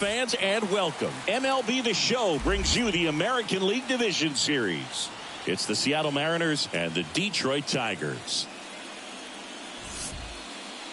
Fans, and welcome. MLB The Show brings you the American League Division Series. It's the Seattle Mariners and the Detroit Tigers.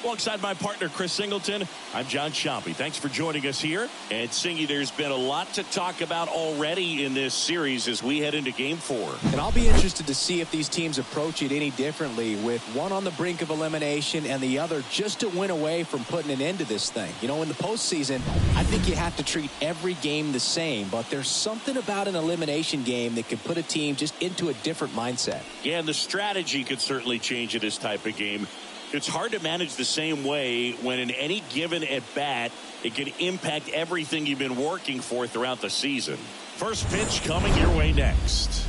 Alongside my partner, Chris Singleton, I'm John Chompy. Thanks for joining us here. And Singy, there's been a lot to talk about already in this series as we head into Game 4. And I'll be interested to see if these teams approach it any differently, with one on the brink of elimination and the other just to win away from putting an end to this thing. You know, in the postseason, I think you have to treat every game the same, but there's something about an elimination game that can put a team just into a different mindset. Yeah, and the strategy could certainly change in this type of game. It's hard to manage the same way when in any given at-bat, it can impact everything you've been working for throughout the season. First pitch coming your way next.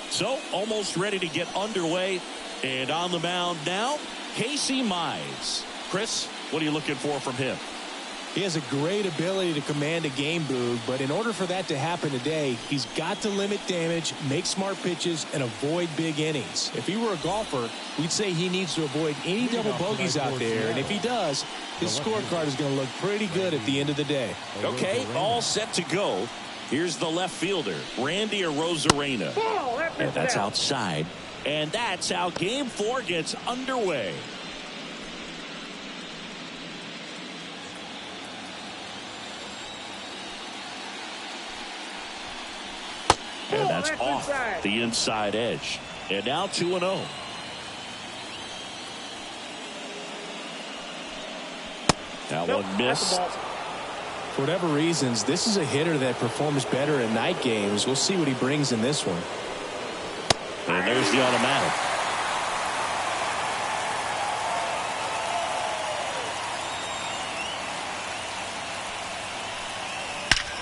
So, almost ready to get underway. And on the mound now, Casey Mize. Chris, what are you looking for from him? He has a great ability to command a game, Boog, but in order for that to happen today, he's got to limit damage, make smart pitches, and avoid big innings. If he were a golfer, we'd say he needs to avoid any double bogeys out there, and if he does, his scorecard is going to look pretty good at the end of the day. Okay, all set to go. Here's the left fielder, Randy Arozarena. And that's outside. And that's how Game 4 gets underway. And that's off the inside edge. And now 2-0. That one missed. For whatever reasons, this is a hitter that performs better in night games. We'll see what he brings in this one. And there's the automatic.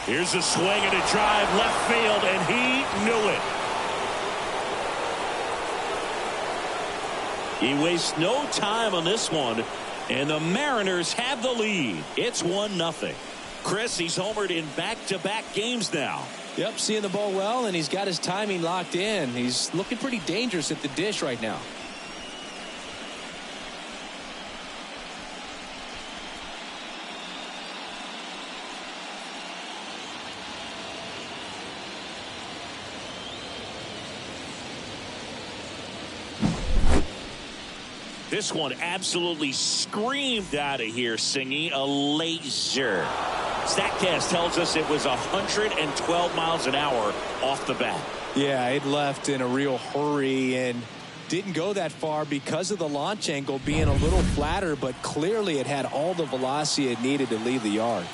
Here's a swing and a drive left field, and he knew it. He wastes no time on this one, and the Mariners have the lead. It's 1-0. Chris, he's homered in back-to-back games now. Yep, seeing the ball well, and he's got his timing locked in. He's looking pretty dangerous at the dish right now. This one absolutely screamed out of here, Singy. A laser. StatCast tells us it was 112 miles an hour off the bat. Yeah, it left in a real hurry and didn't go that far because of the launch angle being a little flatter, but clearly it had all the velocity it needed to leave the yard.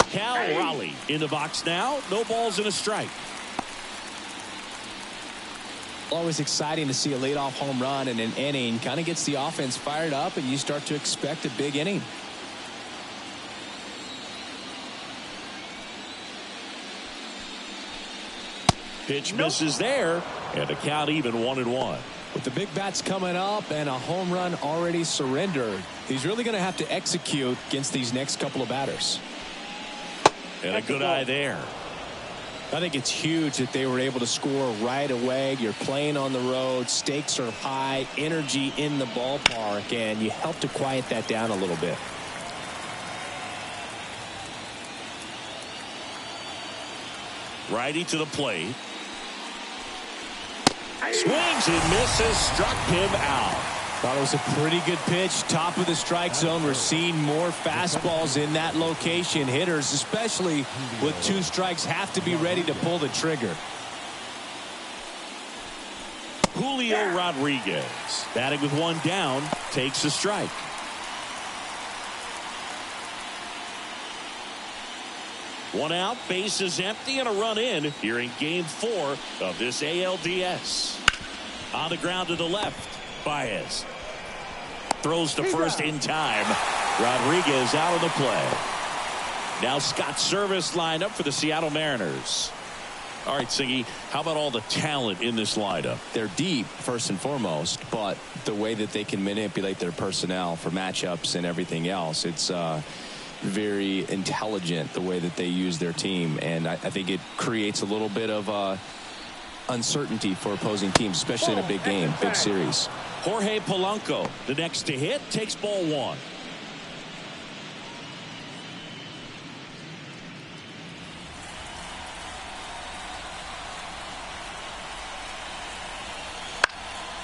Cal Raleigh in the box now. No balls and a strike. Always exciting to see a leadoff home run in an inning. Kind of gets the offense fired up, and you start to expect a big inning. Pitch misses there, and the count even 1-1. With the big bats coming up and a home run already surrendered, he's really going to have to execute against these next couple of batters. And a good eye there. I think it's huge that they were able to score right away. You're playing on the road. Stakes are high. Energy in the ballpark. And you help to quiet that down a little bit. Righty to the plate. Swings and misses. Struck him out. Thought it was a pretty good pitch. Top of the strike zone. We're seeing more fastballs in that location. Hitters, especially with 2 strikes, have to be ready to pull the trigger. Julio Rodriguez, batting with 1 down, takes a strike. One out, bases empty, and a run in here in Game 4 of this ALDS. On the ground to the left. Baez throws to first in time. Rodriguez out of the play. Now Scott Service lined up for the Seattle Mariners. All right, Siggy, how about all the talent in this lineup? They're deep, first and foremost, but the way that they can manipulate their personnel for matchups and everything else, it's very intelligent the way that they use their team, and I think it creates a little bit of uncertainty for opposing teams, especially in a big game, big series. Jorge Polanco, the next to hit, takes ball one.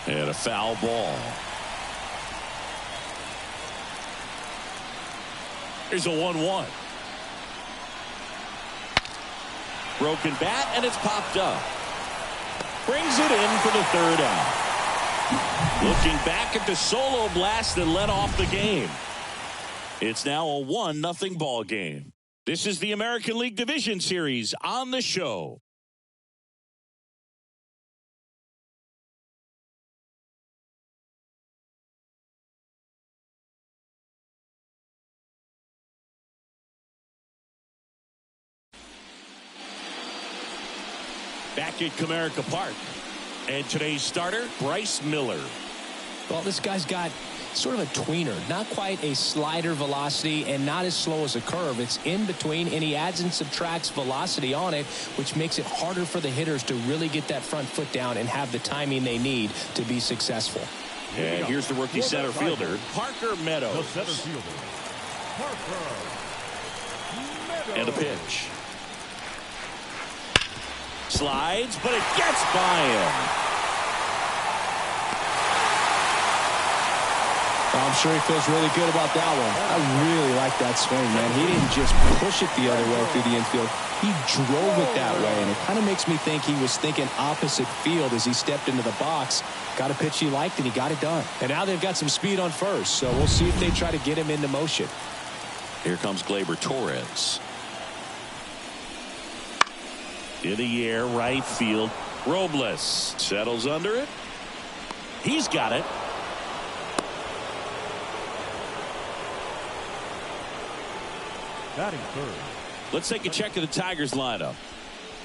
And a foul ball. Here's a 1-1. Broken bat, and it's popped up. Brings it in for the third out. Looking back at the solo blast that led off the game. It's now a 1-0 ball game. This is the American League Division Series on the show. Back at Comerica Park. And today's starter, Bryce Miller. Well, this guy's got sort of a tweener. Not quite a slider velocity and not as slow as a curve. It's in between, and he adds and subtracts velocity on it, which makes it harder for the hitters to really get that front foot down and have the timing they need to be successful. And here's the rookie center fielder, Parker Meadows. The center fielder, Parker Meadows. And a pitch. Slides, but it gets by him. I'm sure he feels really good about that one. I really like that swing, man. He didn't just push it the other way through the infield. He drove it that way, and it kind of makes me think he was thinking opposite field as he stepped into the box. Got a pitch he liked, and he got it done. And now they've got some speed on first, so we'll see if they try to get him into motion. Here comes Gleyber Torres. In the air, right field. Robles settles under it. He's got it. Batting third. Let's take a check of the Tigers lineup.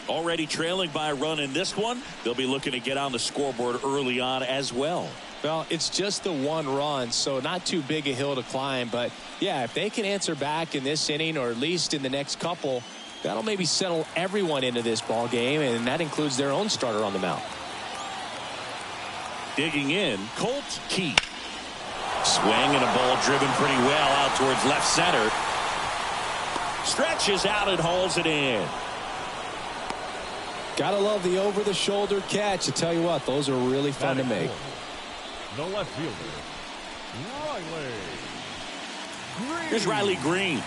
Already trailing by a run in this one. They'll be looking to get on the scoreboard early on as well. Well, it's just the one run, so not too big a hill to climb. But, yeah, if they can answer back in this inning or at least in the next couple, that'll maybe settle everyone into this ball game, and that includes their own starter on the mound. Digging in, Colt Keith. Swing and a ball driven pretty well out towards left center. Stretches out and hauls it in. Gotta love the over-the-shoulder catch. I tell you what, those are really fun to make. The left fielder, Riley Green. Here's Riley Green.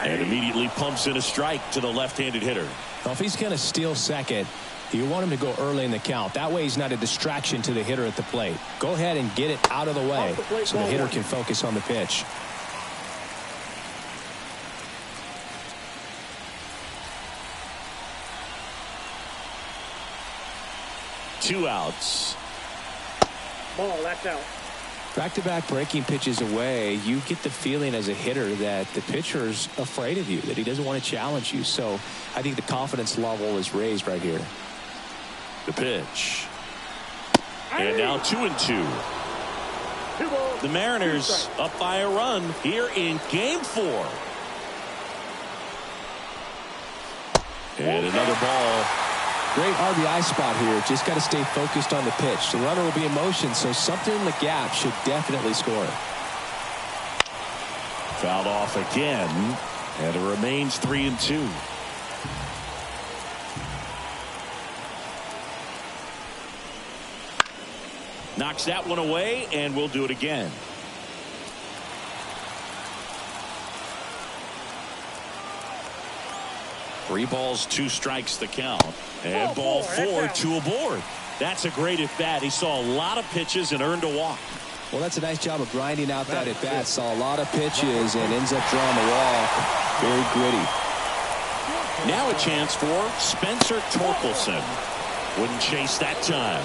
And immediately pumps in a strike to the left-handed hitter. Well, if he's going to steal second, you want him to go early in the count. That way he's not a distraction to the hitter at the plate. Go ahead and get it out of the way so the hitter can focus on the pitch. Two outs. Ball, that's out. Back-to-back breaking pitches away, you get the feeling as a hitter that the pitcher's afraid of you, that he doesn't want to challenge you. So I think the confidence level is raised right here. The pitch. And now 2-2. The Mariners up by a run here in Game 4. And another ball. Great RBI spot here. Just got to stay focused on the pitch. The runner will be in motion, so something in the gap should definitely score. Fouled off again, and it remains 3-2. Knocks that one away, and we'll do it again. Three balls, two strikes the count. And ball four, two aboard. That's a great at-bat. He saw a lot of pitches and earned a walk. Well, that's a nice job of grinding out that at-bat. Saw a lot of pitches and ends up drawing the walk. Very gritty. Now a chance for Spencer Torkelson. Wouldn't chase that time.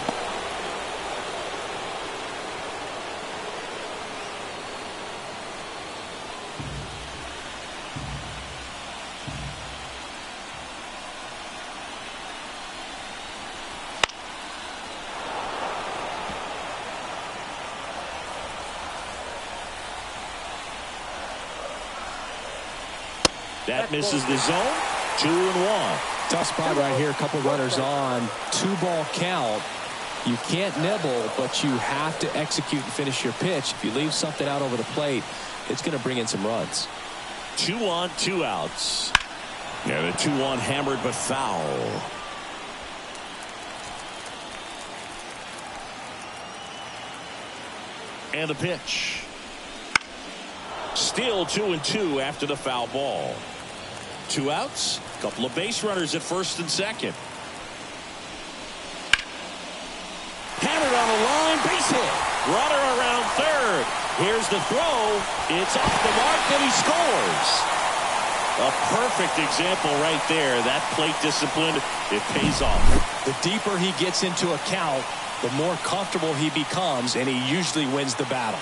That misses the zone. 2-1. Tough spot right here. A couple runners on. 2-ball count. You can't nibble, but you have to execute and finish your pitch. If you leave something out over the plate, it's going to bring in some runs. 2 on, 2 outs. And a 2-1 hammered but foul. And the pitch. Still 2-2 after the foul ball. 2 outs. Couple of base runners at first and second. Hammered on the line, base hit. Runner around third. Here's the throw. It's off the mark and he scores. A perfect example right there. That plate discipline, it pays off. The deeper he gets into a count, the more comfortable he becomes, and he usually wins the battle.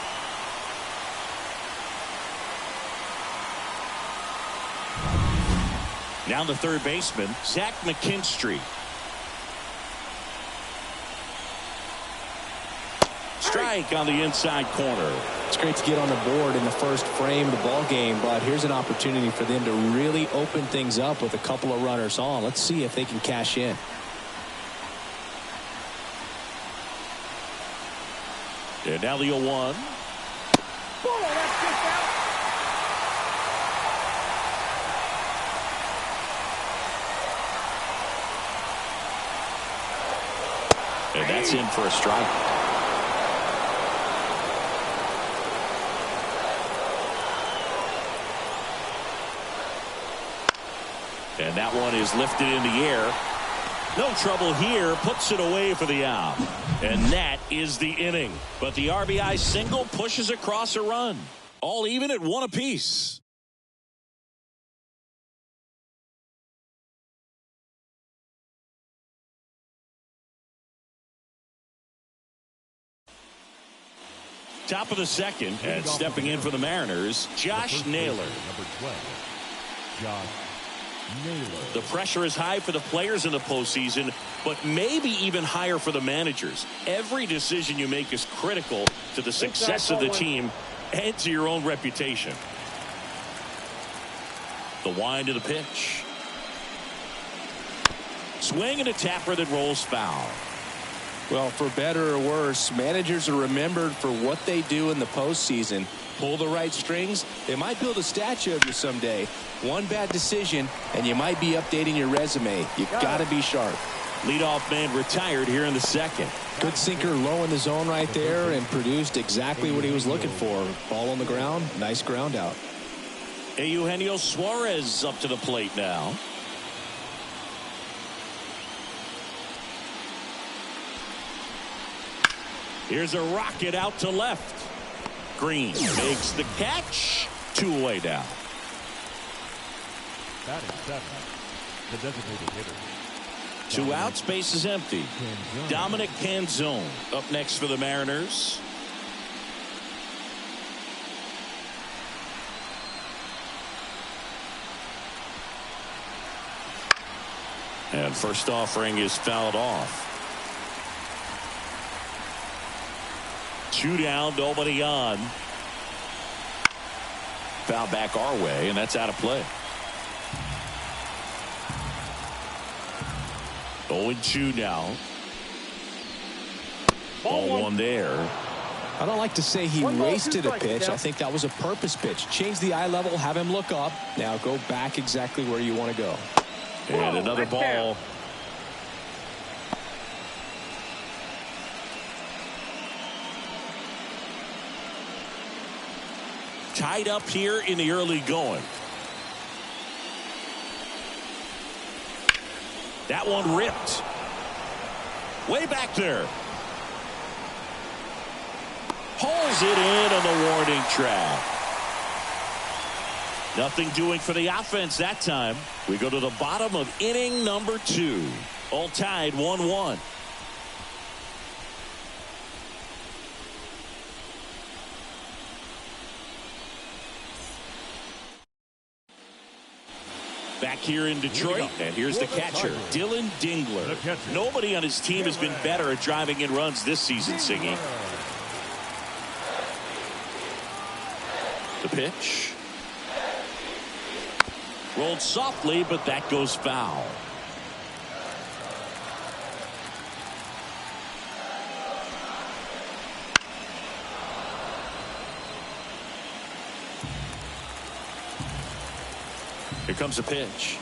Now the third baseman, Zach McKinstry. Strike on the inside corner. It's great to get on the board in the first frame of the ball game, but here's an opportunity for them to really open things up with a couple of runners on. Let's see if they can cash in. And now the 0-1. And that's in for a strike. And that one is lifted in the air. No trouble here. Puts it away for the out. And that is the inning. But the RBI single pushes across a run. All even at 1 apiece. Top of the second, and stepping in for the Mariners, Josh Naylor. Number 12, Josh Naylor. The pressure is high for the players in the postseason, but maybe even higher for the managers. Every decision you make is critical to the success of the team and to your own reputation. The wind of the pitch. Swing and a tapper that rolls foul. Well, for better or worse, managers are remembered for what they do in the postseason. Pull the right strings, they might build a statue of you someday. One bad decision, and you might be updating your resume. You got to be sharp. Leadoff man retired here in the second. Good sinker low in the zone right there and produced exactly what he was looking for. Ball on the ground, nice ground out. Eugenio Suarez up to the plate now. Here's a rocket out to left. Green makes the catch. 2 away now. Batting 7, the designated hitter. 2 outs, base is empty. Dominic Canzone up next for the Mariners. And first offering is fouled off. 2 down, nobody on. Foul back our way, and that's out of play. 0-2 now. Ball 1 there. I don't like to say he wasted a pitch. I think that was a purpose pitch. Change the eye level, have him look up. Now go back exactly where you want to go. And another ball. Tied up here in the early going. That one ripped. Way back there. Hauls it in on the warning track. Nothing doing for the offense that time. We go to the bottom of inning number 2. All tied 1-1. Back here in Detroit, and here's the catcher, Dylan Dingler. Nobody on his team has been better at driving in runs this season, Siggy. The pitch. Rolled softly, but that goes foul. Here comes a pitch.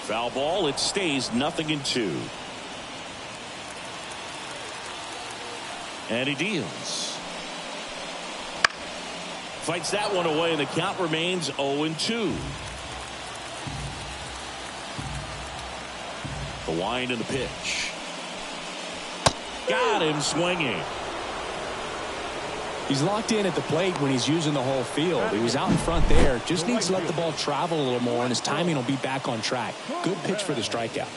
Foul ball. It stays 0-2. And he deals. Fights that one away, and the count remains 0-2. The wind and the pitch. Got him swinging. He's locked in at the plate when he's using the whole field. He was out in front there. Just needs to let the ball travel a little more, and his timing will be back on track. Good pitch for the strikeout.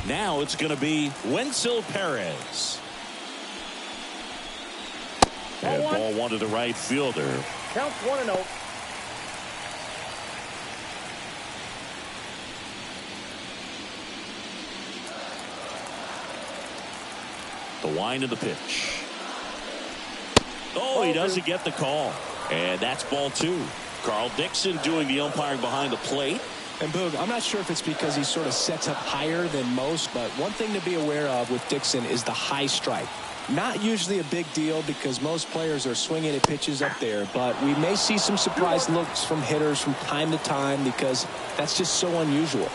Now it's going to be Wenzel Perez. And ball one to the right fielder. Counts 1-0. The wind of the pitch. Oh, he doesn't get the call. And that's ball 2. Carl Dixon doing the umpiring behind the plate. And Boog, I'm not sure if it's because he sort of sets up higher than most, but one thing to be aware of with Dixon is the high strike. Not usually a big deal because most players are swinging at pitches up there, but we may see some surprise looks from hitters from time to time because that's just so unusual.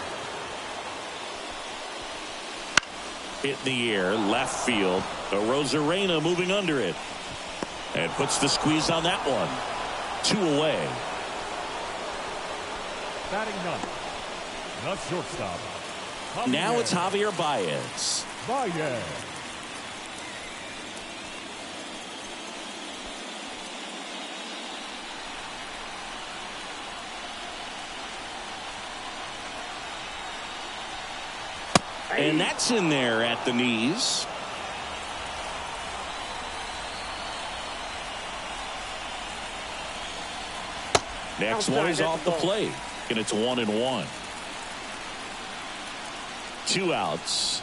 Hit in the air, left field. Rosarena moving under it. And puts the squeeze on that one. 2 away. Batting ninth, the shortstop. Now it's Javier Baez. Baez. And that's in there at the knees. Next one is off the plate. And it's 1-1. 2 outs.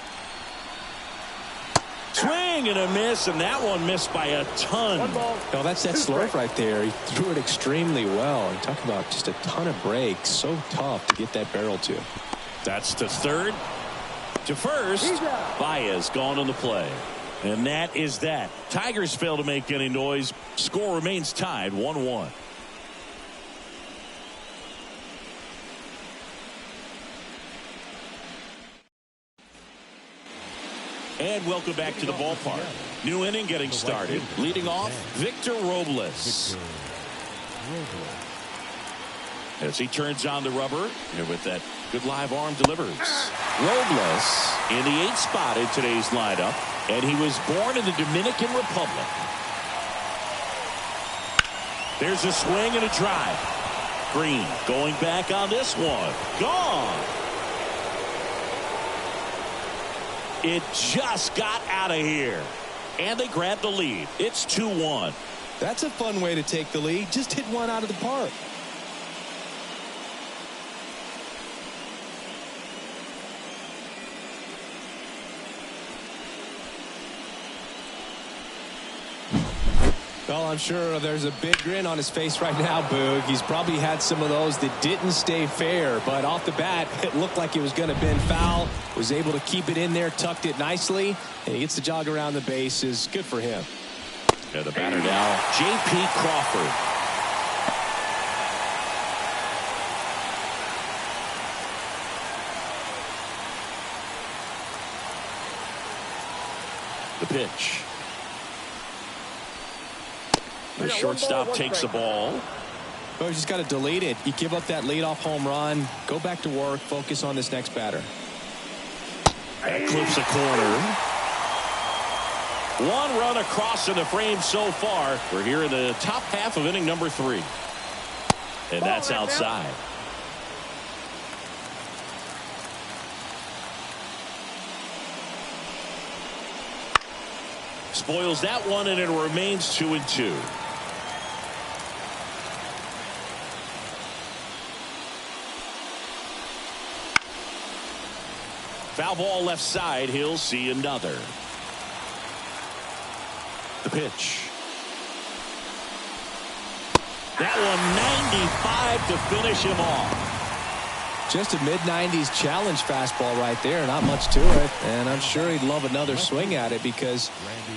Swing and a miss, and that one missed by a ton. No, that's that slurve right there. He threw it extremely well. And talk about just a ton of breaks. So tough to get that barrel to. That's to third. To first. Baez gone on the play. And that is that. Tigers fail to make any noise. Score remains tied 1-1. And welcome back to the ballpark. New inning getting started. Leading off, Victor Robles. As he turns on the rubber, and with that good live arm delivers. Robles in the 8th spot in today's lineup, and he was born in the Dominican Republic. There's a swing and a drive. Green going back on this one. Gone. It just got out of here. And they grab the lead. It's 2-1. That's a fun way to take the lead. Just hit one out of the park. Well, I'm sure there's a big grin on his face right now, Boog. He's probably had some of those that didn't stay fair, but off the bat, it looked like it was going to bend foul. Was able to keep it in there, tucked it nicely, and he gets the jog around the bases. Good for him. Yeah, the batter now, J.P. Crawford. The pitch. The shortstop takes the ball. Well, you just got to delete it. You give up that leadoff home run. Go back to work. Focus on this next batter. That clips a corner. 1 run across in the frame so far. We're here in the top half of inning number 3. And that's outside. Spoils that one, and it remains 2-2. Foul ball left side. He'll see another. The pitch. That one 95 to finish him off. Just a mid-90s challenge fastball right there. Not much to it. And I'm sure he'd love another swing at it because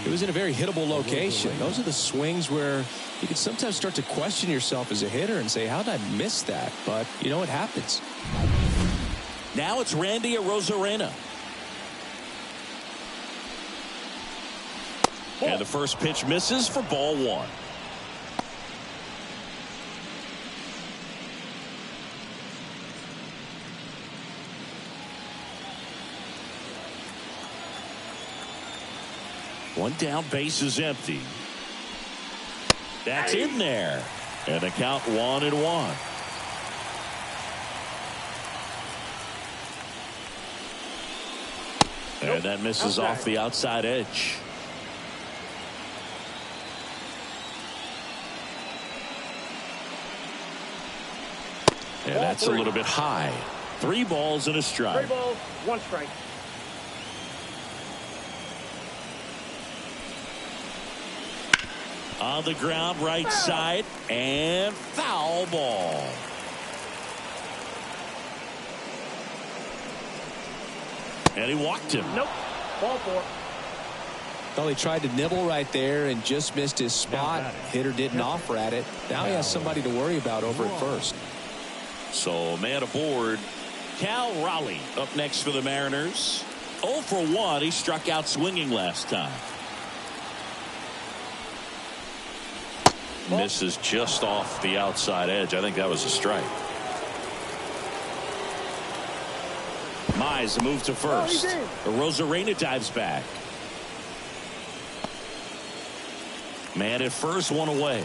it was in a very hittable location. Those are the swings where you can sometimes start to question yourself as a hitter and say, how did I miss that? But, you know, it happens. Now it's Randy Arozarena. And the first pitch misses for ball one. One down, base is empty. That's in there. And the count 1-1. And that misses off the outside edge. And that's a little bit high. 3 balls and a strike. 3 balls, 1 strike. On the ground, right side, and foul ball. And he walked him. Nope. Ball 4. Well, he tried to nibble right there and just missed his spot. Hitter didn't offer at it. Now he has somebody to worry about over at first. So, man aboard. Cal Raleigh up next for the Mariners. 0 for 1. He struck out swinging last time. Misses just off the outside edge. I think that was a strike. Mize a move to first. Arozarena dives back. Man at first, 1 away.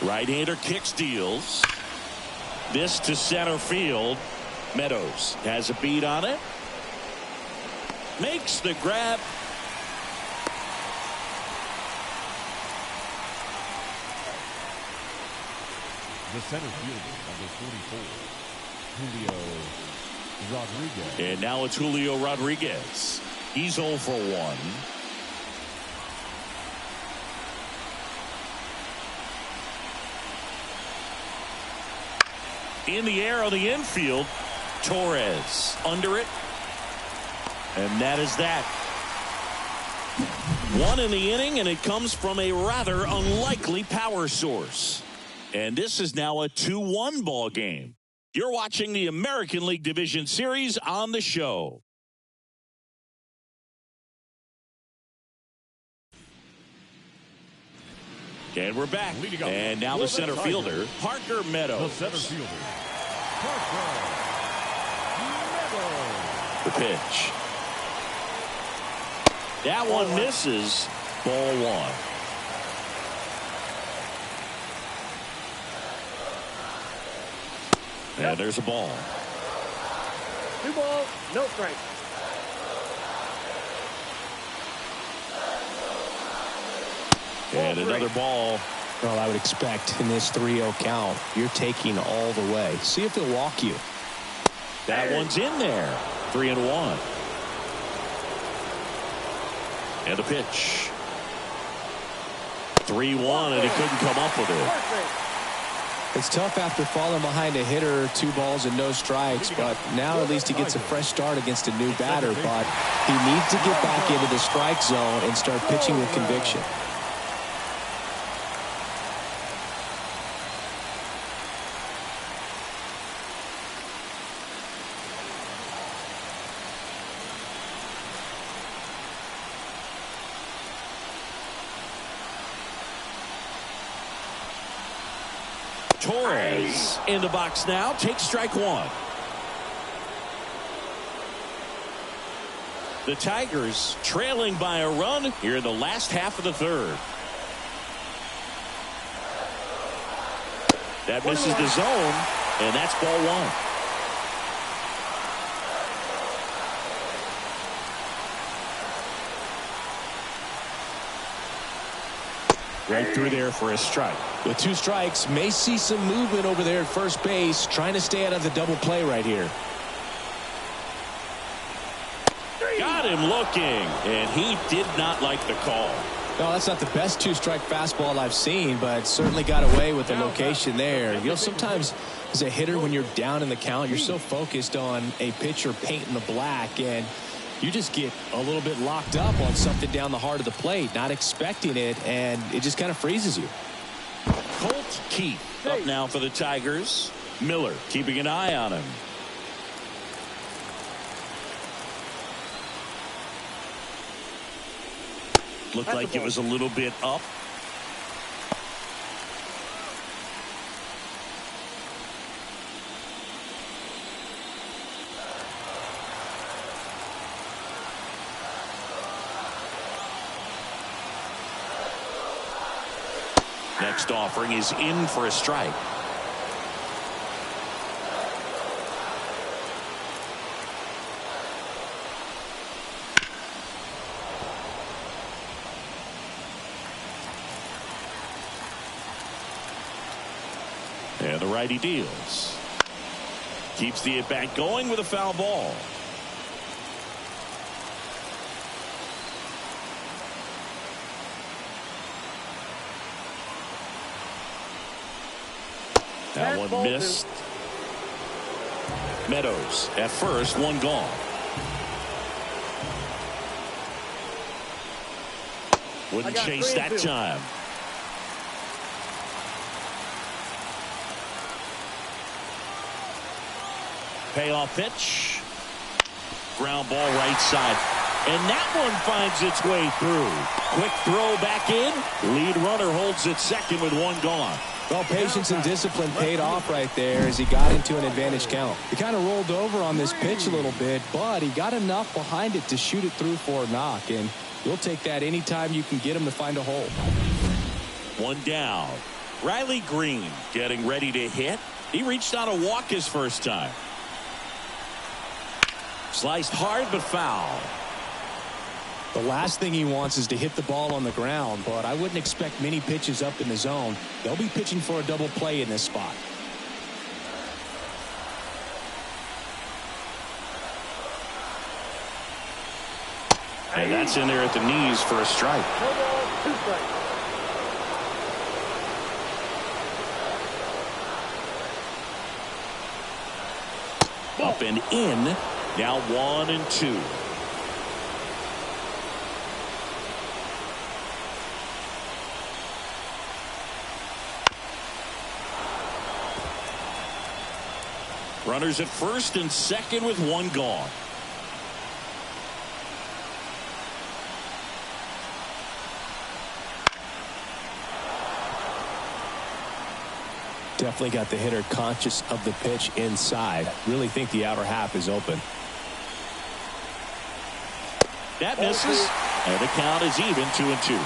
Right-hander kicks, deals. This to center field. Meadows has a beat on it. Makes the grab. The center fielder, number 44, Julio Rodriguez. And now it's Julio Rodriguez. He's 0 for 1. In the air on the infield, Torres under it. And that is that. 1 in the inning, and it comes from a rather unlikely power source. And this is now a 2-1 ball game. You're watching the American League Division Series on the show. And we're back. And now the center fielder, Parker Meadows. The center fielder, Parker Meadows. The pitch. That one misses. Ball 1. And there's a ball. 2 balls, no strike. And another ball. Well, I would expect in this 3-0 count, you're taking all the way. See if they'll walk you. That one's in there. 3-1. And the pitch. 3-1, and he couldn't come up with it. It's tough after falling behind a hitter, 2 balls and no strikes, but now at least he gets a fresh start against a new batter. But he needs to get back into the strike zone and start pitching with conviction. Torres in the box now. Takes strike 1. The Tigers trailing by a run here in the last half of the 3rd. That misses the zone, and that's ball 1. Right through there for a strike. With 2 strikes, may see some movement over there at first base, trying to stay out of the double play right here. Got him looking, and he did not like the call. No, that's not the best 2-strike fastball I've seen, but certainly got away with the location there. You know, sometimes as a hitter, when you're down in the count, you're so focused on a pitcher painting the black, and you just get a little bit locked up on something down the heart of the plate, not expecting it, and it just kind of freezes you. Colt Keith up now for the Tigers. Miller keeping an eye on him. Looked like it was a little bit up. Next offering is in for a strike. And the righty deals. Keeps the at-bat going with a foul ball. That one missed. Meadows at first, one gone. Wouldn't chase that time. Payoff pitch. Ground ball right side. And that one finds its way through. Quick throw back in. Lead runner holds at second with one gone. Well, patience and discipline paid off right there as he got into an advantage count. He kind of rolled over on this pitch a little bit, but he got enough behind it to shoot it through for a knock, and you'll take that anytime you can get him to find a hole. One down. Riley Green getting ready to hit. He reached out a walk his first time. Sliced hard but foul. The last thing he wants is to hit the ball on the ground, but I wouldn't expect many pitches up in the zone. They'll be pitching for a double play in this spot. And that's in there at the knees for a strike. No ball, 2 strikes. Up and in. Now 1-2. Runners at first and second with one gone. Definitely got the hitter conscious of the pitch inside. Really think the outer half is open. That misses, and the count is even 2-2.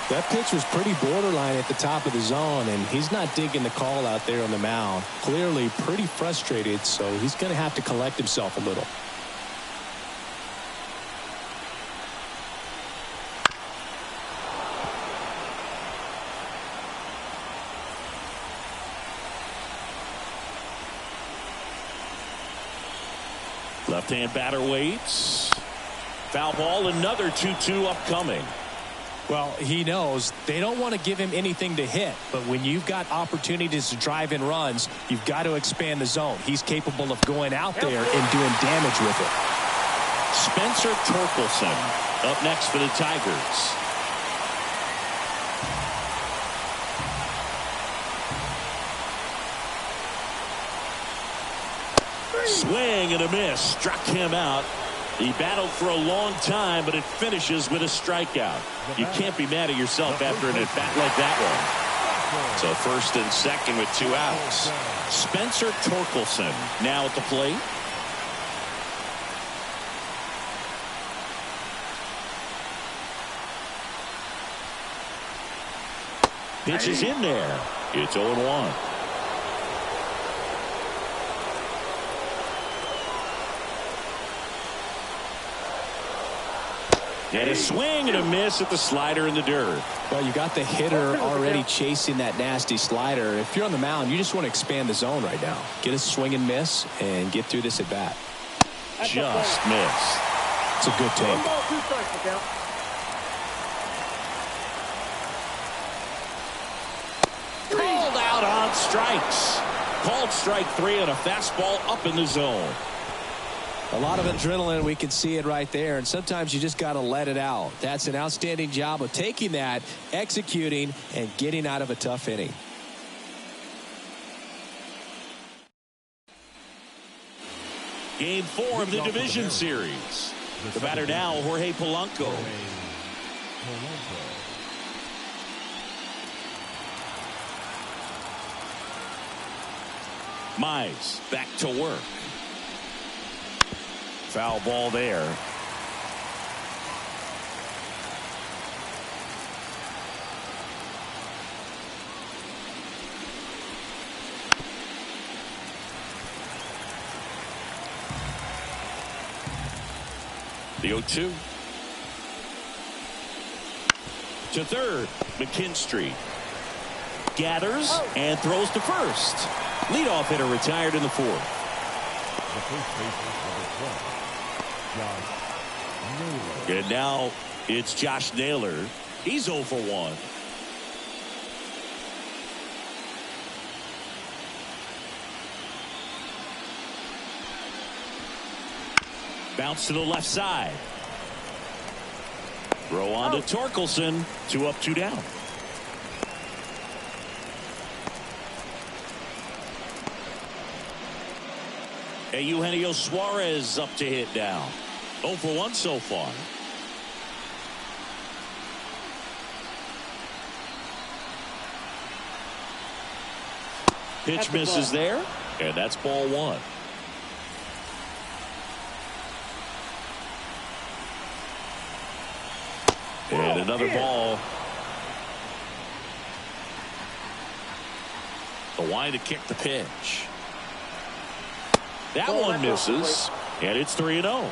That pitch was pretty borderline at the top of the zone, and he's not digging the call out there on the mound. Clearly pretty frustrated, so he's going to have to collect himself a little. Left-hand batter waits. Foul ball, another 2-2 upcoming. Well, he knows they don't want to give him anything to hit, but when you've got opportunities to drive in runs, you've got to expand the zone. He's capable of going out there and doing damage with it. Spencer Torkelson up next for the Tigers. Swing and a miss. Struck him out. He battled for a long time, but it finishes with a strikeout. You can't be mad at yourself after an at-bat like that one. So first and second with 2 outs. Spencer Torkelson now at the plate. Pitch is in there. It's 0-1. And a swing and a miss at the slider in the dirt. Well, you got the hitter already chasing that nasty slider. If you're on the mound, you just want to expand the zone right now. Get a swing and miss and get through this at bat. Just missed. It's a good take. 1 ball, 2 strikes, the count. Called out on strikes. Called strike 3 on a fastball up in the zone. A lot of adrenaline, we can see it right there, and sometimes you just got to let it out. That's an outstanding job of taking that, executing, and getting out of a tough inning. Game 4 of the division series. The batter now, Jorge Polanco. Mize back to work. Foul ball there. The 0-2. To third, McKinstry. Gathers and throws to first. Leadoff hitter retired in the 4th. The first baseman, number 12, Josh Naylor. And now it's Josh Naylor. He's 0 for 1. Bounce to the left side. Throw on to Torkelson. 2 up, 2 down. Eugenio Suarez up to hit now. 0 for 1 so far. Pitch misses there, and that's ball 1. And another ball. The wind to kick the pitch. That one misses, and it's 3-0.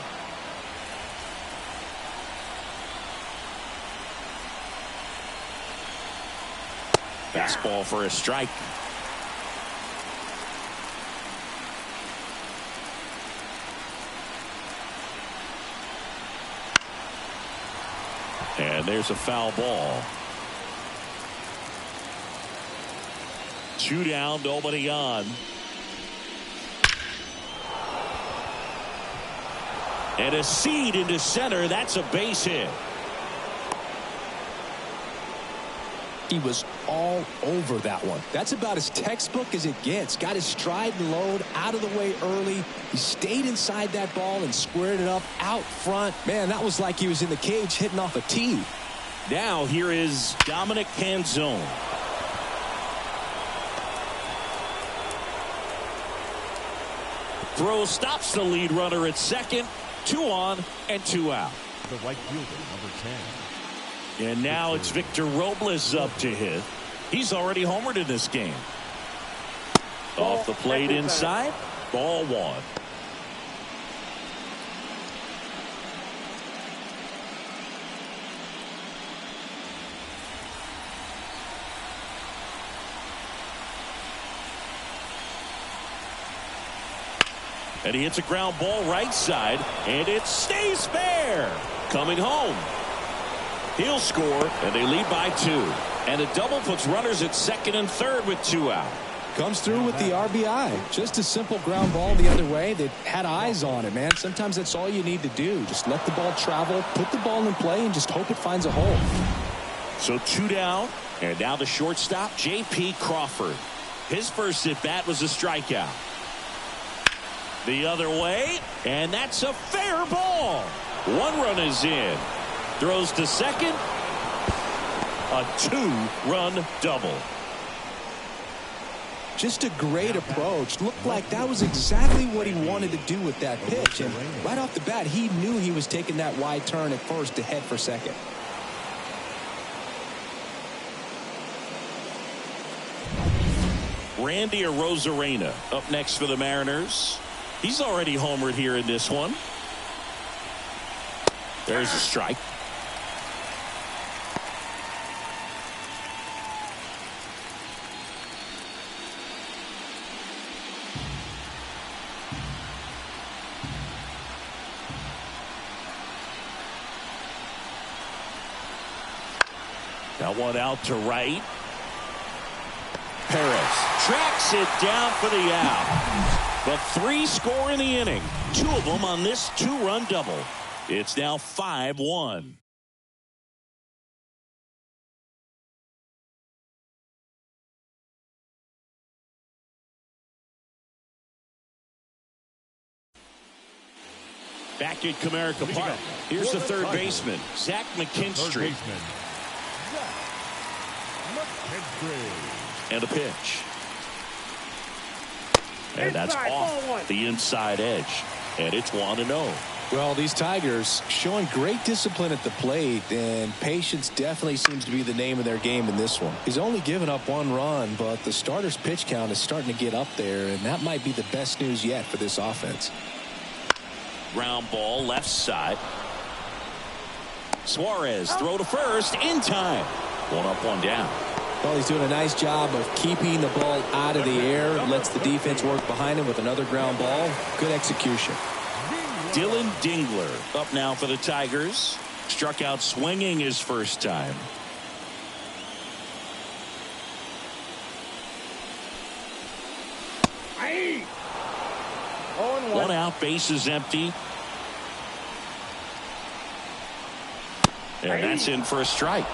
Fastball for a strike. And there's a foul ball. 2 down, nobody on. And a seed into center. That's a base hit. He was all over that one. That's about as textbook as it gets. Got his stride and load out of the way early. He stayed inside that ball and squared it up out front. Man, that was like he was in the cage hitting off a tee. Now here is Dominic Canzone. Throw stops the lead runner at second. 2 on and 2 out. The right fielder, number 10. And now it's Victor Robles up to hit. He's already homered in this game. Off the plate inside. Ball 1. And he hits a ground ball right side, and it stays fair. Coming home. He'll score, and they lead by 2. And a double puts runners at second and third with 2 out. Comes through with the RBI. Just a simple ground ball the other way that had eyes on it, man. Sometimes that's all you need to do. Just let the ball travel, put the ball in play, and just hope it finds a hole. So 2 down, and now the shortstop, J.P. Crawford. His first at bat was a strikeout. The other way, and that's a fair ball. 1 run is in. Throws to second. A 2-run double. Just a great approach. Looked like that was exactly what he wanted to do with that pitch. And right off the bat, he knew he was taking that wide turn at first to head for second. Randy Arozarena up next for the Mariners. He's already homered here in this one. There's a strike. That one out to right. Perez tracks it down for the out. But 3 score in the inning. 2 of them on this 2-run double. It's now 5-1. Back at Comerica Park. Here's the third baseman, Zach McKinstry. And a pitch. And that's off the inside edge. And it's 1-0. Well, these Tigers showing great discipline at the plate, and patience definitely seems to be the name of their game in this one. He's only given up 1 run, but the starter's pitch count is starting to get up there, and that might be the best news yet for this offense. Ground ball left side. Suarez throw to first in time. 1 up, 1 down. Well, he's doing a nice job of keeping the ball out of the air. Lets the defense work behind him with another ground ball. Good execution. Dylan Dingler up now for the Tigers. Struck out swinging his first time. Hey. 0-1. 1 out, bases empty. And that's in for a strike.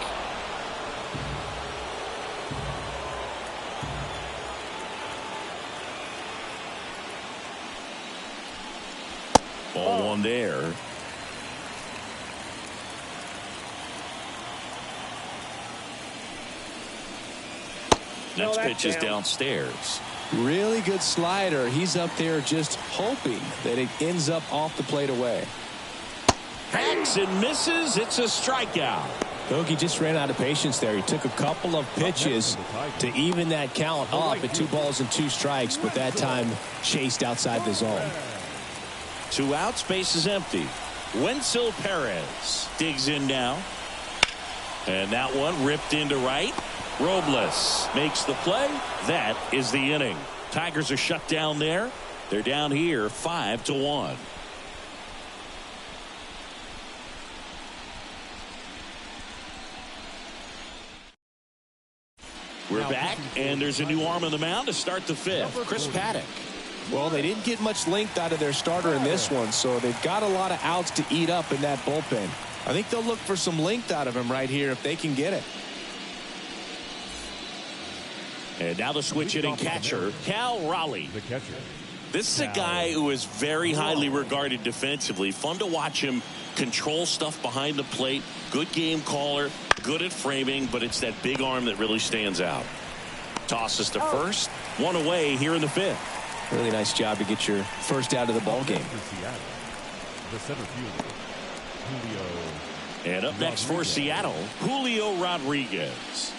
Ball 1 there. Next pitch is downstairs. Really good slider. He's up there just hoping that it ends up off the plate away. Hacks and misses. It's a strikeout. Hoagie just ran out of patience there. He took a couple of pitches to even that count up at 2 balls and 2 strikes, but that time chased outside the zone. 2 outs, base is empty. Wenzel Perez digs in now. And that one ripped into right. Robles makes the play. That is the inning. Tigers are shut down there. They're down here 5-1. We're back, and there's a new arm on the mound to start the 5th. Chris Paddock. Well, they didn't get much length out of their starter in this one, so they've got a lot of outs to eat up in that bullpen. I think they'll look for some length out of him right here if they can get it. And now the switch hitting catcher, Cal Raleigh. The catcher. This is a guy who is very highly regarded defensively. Fun to watch him control stuff behind the plate. Good game caller, good at framing, but it's that big arm that really stands out. Tosses to first. 1 away here in the 5th. Really nice job to get your first out of the ball game. The center fielder, Julio. And up next for Seattle, Julio Rodriguez.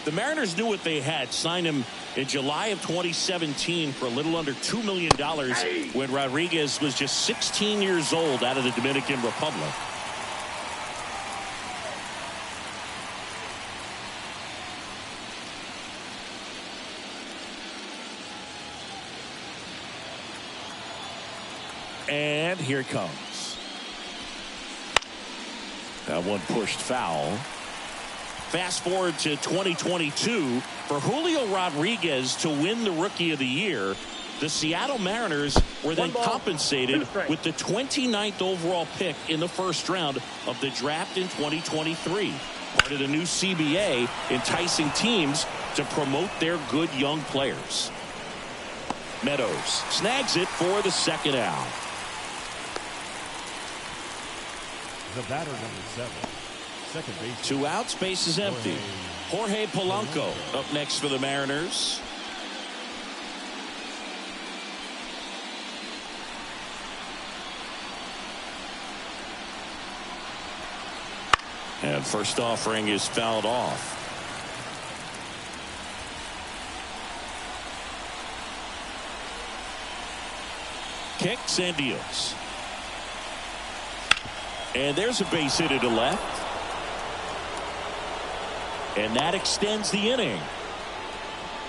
The Mariners knew what they had. Signed him in July of 2017 for a little under $2 million when Rodriguez was just 16 years old out of the Dominican Republic. And here it comes. That one pushed foul. Fast forward to 2022 for Julio Rodriguez to win the Rookie of the Year. The Seattle Mariners were then compensated with the 29th overall pick in the first round of the draft in 2023. Part of the new CBA, enticing teams to promote their good young players. Meadows snags it for the 2nd out. The batter, number 7. Second base. 2 outs, base is empty. Jorge Polanco up next for the Mariners. And first offering is fouled off. Kicks and deals. And there's a base hit to left. And that extends the inning.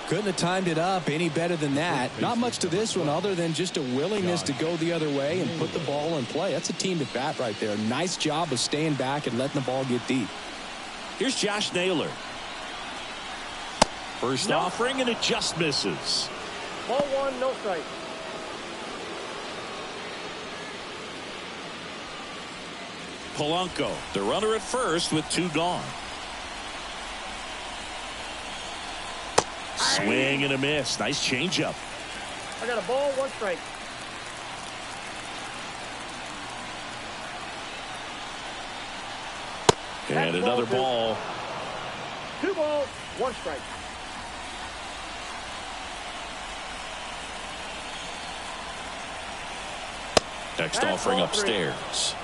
Couldn't have timed it up any better than that. Not much to this one other than just a willingness to go the other way and put the ball in play. That's a team at bat right there. Nice job of staying back and letting the ball get deep. Here's Josh Naylor. First offering, and it just misses. Ball one, no strike. Polanco, the runner at first with 2 gone. Swing and a miss. Nice changeup. I got a ball, 1 strike. And another ball. 2 balls, 1 strike. Next offering upstairs.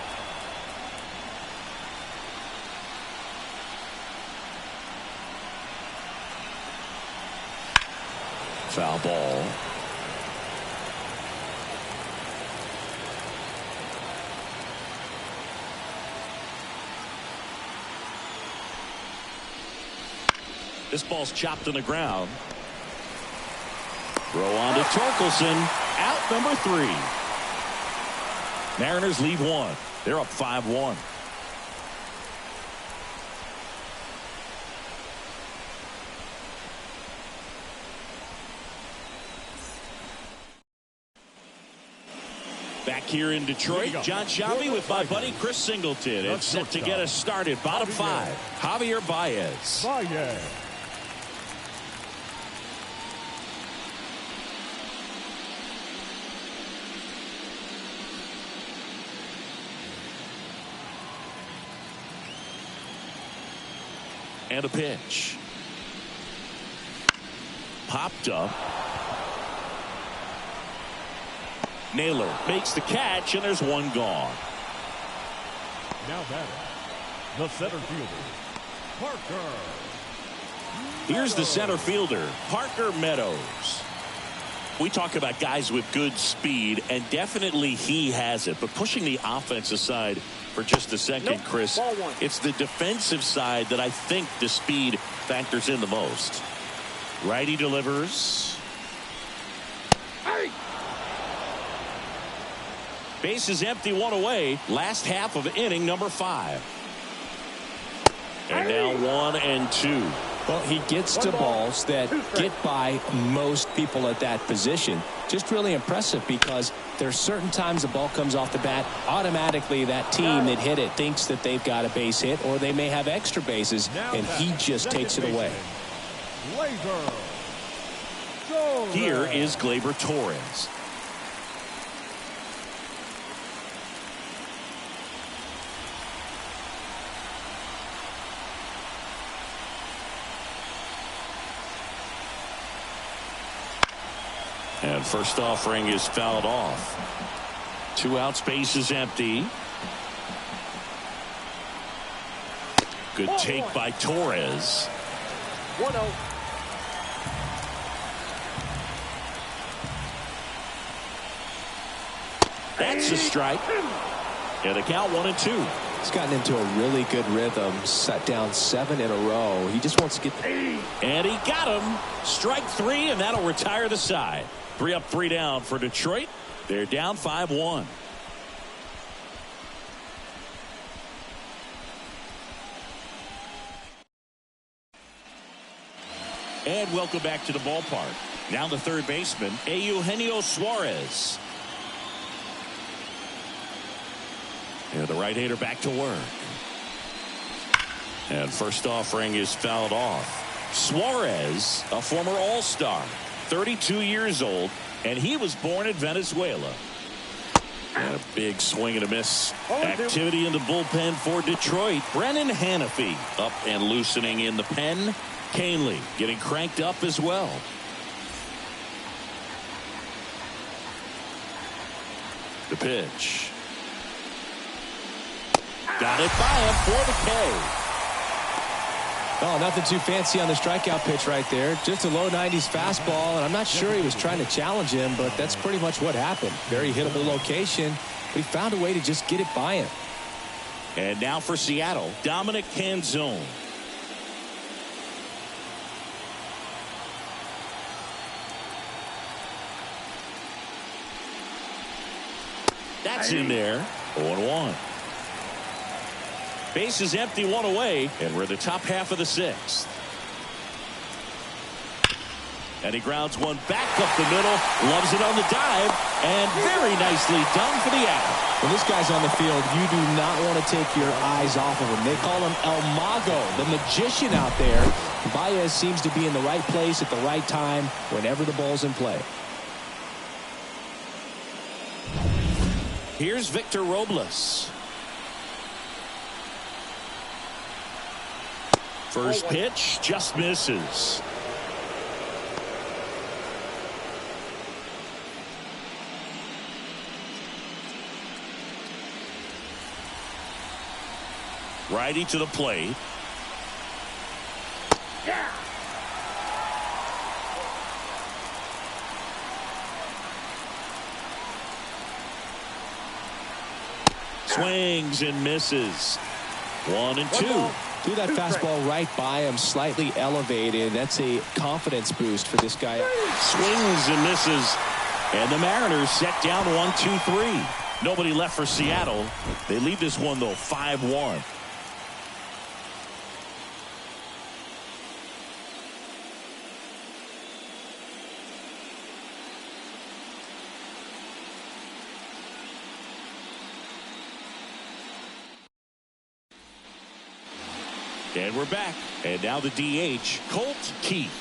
Foul ball. This ball's chopped on the ground. Throw on to Torkelson. Out number 3. Mariners lead 1. They're up 5-1. Back here in Detroit, John Shabby with my buddy Chris Singleton. And set to get us started. Bottom 5, Javier Baez. And a pitch. Popped up. Naylor makes the catch, and there's 1 gone. Now batting, the center fielder, Parker. Here's the center fielder, Parker Meadows. We talk about guys with good speed, and definitely he has it. But pushing the offensive side for just a second, Chris, it's the defensive side that I think the speed factors in the most. Righty delivers. Base is empty, 1 away. Last half of inning number 5. And now 1 and 2. Well, he gets to balls that get by most people at that position. Just really impressive, because there's certain times the ball comes off the bat, automatically that team that hit it thinks that they've got a base hit, or they may have extra bases, and he just takes it away. Here is Gleyber Torres. And first offering is fouled off. 2 outs, base is empty. Good take by Torres. 1-0. That's a strike. And the count 1 and 2. He's gotten into a really good rhythm. Set down 7 in a row. He just wants to get the... And he got him. Strike 3, and that'll retire the side. 3 up, 3 down for Detroit. They're down 5-1. And welcome back to the ballpark. Now the third baseman, Eugenio Suarez. And the right-hander back to work. And first offering is fouled off. Suarez, a former All-Star, 32 years old, and he was born in Venezuela. And a big swing and a miss. Activity in the bullpen for Detroit. Brennan Hanafy up and loosening in the pen. Canely getting cranked up as well. The pitch. Got it by him for the K. Oh, nothing too fancy on the strikeout pitch right there. Just a low 90s fastball, and I'm not sure he was trying to challenge him, but that's pretty much what happened. Very hittable location, but he found a way to just get it by him. And now for Seattle, Dominic Canzone. That's in there. 0-1. Base is empty, one away, and we're in the top half of the sixth. And he grounds one back up the middle, loves it on the dive, and very nicely done for the out. When this guy's on the field, you do not want to take your eyes off of him. They call him El Mago, the magician out there. Baez seems to be in the right place at the right time whenever the ball's in play. Here's Victor Robles. First pitch just misses. Righty to the plate. Yeah. Swings and misses. 1-2. Threw that fastball right by him, slightly elevated. That's a confidence boost for this guy. Swings and misses. And the Mariners set down 1-2-3. Nobody left for Seattle. They lead this one, though, 5-1. And we're back. And now the DH, Colt Keith.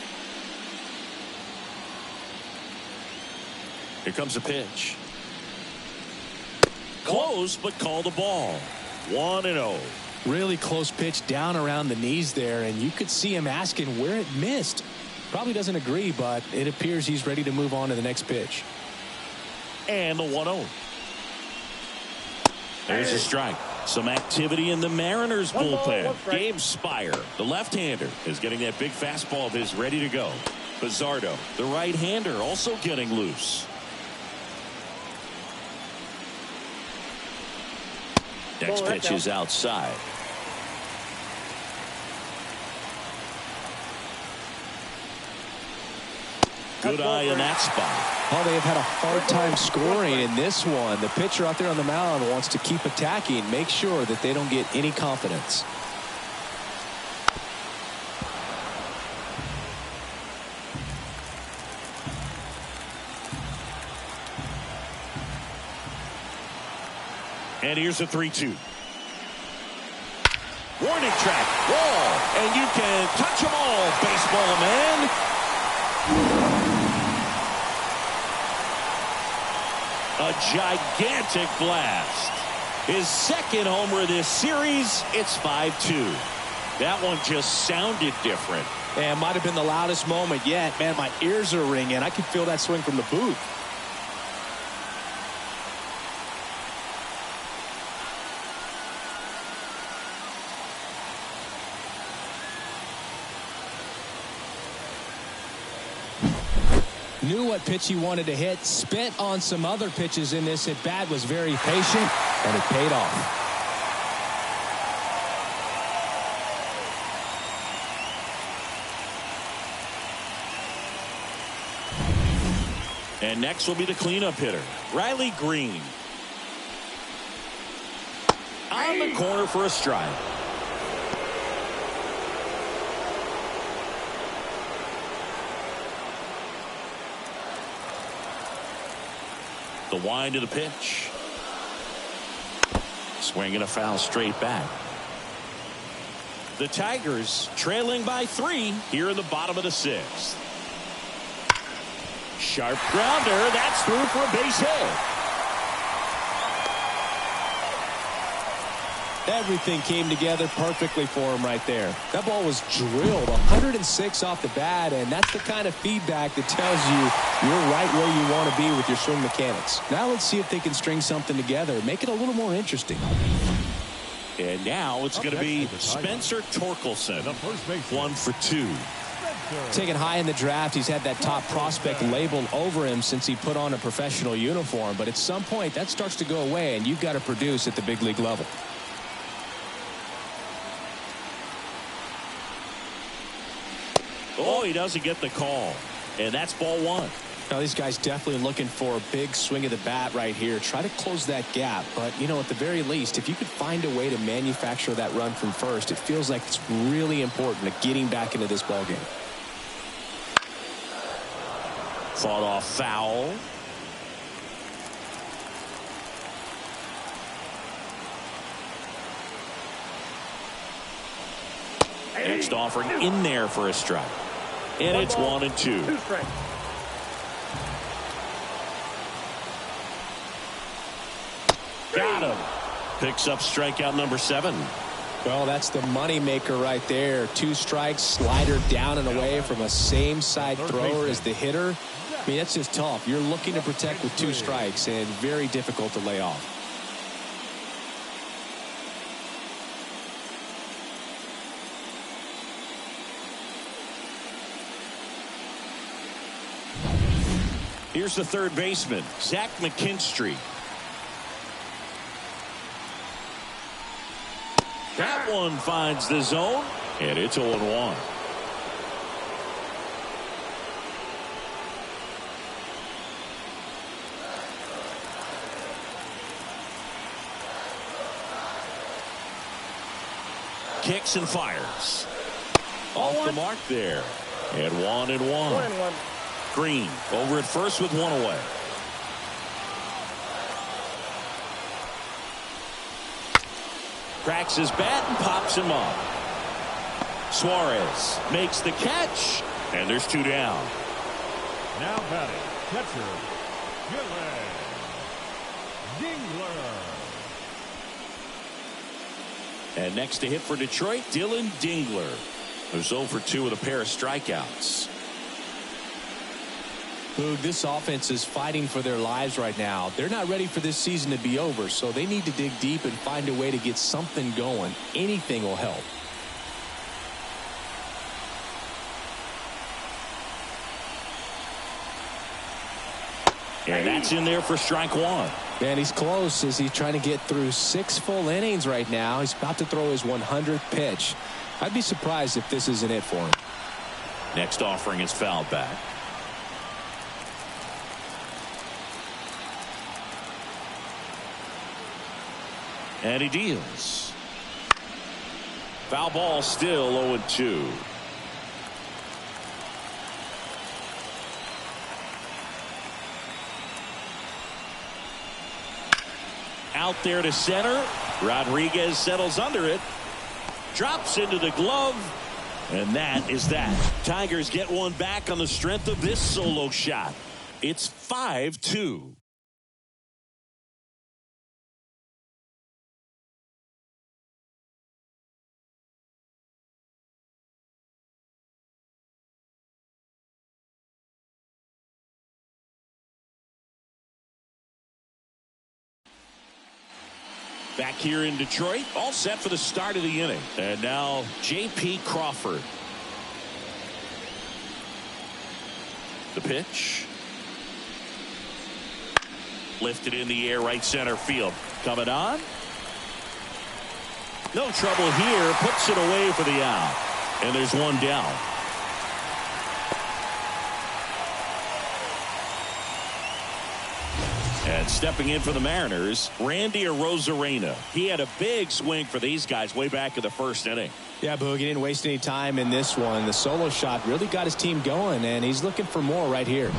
Here comes a pitch. Close, but called a ball. 1-0. Really close pitch down around the knees there, and you could see him asking where it missed. Probably doesn't agree, but it appears he's ready to move on to the next pitch. And the 1-0. There's a strike. Some activity in the Mariners bullpen. Gabe Spire, the left-hander, is getting that big fastball of his ready to go. Pizzardo, the right-hander, also getting loose. Next pitch is outside. Good eye in that spot. Oh, they have had a hard time scoring in this one. The pitcher out there on the mound wants to keep attacking, make sure that they don't get any confidence. And here's a 3-2. Warning track. Wall. And you can touch them all, baseball man. A gigantic blast. His second homer this series. It's 5-2. That one just sounded different. And might have been the loudest moment yet. Man, my ears are ringing. I can feel that swing from the booth. Knew what pitch he wanted to hit, spent on some other pitches in this at bat, was very patient, and it paid off. And next will be the cleanup hitter, Riley Green. On the corner for a strike. The wind of the pitch. Swing and a foul straight back. The Tigers trailing by 3 here in the bottom of the 6th. Sharp grounder. That's through for a base hit. Everything came together perfectly for him right there. That ball was drilled 106 off the bat, and that's the kind of feedback that tells you you're right where you want to be with your swing mechanics. Now let's see if they can string something together, make it a little more interesting. And now it's going to be Spencer Torkelson, 1 for 2. Taken high in the draft, he's had that top prospect labeled over him since he put on a professional uniform, but at some point that starts to go away, and you've got to produce at the big league level. Oh, he doesn't get the call. And that's ball 1. Now, these guys definitely looking for a big swing of the bat right here. Try to close that gap. But, you know, at the very least, if you could find a way to manufacture that run from first, it feels like it's really important to getting back into this ballgame. Fought off foul. Next offering in there for a strike. And it's 1-2. 2 strikes. Got him. Picks up strikeout number 7. Well, that's the money maker right there. 2 strikes, slider down and away from a same side thrower as the hitter. I mean, that's just tough. You're looking to protect with 2 strikes and very difficult to lay off. Here's the third baseman, Zach McKinstry. That one finds the zone, and it's 0-1. Kicks and fires. Off the mark there. And 1-1. 1-1. Green over at first with 1 away. Cracks his bat and pops him up. Suarez makes the catch, and there's 2 down. Now batting, catcher, Dingler. And next to hit for Detroit, Dylan Dingler, who's 0 for 2 with a pair of strikeouts. Boog, this offense is fighting for their lives right now. They're not ready for this season to be over, so they need to dig deep and find a way to get something going. Anything will help. And that's in there for strike 1. Man, he's close as he's trying to get through 6 full innings right now. He's about to throw his 100th pitch. I'd be surprised if this isn't it for him. Next offering is fouled back. And he deals. Foul ball, still 0-2. Out there to center. Rodriguez settles under it. Drops into the glove. And that is that. Tigers get one back on the strength of this solo shot. It's 5-2. Back here in Detroit, all set for the start of the inning. And now J.P. Crawford. The pitch. Lifted in the air, right center field. Coming on. No trouble here. Puts it away for the out. And there's 1 down. And stepping in for the Mariners, Randy Arozarena. He had a big swing for these guys way back in the first inning. Yeah, Boog, he didn't waste any time in this one. The solo shot really got his team going, and he's looking for more right here.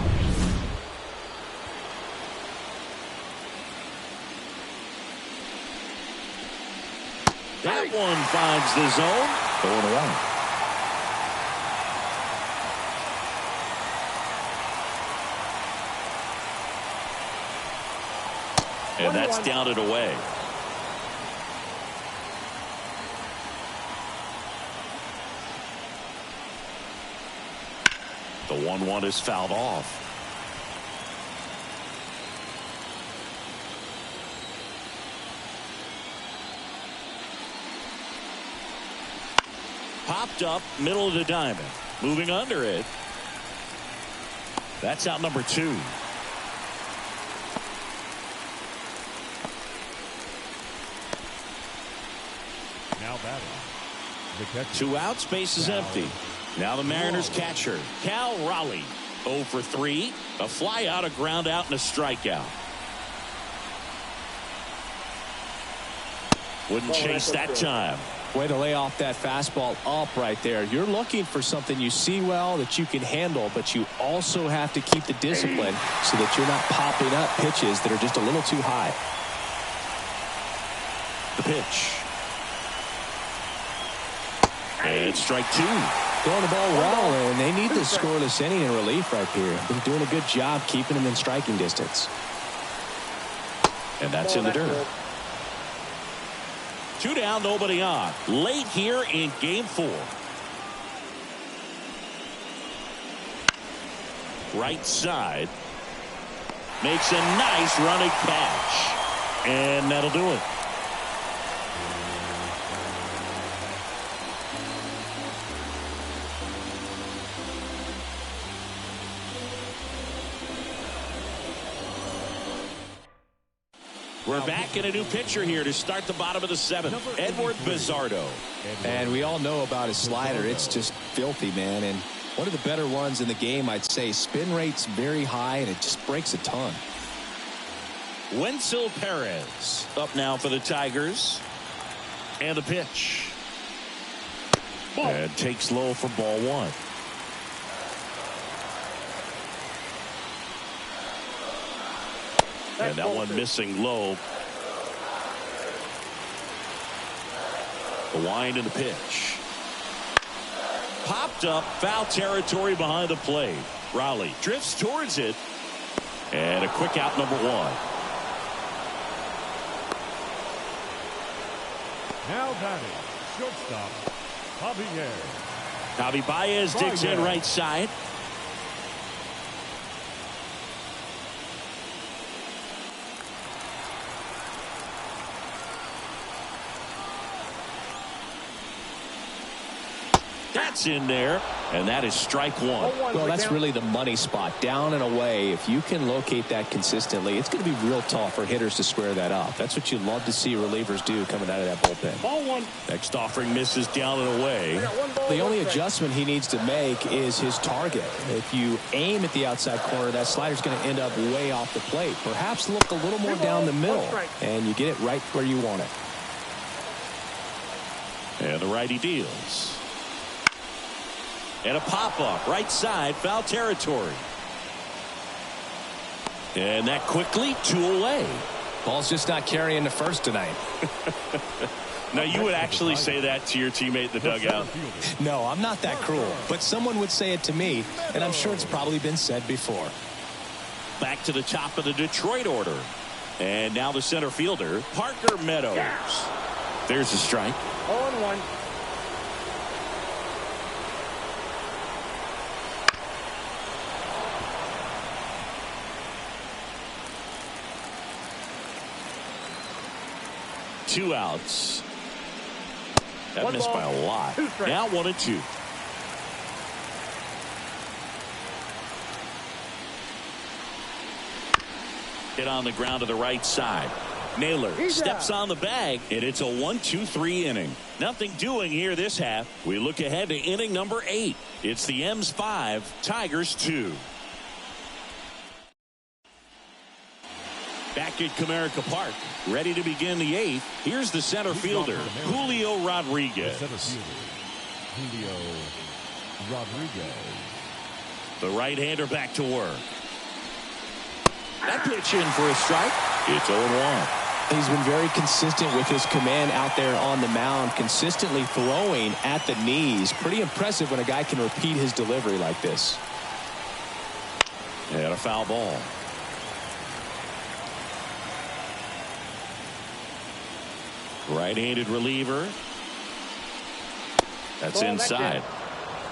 That one finds the zone. 0-1. And that's down and away. The 1-1 is fouled off. Popped up, middle of the diamond. Moving under it. That's out number 2. Now batting, the catcher. 2 outs, base is empty. Now the Mariners catcher, Cal Raleigh. 0 for 3. A fly out, a ground out, and a strikeout. Wouldn't chase that time. Way to lay off that fastball up right there. You're looking for something you see well that you can handle, but you also have to keep the discipline so that you're not popping up pitches that are just a little too high. The pitch. And strike 2. Throwing the ball well, and they need the scoreless inning in relief right here. They're doing a good job keeping them in striking distance. And that's in the dirt. 2 down, nobody on. Late here in game 4. Right side. Makes a nice running catch. And that'll do it. We're back in a new pitcher here to start the bottom of the 7th. Edward Bizardo. And we all know about his slider. It's just filthy, man. And one of the better ones in the game, I'd say. Spin rate's very high, and it just breaks a ton. Wenzel Perez up now for the Tigers. And the pitch. And takes low for ball 1. And that one missing low. The wind and the pitch. Popped up, foul territory behind the plate. Raleigh drifts towards it. And a quick out, number 1. Now batting, shortstop, Javier. Javi Baez digs in right side. That's in there, and that is strike 1. Well, that's really the money spot. Down and away. If you can locate that consistently, it's going to be real tough for hitters to square that up. That's what you love to see relievers do coming out of that bullpen. Ball 1. Next offering misses down and away. The only adjustment he needs to make is his target. If you aim at the outside corner, that slider's going to end up way off the plate. Perhaps look a little more down the middle, and you get it right where you want it. And the righty deals. And a pop-up, right side, foul territory. And that quickly, 2 away. Ball's just not carrying the first tonight. Now, you would actually say that to your teammate in the dugout. No, I'm not that cruel. But someone would say it to me, and I'm sure it's probably been said before. Back to the top of the Detroit order. And now the center fielder, Parker Meadows. There's a strike. 0-1. Two outs. That missed by a lot. Now 1-2. Hit on the ground to the right side. Naylor steps on the bag, and it's a 1-2-3 inning. Nothing doing here this half. We look ahead to inning number 8. It's the M's 5, Tigers 2. Back at Comerica Park, ready to begin the 8th. Here's the center fielder, Julio Rodriguez. The center fielder, Julio Rodriguez. The right-hander back to work. That pitch in for a strike. It's 0-1. He's been very consistent with his command out there on the mound, consistently throwing at the knees. Pretty impressive when a guy can repeat his delivery like this. And a foul ball. Right-handed reliever. That's inside.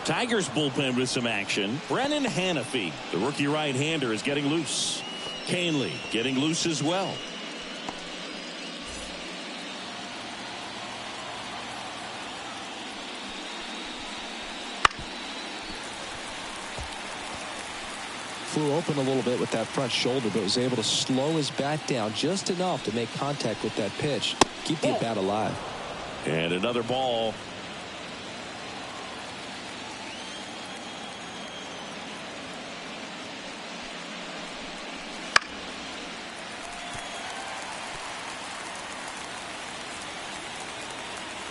Tigers bullpen with some action. Brennan Hanafy, the rookie right-hander, is getting loose. Canely getting loose as well. Flew open a little bit with that front shoulder, but was able to slow his bat down just enough to make contact with that pitch. Keep the bat alive. And another ball.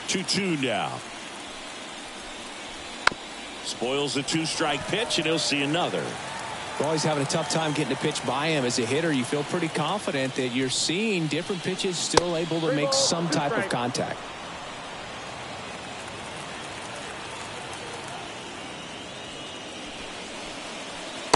2-2 now. Spoils the 2-strike pitch, and he'll see another. Well, he's having a tough time getting a pitch by him. As a hitter, you feel pretty confident that you're seeing different pitches still able to make some type of contact.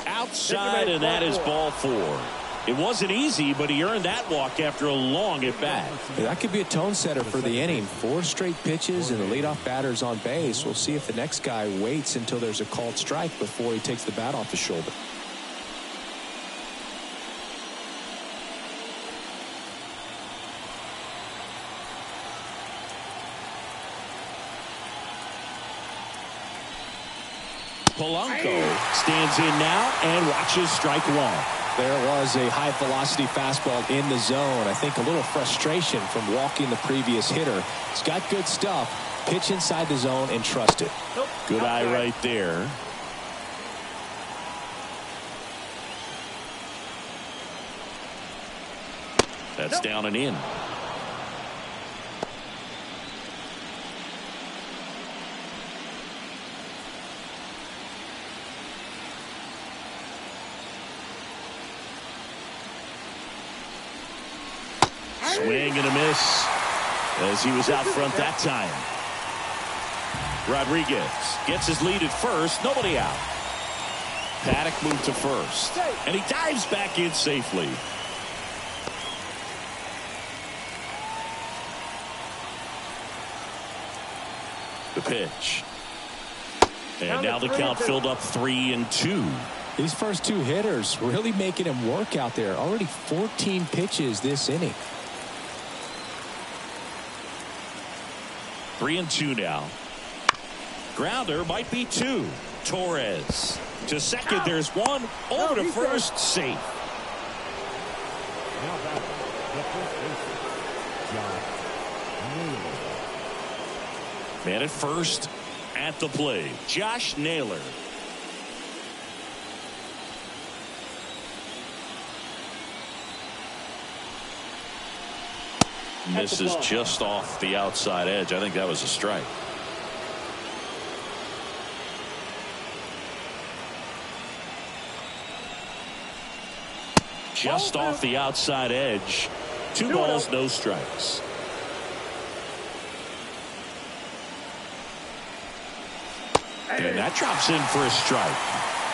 Outside, and that is ball 4. It wasn't easy, but he earned that walk after a long at bat. Yeah, that could be a tone setter for the inning. 4 straight pitches and the leadoff batter's on base. We'll see if the next guy waits until there's a called strike before he takes the bat off the shoulder. Polanco stands in now and watches strike 1. There was a high velocity fastball in the zone. I think a little frustration from walking the previous hitter. He's got good stuff. Pitch inside the zone and trust it. Nope. Good eye right there. That's down and in. Swing and a miss as he was out front that time. Rodriguez gets his lead at first. Nobody out. Paddock moved to first, and he dives back in safely. The pitch. And now the count filled up 3-2. These first 2 hitters really making him work out there. Already 14 pitches this inning. 3-2 now. Grounder might be 2. Torres to second. There's 1 over to first. Safe. Now back, the first baseman, Man at first at the plate, Josh Naylor. Misses just off the outside edge. I think that was a strike. Just off the outside edge. 2 balls, no strikes. And that drops in for a strike.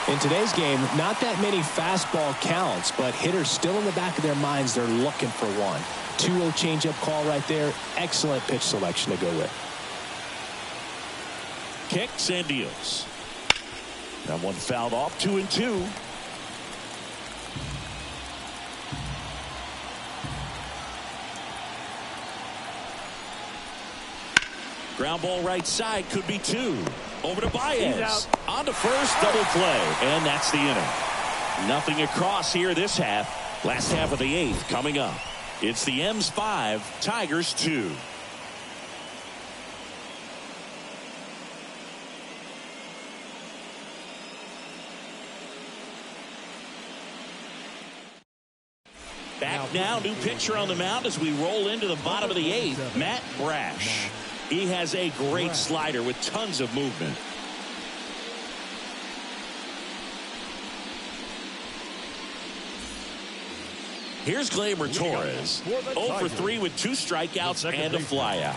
In today's game, not that many fastball counts, but hitters still in the back of their minds, they're looking for one. 2-0 changeup call right there. Excellent pitch selection to go with. Kicks and deals. That one fouled off. 2-2. Ground ball right side, could be 2. Over to Baez. On to first, double play. And that's the inning. Nothing across here this half. Last half of the 8th coming up. It's the M's 5, Tigers 2. Back now, new pitcher on the mound as we roll into the bottom of the 8th, Matt Brash. He has a great slider with tons of movement. Here's Gleyber Torres. 0 for 3 with 2 strikeouts and a flyout.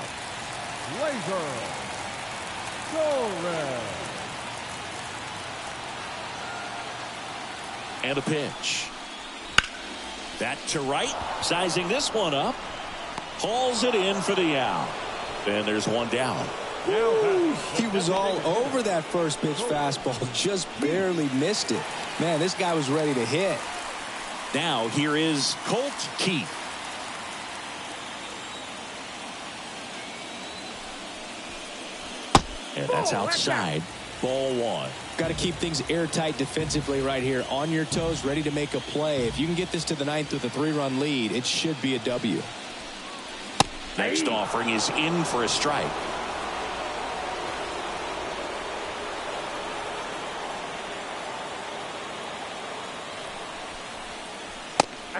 Gleyber Torres. And a pitch. That to right. Sizing this one up. Hauls it in for the out. And there's 1 down. Ooh, he was all over that first pitch fastball. Just barely missed it. Man, this guy was ready to hit. Now here is Colt Keith. And that's outside. Ball 1. Got to keep things airtight defensively right here. On your toes, ready to make a play. If you can get this to the 9th with a 3-run lead, it should be a W. Next offering is in for a strike.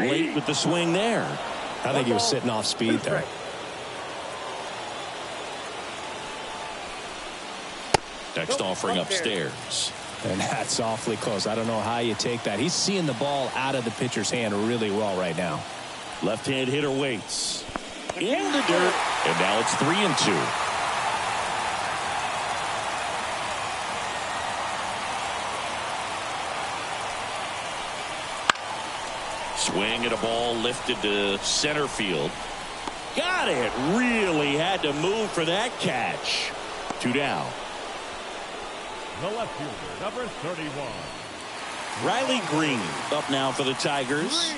Late with the swing there. I think he was sitting off speed there. Next offering upstairs. And that's awfully close. I don't know how you take that. He's seeing the ball out of the pitcher's hand really well right now. Left-hand hitter waits. In the dirt. And now it's 3-2. Swing at a ball lifted to center field. Got it. Really had to move for that catch. 2 down. The left fielder, number 31. Riley Green up now for the Tigers.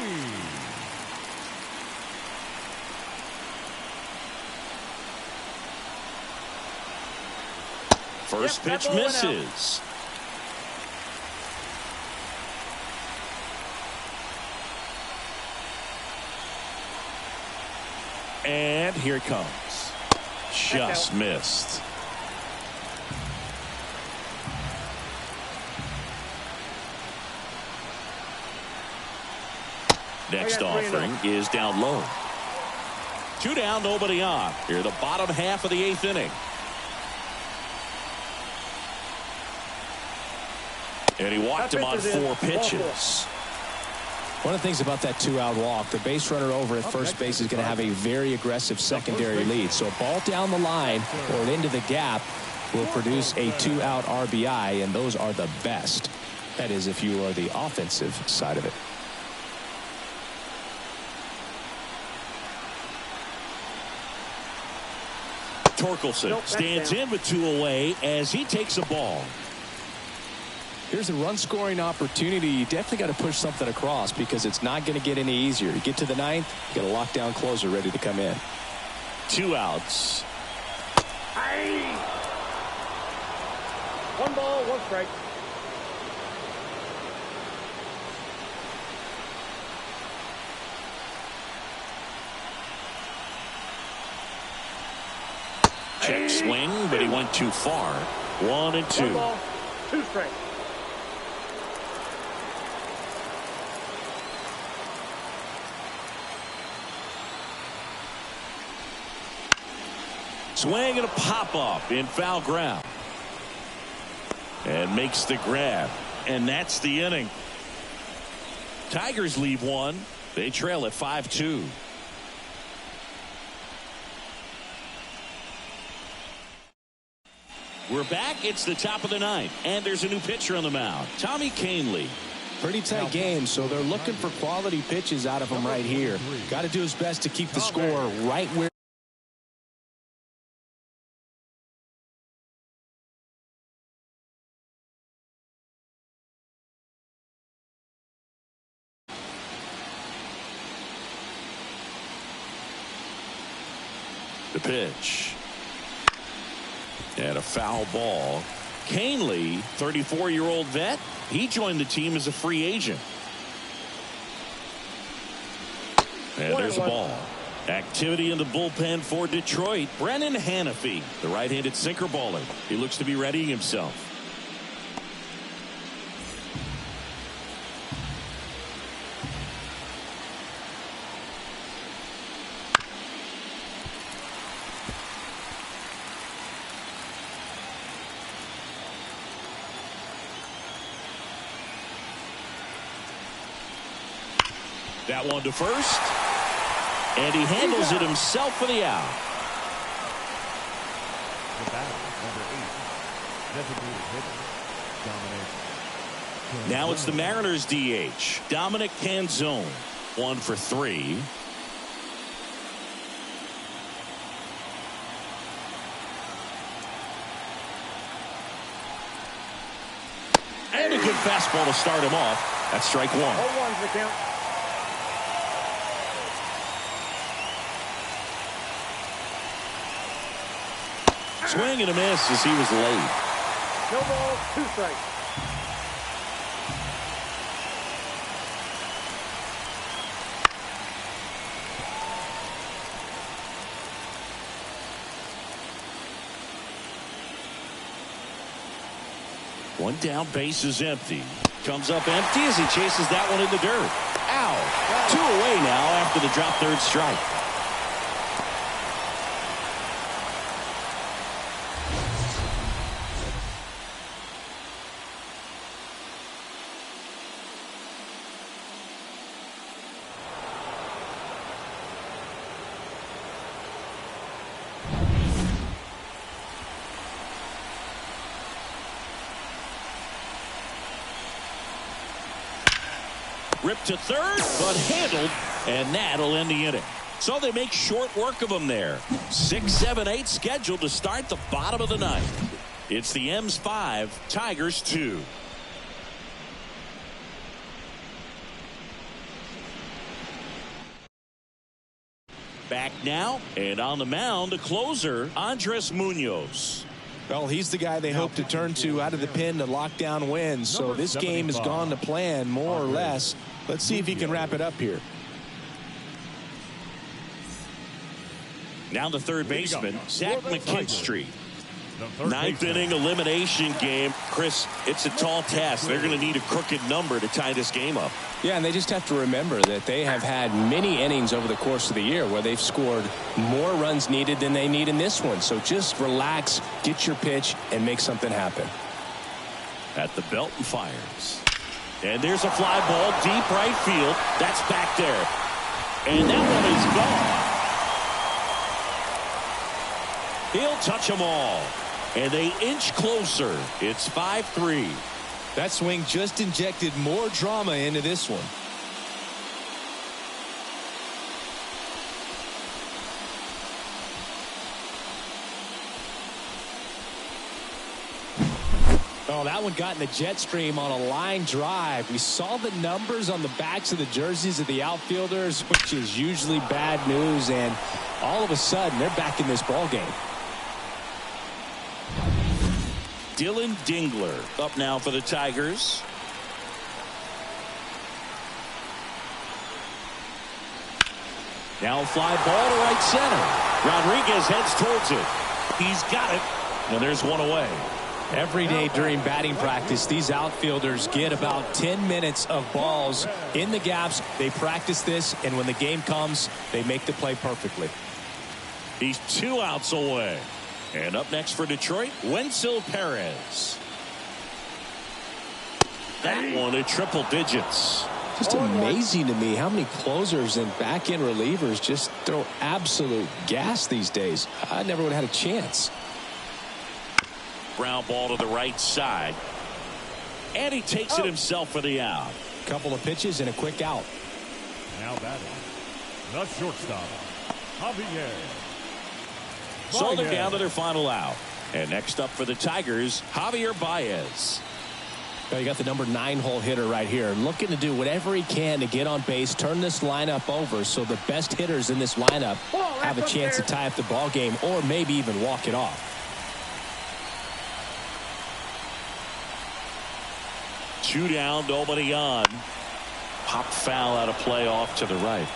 First pitch misses. And here it comes. Just missed. Next offering is down low. 2 down, nobody on. Here, the bottom half of the 8th inning. And he walked him on 4 pitches. One of the things about that 2-out walk, the base runner over at first base is going to have a very aggressive secondary lead. So a ball down the line or into the gap will produce a 2-out RBI, and those are the best. That is, if you are the offensive side of it. Torkelson stands in with 2 away as he takes a ball. Here's a run-scoring opportunity. You definitely got to push something across because it's not going to get any easier. You get to the 9th, you got a lockdown closer ready to come in. 2 outs. 1 ball, 1 strike. Check swing, but he went too far. 1-2. 1 ball, 2 strikes. Swing and a pop-up in foul ground. And makes the grab. And that's the inning. Tigers leave 1. They trail at 5-2. We're back. It's the top of the 9th. And there's a new pitcher on the mound. Tommy Kahnle. Pretty tight game, so they're looking for quality pitches out of him right here. Got to do his best to keep the score right where. The pitch. And a foul ball. Kahnle, 34-year-old vet, he joined the team as a free agent. And there's a ball. Activity in the bullpen for Detroit. Brennan Hanafy, the right-handed sinker baller. He looks to be readying himself. That one to first. And he handles it himself for the out. The batter, number 8, designated hitter, Dominic. Now it's the Mariners DH, Dominic Canzone. 1 for 3. And a good fastball to start him off. That's strike 1. 0-1's the count. Swing and a miss as he was late. No ball, 2 strikes. One down, base is empty. Comes up empty as he chases that one in the dirt. Ow. 2 away now after the drop third strike. Ripped to third, but handled, and that'll end the inning. So they make short work of them there. 6, 7, 8 scheduled to start the bottom of the ninth. It's the M's 5, Tigers 2. Back now, and on the mound, the closer, Andres Munoz. Well, he's the guy they hope to turn to out of the pen to lock down wins. So this game has gone to plan, more or less. Let's see if he can wrap it up here. Now the third baseman, Zach McKinstry. Ninth inning elimination game. Chris, it's a tall task. They're going to need a crooked number to tie this game up. Yeah, and they just have to remember that they have had many innings over the course of the year where they've scored more runs needed than they need in this one. So just relax, get your pitch, and make something happen. At the belt and fires. And there's a fly ball deep right field. That's back there. And that one is gone. He'll touch them all. And they inch closer. It's 5-3. That swing just injected more drama into this one. Oh, that one got in the jet stream on a line drive. We saw the numbers on the backs of the jerseys of the outfielders, which is usually bad news, and all of a sudden they're back in this ball game. Dylan Dingler up now for the Tigers. Now a fly ball to right center. Rodriguez heads towards it. He's got it. And there's one away. Every day during batting practice, these outfielders get about 10 minutes of balls in the gaps. They practice this, and when the game comes, they make the play perfectly. He's 2 outs away. And up next for Detroit, Wenzel Perez. That one at triple digits. Just amazing to me how many closers and back-end relievers just throw absolute gas these days. I never would have had a chance. Ground ball to the right side. And he takes it himself for the out. Couple of pitches and a quick out. Now batting, the shortstop, Javier. So they're down to their final out. And next up for the Tigers, Javier Baez. Well, you got the number 9 hole hitter right here, looking to do whatever he can to get on base, turn this lineup over so the best hitters in this lineup have a chance to tie up the ball game or maybe even walk it off. 2 down, nobody on. Pop foul out of play off to the right.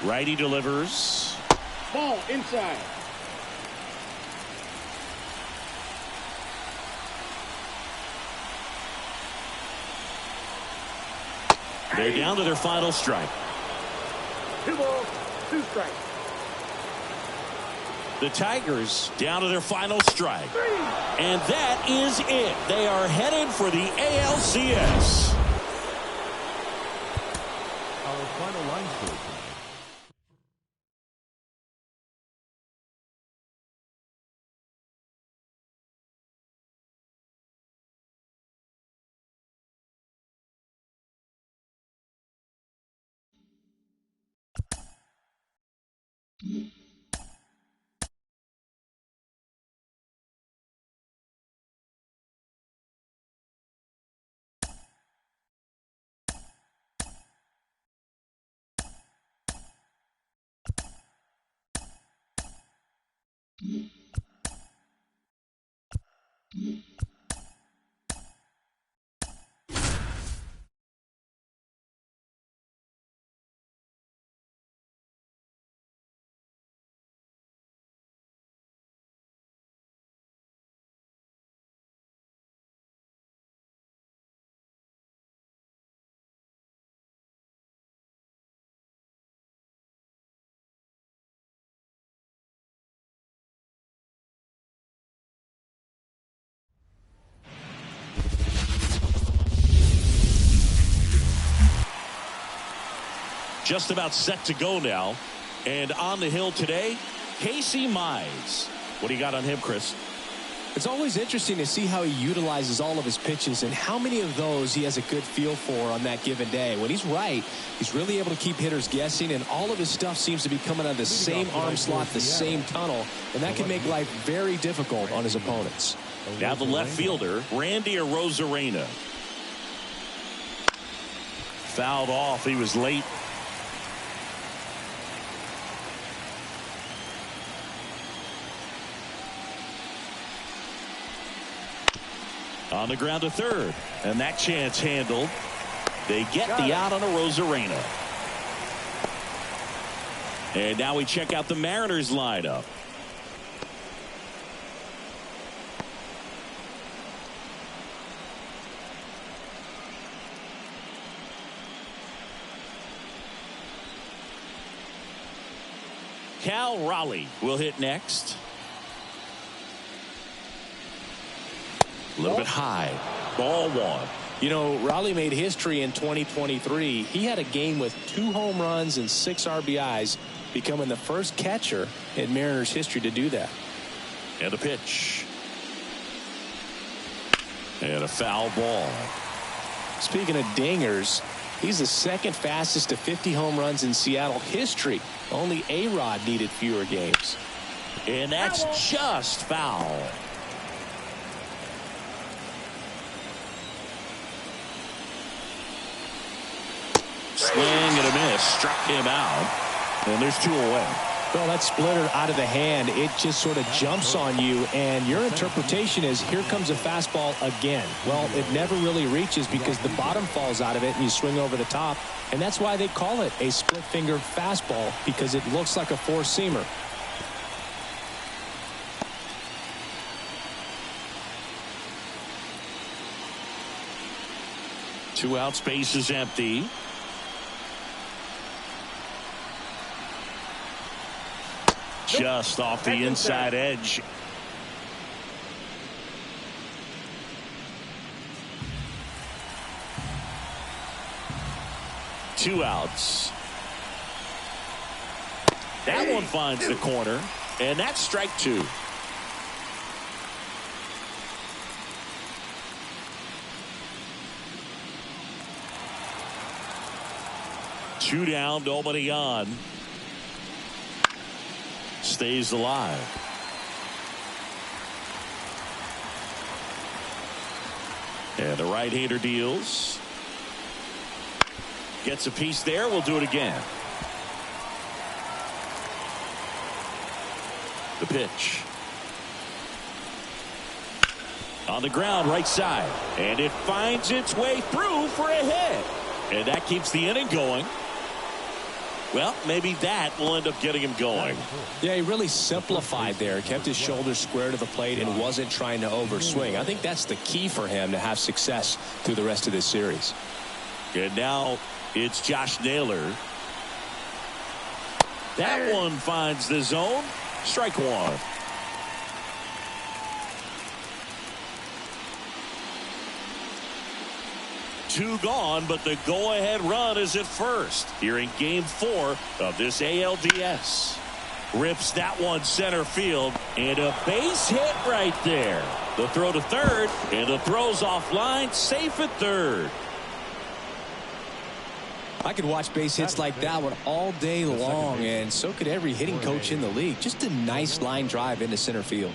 Righty delivers. Ball inside. They're down to their final strike. 2 balls, 2 strikes. The Tigers down to their final strike. And that is it. They are headed for the ALCS. Our final line score. Just about set to go now. And on the hill today, Casey Mize. What do you got on him, Chris? It's always interesting to see how he utilizes all of his pitches and how many of those he has a good feel for on that given day. When he's right, he's really able to keep hitters guessing, and all of his stuff seems to be coming out of the same arm slot, the same tunnel, and that can make life very difficult on his opponents. Now the left fielder, Randy Arozarena. Fouled off. He was late. On the ground to third, and that chance handled. They get the out on Arozarena. And now we check out the Mariners lineup. Cal Raleigh will hit next. A little bit high. Ball one. You know, Raleigh made history in 2023. He had a game with 2 home runs and 6 RBIs, becoming the first catcher in Mariners history to do that. And a pitch. And a foul ball. Speaking of dingers, he's the second fastest to 50 home runs in Seattle history. Only A-Rod needed fewer games. And that's just foul. Swing and a miss. Struck him out. And there's 2 away. Well, that splitter out of the hand, it just sort of jumps on you, and your interpretation is, here comes a fastball again. Well, it never really reaches because the bottom falls out of it and you swing over the top, and that's why they call it a split finger fastball, because it looks like a four-seamer. Two outs, base is empty. Just off the inside edge. Two outs. That one finds the corner, and that's strike 2. Two down, nobody on. Stays alive. And the right-hander deals. Gets a piece there. We'll do it again. The pitch. On the ground, right side. And it finds its way through for a hit. And that keeps the inning going. Well, maybe that will end up getting him going. Yeah, he really simplified there. Kept his shoulders square to the plate and wasn't trying to overswing. I think that's the key for him to have success through the rest of this series. And now it's Josh Naylor. That one finds the zone. Strike 1. Two gone, but the go-ahead run is at first here in Game 4 of this ALDS. Rips that one center field, and a base hit right there. The throw to third, and the throw's offline, safe at third. I could watch base hits like that one all day long, and so could every hitting coach in the league. Just a nice line drive into center field.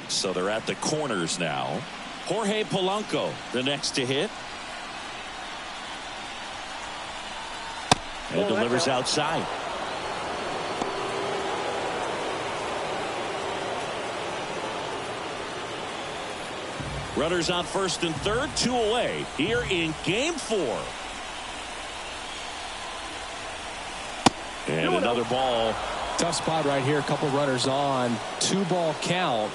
So they're at the corners now. Jorge Polanco, the next to hit. And delivers outside. Runners on first and third, 2 away here in Game 4. And another ball. Tough spot right here. A couple runners on. 2-ball count.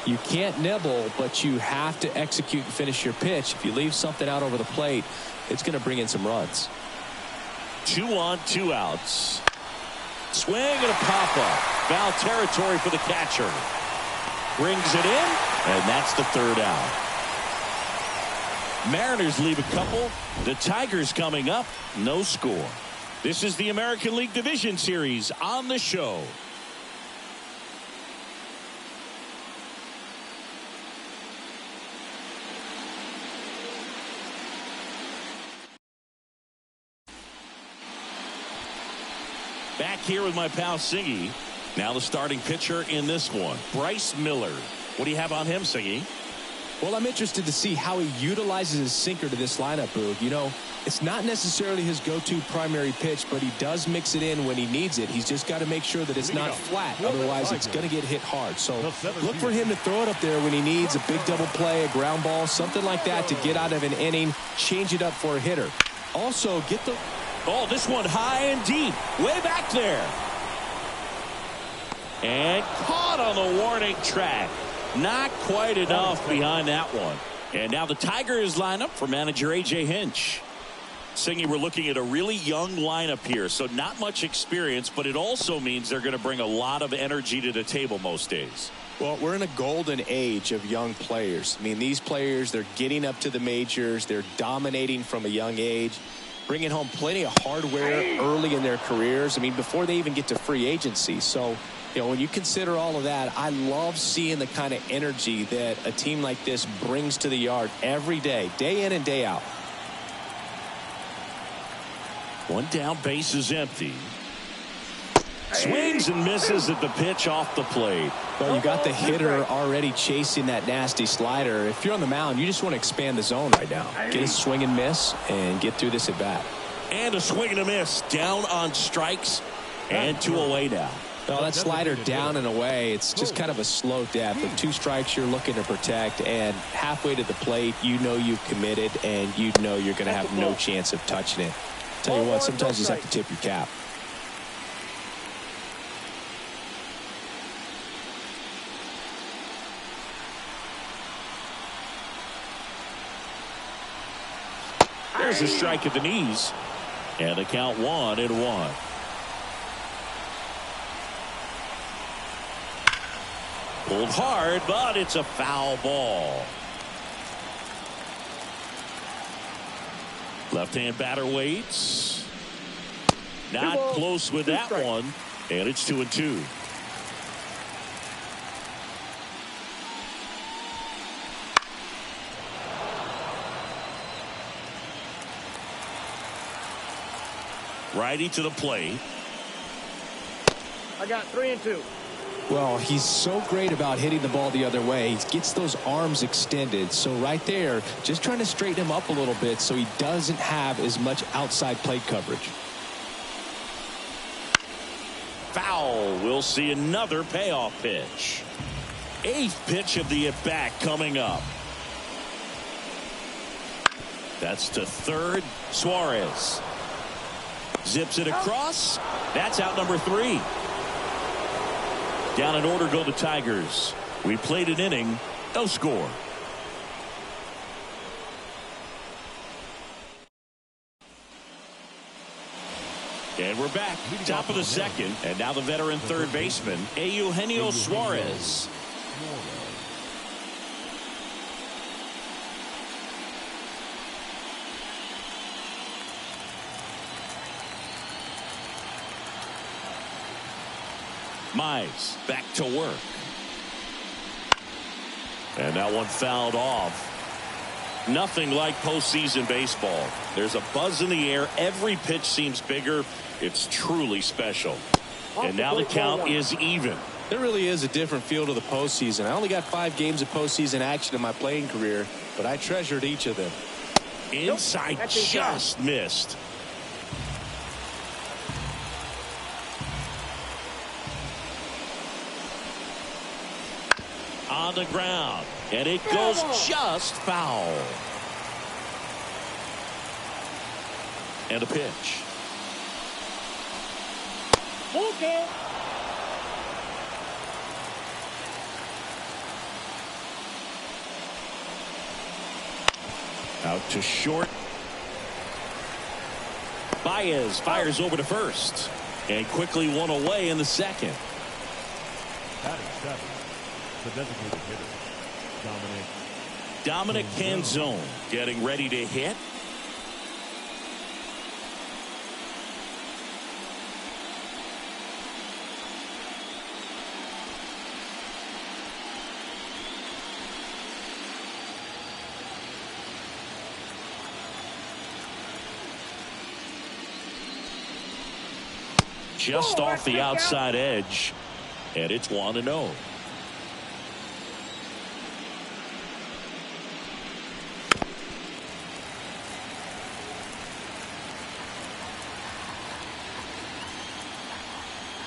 You can't nibble, but you have to execute and finish your pitch. If you leave something out over the plate, it's going to bring in some runs. 2 on, 2 outs. Swing and a pop-up. Foul territory for the catcher. Brings it in, and that's the third out. Mariners leave a couple. The Tigers coming up, no score. This is the American League Division Series on the show. Back here with my pal Siggy. Now the starting pitcher in this one, Bryce Miller. What do you have on him, Siggy? Well, I'm interested to see how he utilizes his sinker to this lineup, Boog. You know, it's not necessarily his go-to primary pitch, but he does mix it in when he needs it. He's just got to make sure that it's not flat. Otherwise, it's going to get hit hard. So look for him to throw it up there when he needs a big double play, a ground ball, something like that to get out of an inning, change it up for a hitter. Also, get the... Oh, this one high and deep, way back there. And caught on the warning track. Not quite enough behind that one. And now the Tigers line up for manager A.J. Hinch. Singy, we're looking at a really young lineup here, so not much experience, but it also means they're going to bring a lot of energy to the table most days. Well, we're in a golden age of young players. I mean, these players, they're getting up to the majors. They're dominating from a young age, bringing home plenty of hardware early in their careers. I mean, before they even get to free agency. So, you know, when you consider all of that, I love seeing the kind of energy that a team like this brings to the yard every day in and day out. One down, base is empty. Swings and misses at the pitch off the plate. Well, you got the hitter already chasing that nasty slider. If you're on the mound, you just want to expand the zone right now. Get a swing and miss and get through this at bat. And a swing and a miss. Down on strikes and 2 away now. Well, that slider down and away, it's just kind of a slow death. With 2 strikes, you're looking to protect, and halfway to the plate, you know you've committed, and you know you're going to have no chance of touching it. Tell you what, sometimes you just have to tip your cap. There's a strike at the knees, and the count 1-1. Pulled hard, but it's a foul ball. Left-hand batter waits. Not close with that one, and it's 2-2. Righty to the plate. I got 3-2. Well, he's so great about hitting the ball the other way. He gets those arms extended. So right there, just trying to straighten him up a little bit so he doesn't have as much outside plate coverage. Foul. We'll see another payoff pitch. 8th pitch of the at-bat coming up. That's to third. Suarez zips it across. That's out number 3. Down in order go the Tigers. We played an inning, no score. And we're back, top of the second, and now the veteran third baseman, Eugenio Suarez. Mize back to work. And that one fouled off. Nothing like postseason baseball. There's a buzz in the air. Every pitch seems bigger. It's truly special. And now the count is even. There really is a different feel to the postseason. I only got 5 games of postseason action in my playing career, but I treasured each of them. Inside just missed. On the ground, and it goes just foul. And a pitch. Okay. Out to short. Baez fires over to first, and quickly 1 away in the second. Batting 7. The designated hitter, Dominic Canzone getting ready to hit. just off the outside edge, and it's 1-0.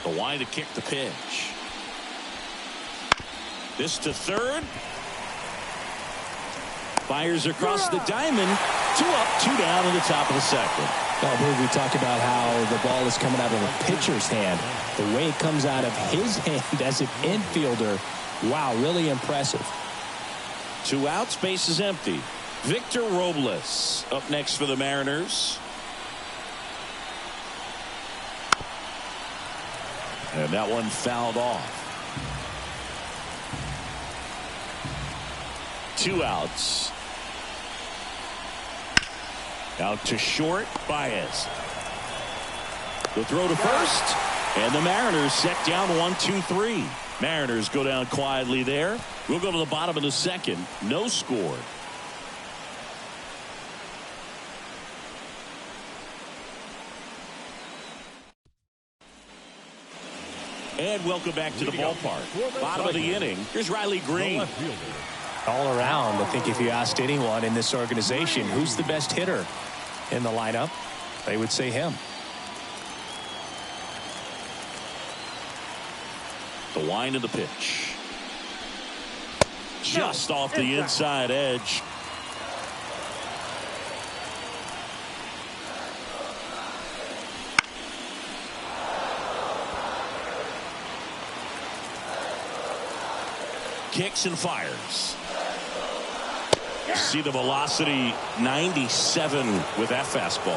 The wind to kick the pitch. This to third. Fires across the diamond. 2 up, 2 down in the top of the second. Well, we talk about how the ball is coming out of a pitcher's hand. The way it comes out of his hand as an infielder. Wow, really impressive. 2 outs, base is empty. Victor Robles up next for the Mariners. And that one fouled off. 2 outs. Out to short, Baez. The throw to first, and the Mariners set down 1-2-3. Mariners go down quietly there. We'll go to the bottom of the second. No score. And welcome back to the ballpark. Bottom of the inning. Here's Riley Green. All around, I think if you asked anyone in this organization who's the best hitter in the lineup, they would say him. The wind of the pitch. Just off the inside edge. Kicks and fires. See the velocity, 97 with that fastball.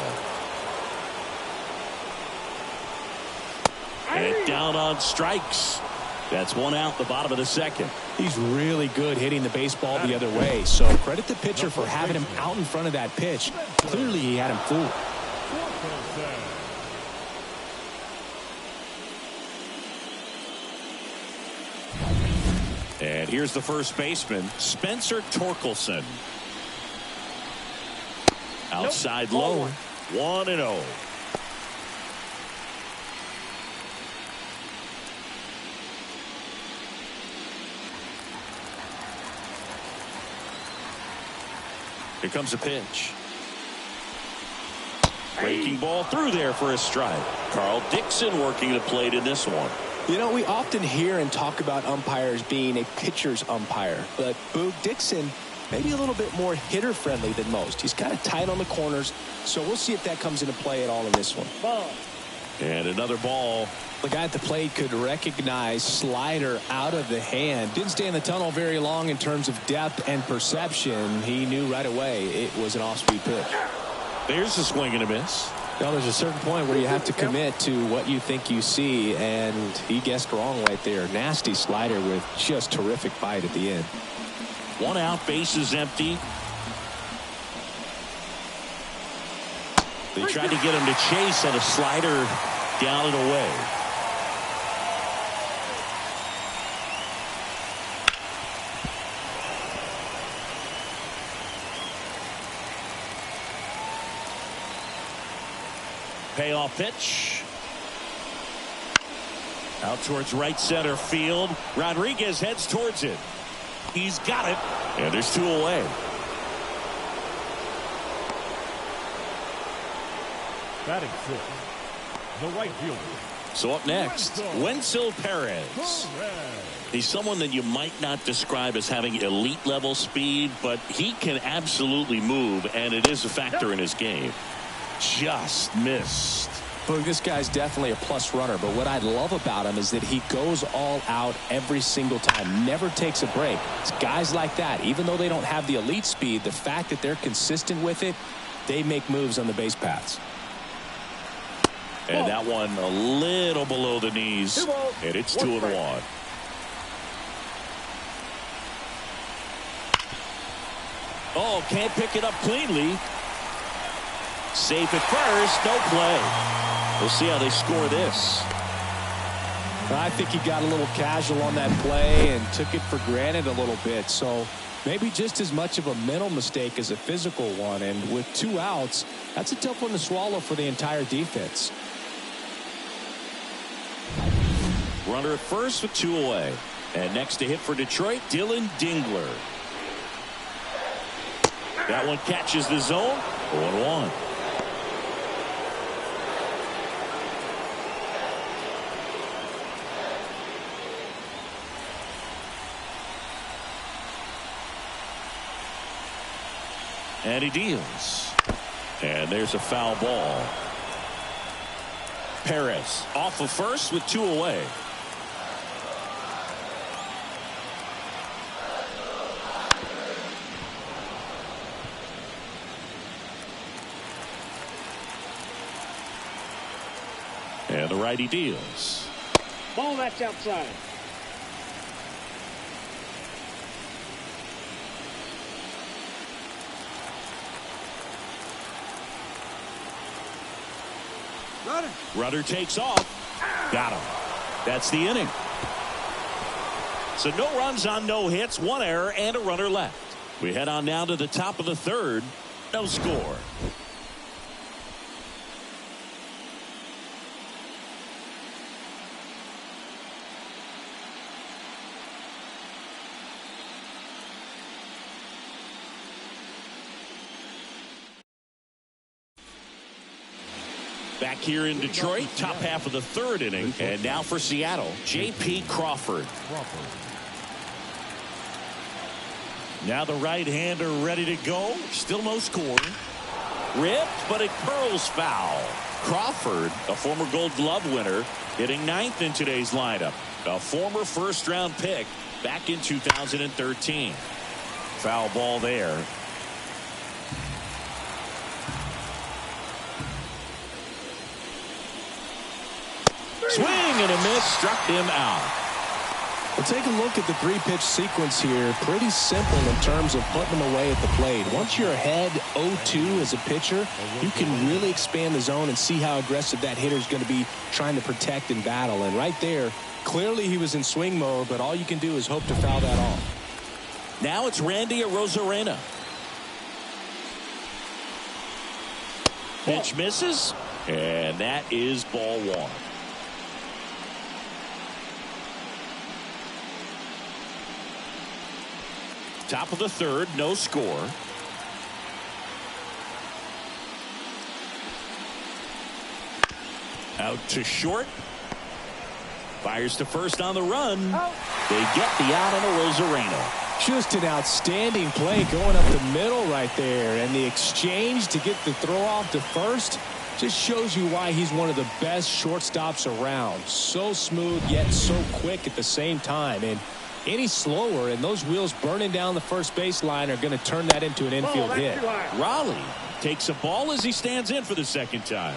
And down on strikes. That's 1 out, the bottom of the second. He's really good hitting the baseball the other way. So credit the pitcher for having him out in front of that pitch. Clearly he had him fooled. And here's the first baseman, Spencer Torkelson. Outside low, 1-0. Here comes a pitch. Breaking ball through there for a strike. Carl Dixon working the plate in this one. You know, we often hear and talk about umpires being a pitcher's umpire, but Boog Dixon maybe a little bit more hitter friendly than most. He's kind of tight on the corners, so we'll see if that comes into play at all in this one. Ball. And another ball. The guy at the plate could recognize slider out of the hand. Didn't stay in the tunnel very long in terms of depth and perception. He knew right away it was an off-speed pitch. There's a swing and a miss. Now, there's a certain point where you have to commit to what you think you see, and he guessed wrong right there. Nasty slider with just terrific bite at the end. 1 out, bases empty. They tried to get him to chase on a slider down and away. Payoff pitch. Out towards right center field. Rodriguez heads towards it. He's got it. And there's 2 away. Batting 6th, the right fielder. So up next, Wenzel Perez. He's someone that you might not describe as having elite level speed, but he can absolutely move, and it is a factor in his game. Just missed. Look, this guy's definitely a plus runner, but what I love about him is that he goes all out every single time, never takes a break. It's guys like that, even though they don't have the elite speed, the fact that they're consistent with it, they make moves on the base paths. And that one a little below the knees, and it's 2-1. Oh, can't pick it up cleanly. Safe at first, no play. We'll see how they score this. I think he got a little casual on that play and took it for granted a little bit. So maybe just as much of a mental mistake as a physical one. And with 2 outs, that's a tough one to swallow for the entire defense. Runner at first with 2 away. And next to hit for Detroit, Dylan Dingler. That one catches the zone. 0-1. And he deals. And there's a foul ball. Perez off of first with 2 away. And the righty deals. Ball that's outside. Runner takes off. Got him. That's the inning. So no runs on no hits, 1 error, and a runner left. We head on now to the top of the 3rd. No score. Back here in Detroit, top half of the 3rd inning. And now for Seattle, J.P. Crawford. Now the right-hander ready to go. Still no score. Ripped, but it curls foul. Crawford, a former Gold Glove winner, hitting 9th in today's lineup. A former first-round pick back in 2013. Foul ball there. Swing and a miss, struck him out. Well, take a look at the 3-pitch sequence here. Pretty simple in terms of putting them away at the plate. Once you're ahead 0-2 as a pitcher, you can really expand the zone and see how aggressive that hitter is going to be trying to protect and battle. And right there, clearly he was in swing mode, but all you can do is hope to foul that off. Now it's Randy Arozarena. Pitch misses, and that is ball 1. Top of the 3rd, no score. Out to short. Fires to first on the run. They get the out on Arozarena. Just an outstanding play going up the middle right there. And the exchange to get the throw off to first just shows you why he's one of the best shortstops around. So smooth, yet so quick at the same time. And any slower, and those wheels burning down the first baseline are going to turn that into an infield hit. Raleigh takes a ball as he stands in for the 2nd time.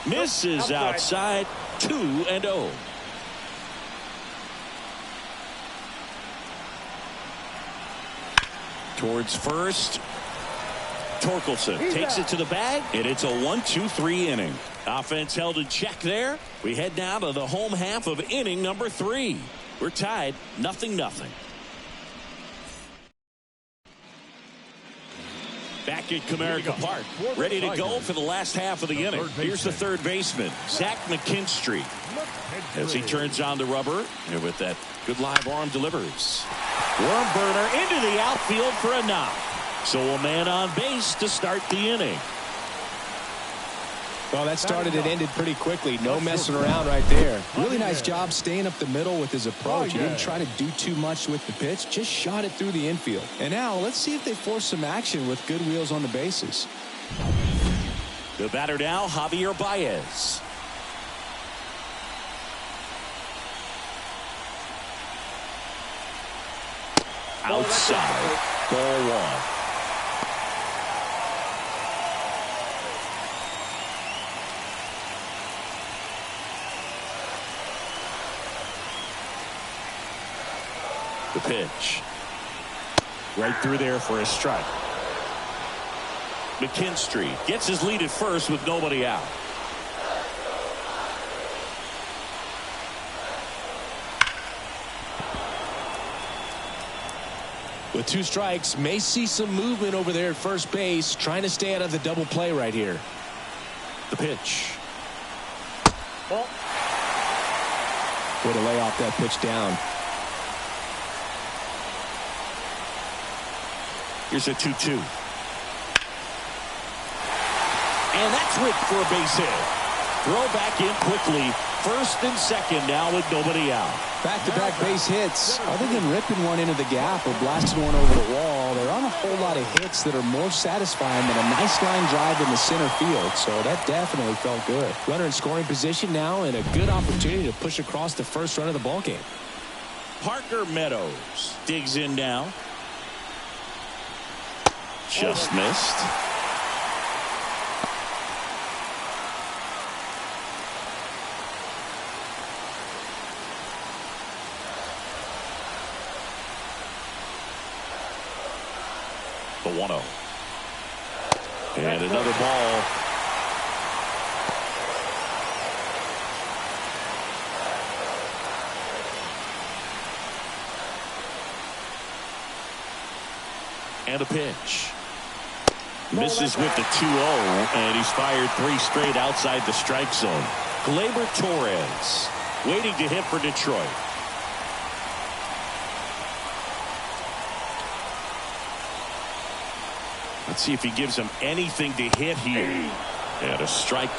Misses outside. 2-0. Towards first. Torkelson takes it to the bag, and it's a 1-2-3 inning. Offense held in check there. We head now to the home half of inning number 3. We're tied 0-0. Back at Comerica Park, ready to go for the last half of the inning. Here's the 3rd baseman, Zach McKinstry, as he turns on the rubber, and with that good live arm delivers. Worm burner into the outfield for a knock. So a man on base to start the inning. Well, that started and ended pretty quickly. No messing around right there. Really nice job staying up the middle with his approach. He didn't try to do too much with the pitch. Just shot it through the infield. And now let's see if they force some action with good wheels on the bases. The batter now, Javier Baez. Outside, ball 1. The pitch. Right through there for a strike. McKinstry gets his lead at first with nobody out. With 2 strikes, may see some movement over there at first base, trying to stay out of the double play right here. The pitch. Ball. Way to lay off that pitch down. Here's a 2-2. And that's ripped for a base hit. Throw back in quickly. First and second now with nobody out. Back-to-back base hits. Other than ripping one into the gap or blasting one over the wall, there aren't a whole lot of hits that are more satisfying than a nice line drive in the center field. So that definitely felt good. Runner in scoring position now, and a good opportunity to push across the first run of the ballgame. Parker Meadows digs in now. Just missed. The 1-0. And another ball. And a pitch. Misses with the 2-0, and he's fired 3 straight outside the strike zone. Gleyber Torres waiting to hit for Detroit. Let's see if he gives him anything to hit here. And a strike.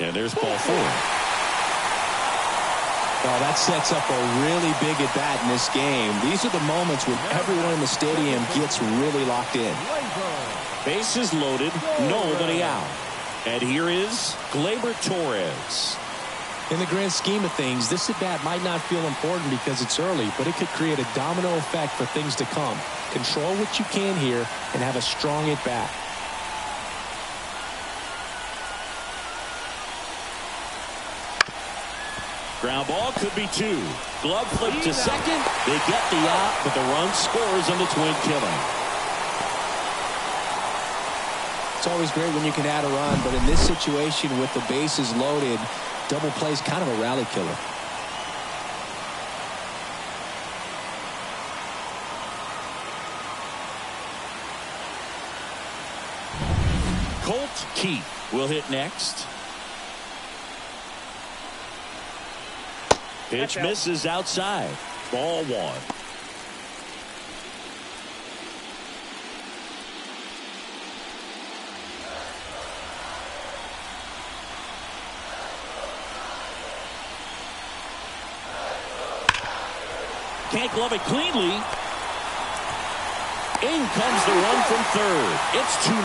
And there's ball 4. Well, that sets up a really big at-bat in this game. These are the moments when everyone in the stadium gets really locked in. Bases loaded, nobody out. And here is Gleyber Torres. In the grand scheme of things, this at-bat might not feel important because it's early, but it could create a domino effect for things to come. Control what you can here and have a strong at-bat. Ground ball could be 2. Glove flip to second. They get the out, but the run scores on the twin killing. It's always great when you can add a run, but in this situation with the bases loaded, double play is kind of a rally killer. Colt Keith will hit next. Pitch misses outside. Ball 1. Can't glove it cleanly. In comes the run from third. It's 2-0.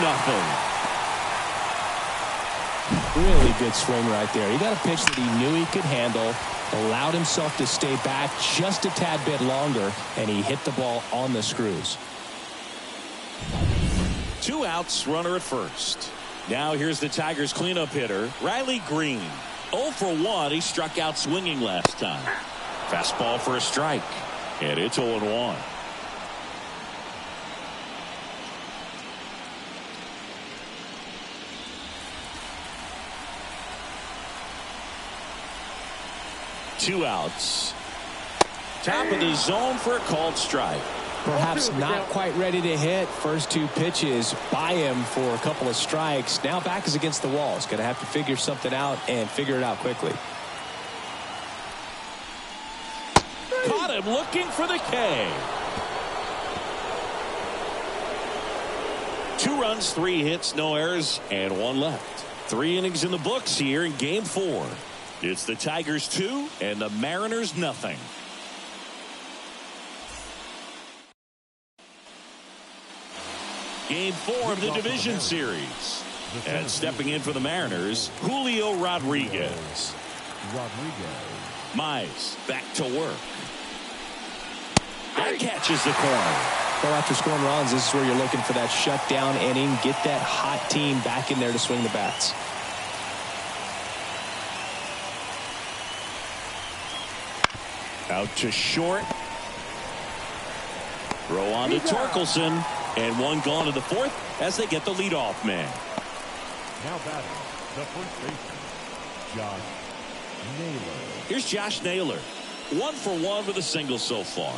Really good swing right there. He got a pitch that he knew he could handle, allowed himself to stay back just a tad bit longer, and he hit the ball on the screws. 2 outs, runner at first. Now here's the Tigers cleanup hitter, Riley Green. 0 for 1. He struck out swinging last time. Fastball for a strike. And it's 0-1. Two outs. Top of the zone for a called strike. Perhaps not quite ready to hit. First 2 pitches by him for a couple of strikes. Now back is against the wall. He's going to have to figure something out and figure it out quickly. Caught him looking for the K. 2 runs, 3 hits, no errors, and 1 left. 3 innings in the books here in Game 4. It's the Tigers 2 and the Mariners nothing. Game 4 of the division series. And stepping in for the Mariners, Julio Rodriguez. Mize back to work. That catches the corner. Well, after scoring runs, this is where you're looking for that shutdown inning. Get that hot team back in there to swing the bats. Out to short. Throw on to Torkelson. And 1 gone to the 4th as they get the leadoff man. Now batting, the first baseman, Josh Naylor. Here's Josh Naylor. 1 for 1 with a single so far.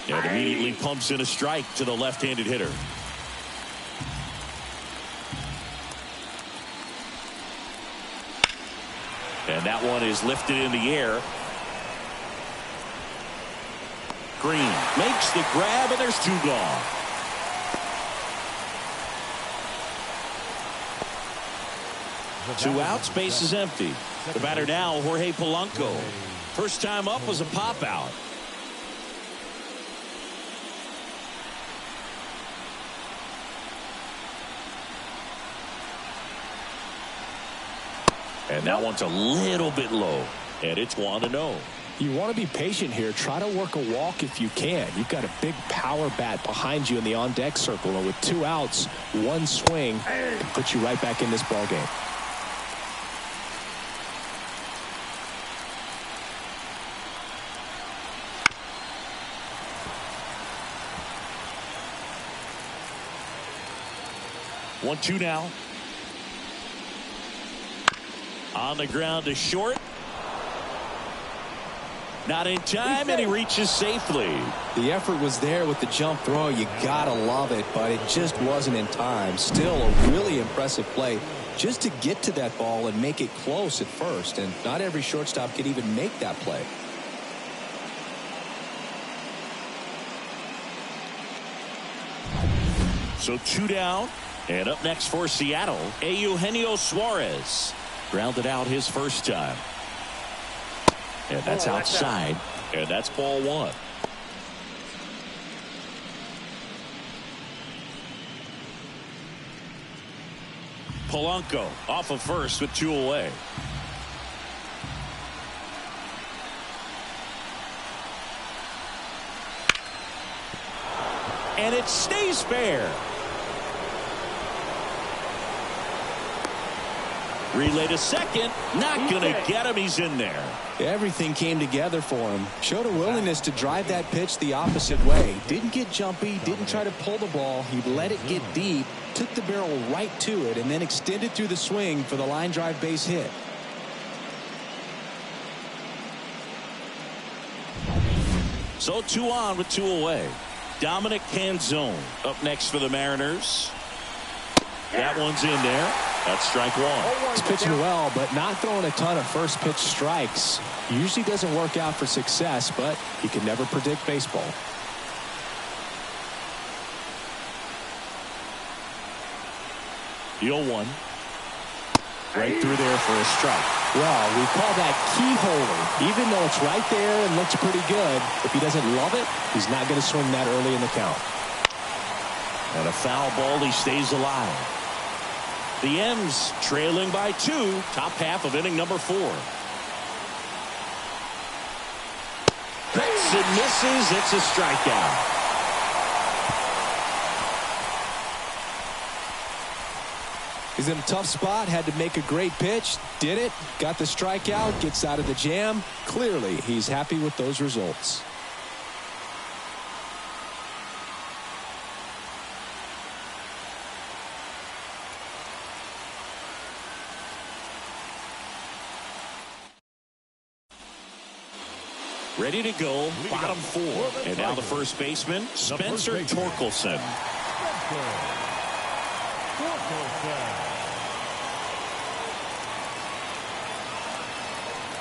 And immediately pumps in a strike to the left-handed hitter. And that one is lifted in the air. Green makes the grab, and there's 2 gone. Two outs, base is empty. The batter now, Jorge Polanco. First time up was a pop out. And that one's a little bit low. And it's 1-0. You want to be patient here. Try to work a walk if you can. You've got a big power bat behind you in the on-deck circle. And with 2 outs, 1 swing can put you right back in this ball game. One, 2 now. On the ground to short. Not in time, and he reaches safely. The effort was there with the jump throw. You gotta love it, but it just wasn't in time. Still a really impressive play just to get to that ball and make it close at first. And not every shortstop can even make that play. So 2 down. And up next for Seattle, Eugenio Suarez. Grounded out his first time. And that's outside. And that's ball 1. Polanco off of first with 2 away. And it stays fair. Relay to second. Not going to get him. He's in there. Everything came together for him. Showed a willingness to drive that pitch the opposite way. Didn't get jumpy. Didn't try to pull the ball. He let it get deep. Took the barrel right to it. And then extended through the swing for the line drive base hit. So 2 on with 2 away. Dominic Canzone up next for the Mariners. That one's in there. That's strike 1. He's pitching well, but not throwing a ton of first pitch strikes. Usually doesn't work out for success, but you can never predict baseball. The 0-1. Right through there for a strike. Well, we call that key holder. Even though it's right there and looks pretty good, if he doesn't love it, he's not going to swing that early in the count. And a foul ball. He stays alive. The M's trailing by 2. Top half of inning number 4. Cuts and misses. It's a strikeout. He's in a tough spot. Had to make a great pitch. Did it. Got the strikeout. Gets out of the jam. Clearly, he's happy with those results. Ready to go, bottom 4. And now the first baseman, Spencer Torkelson.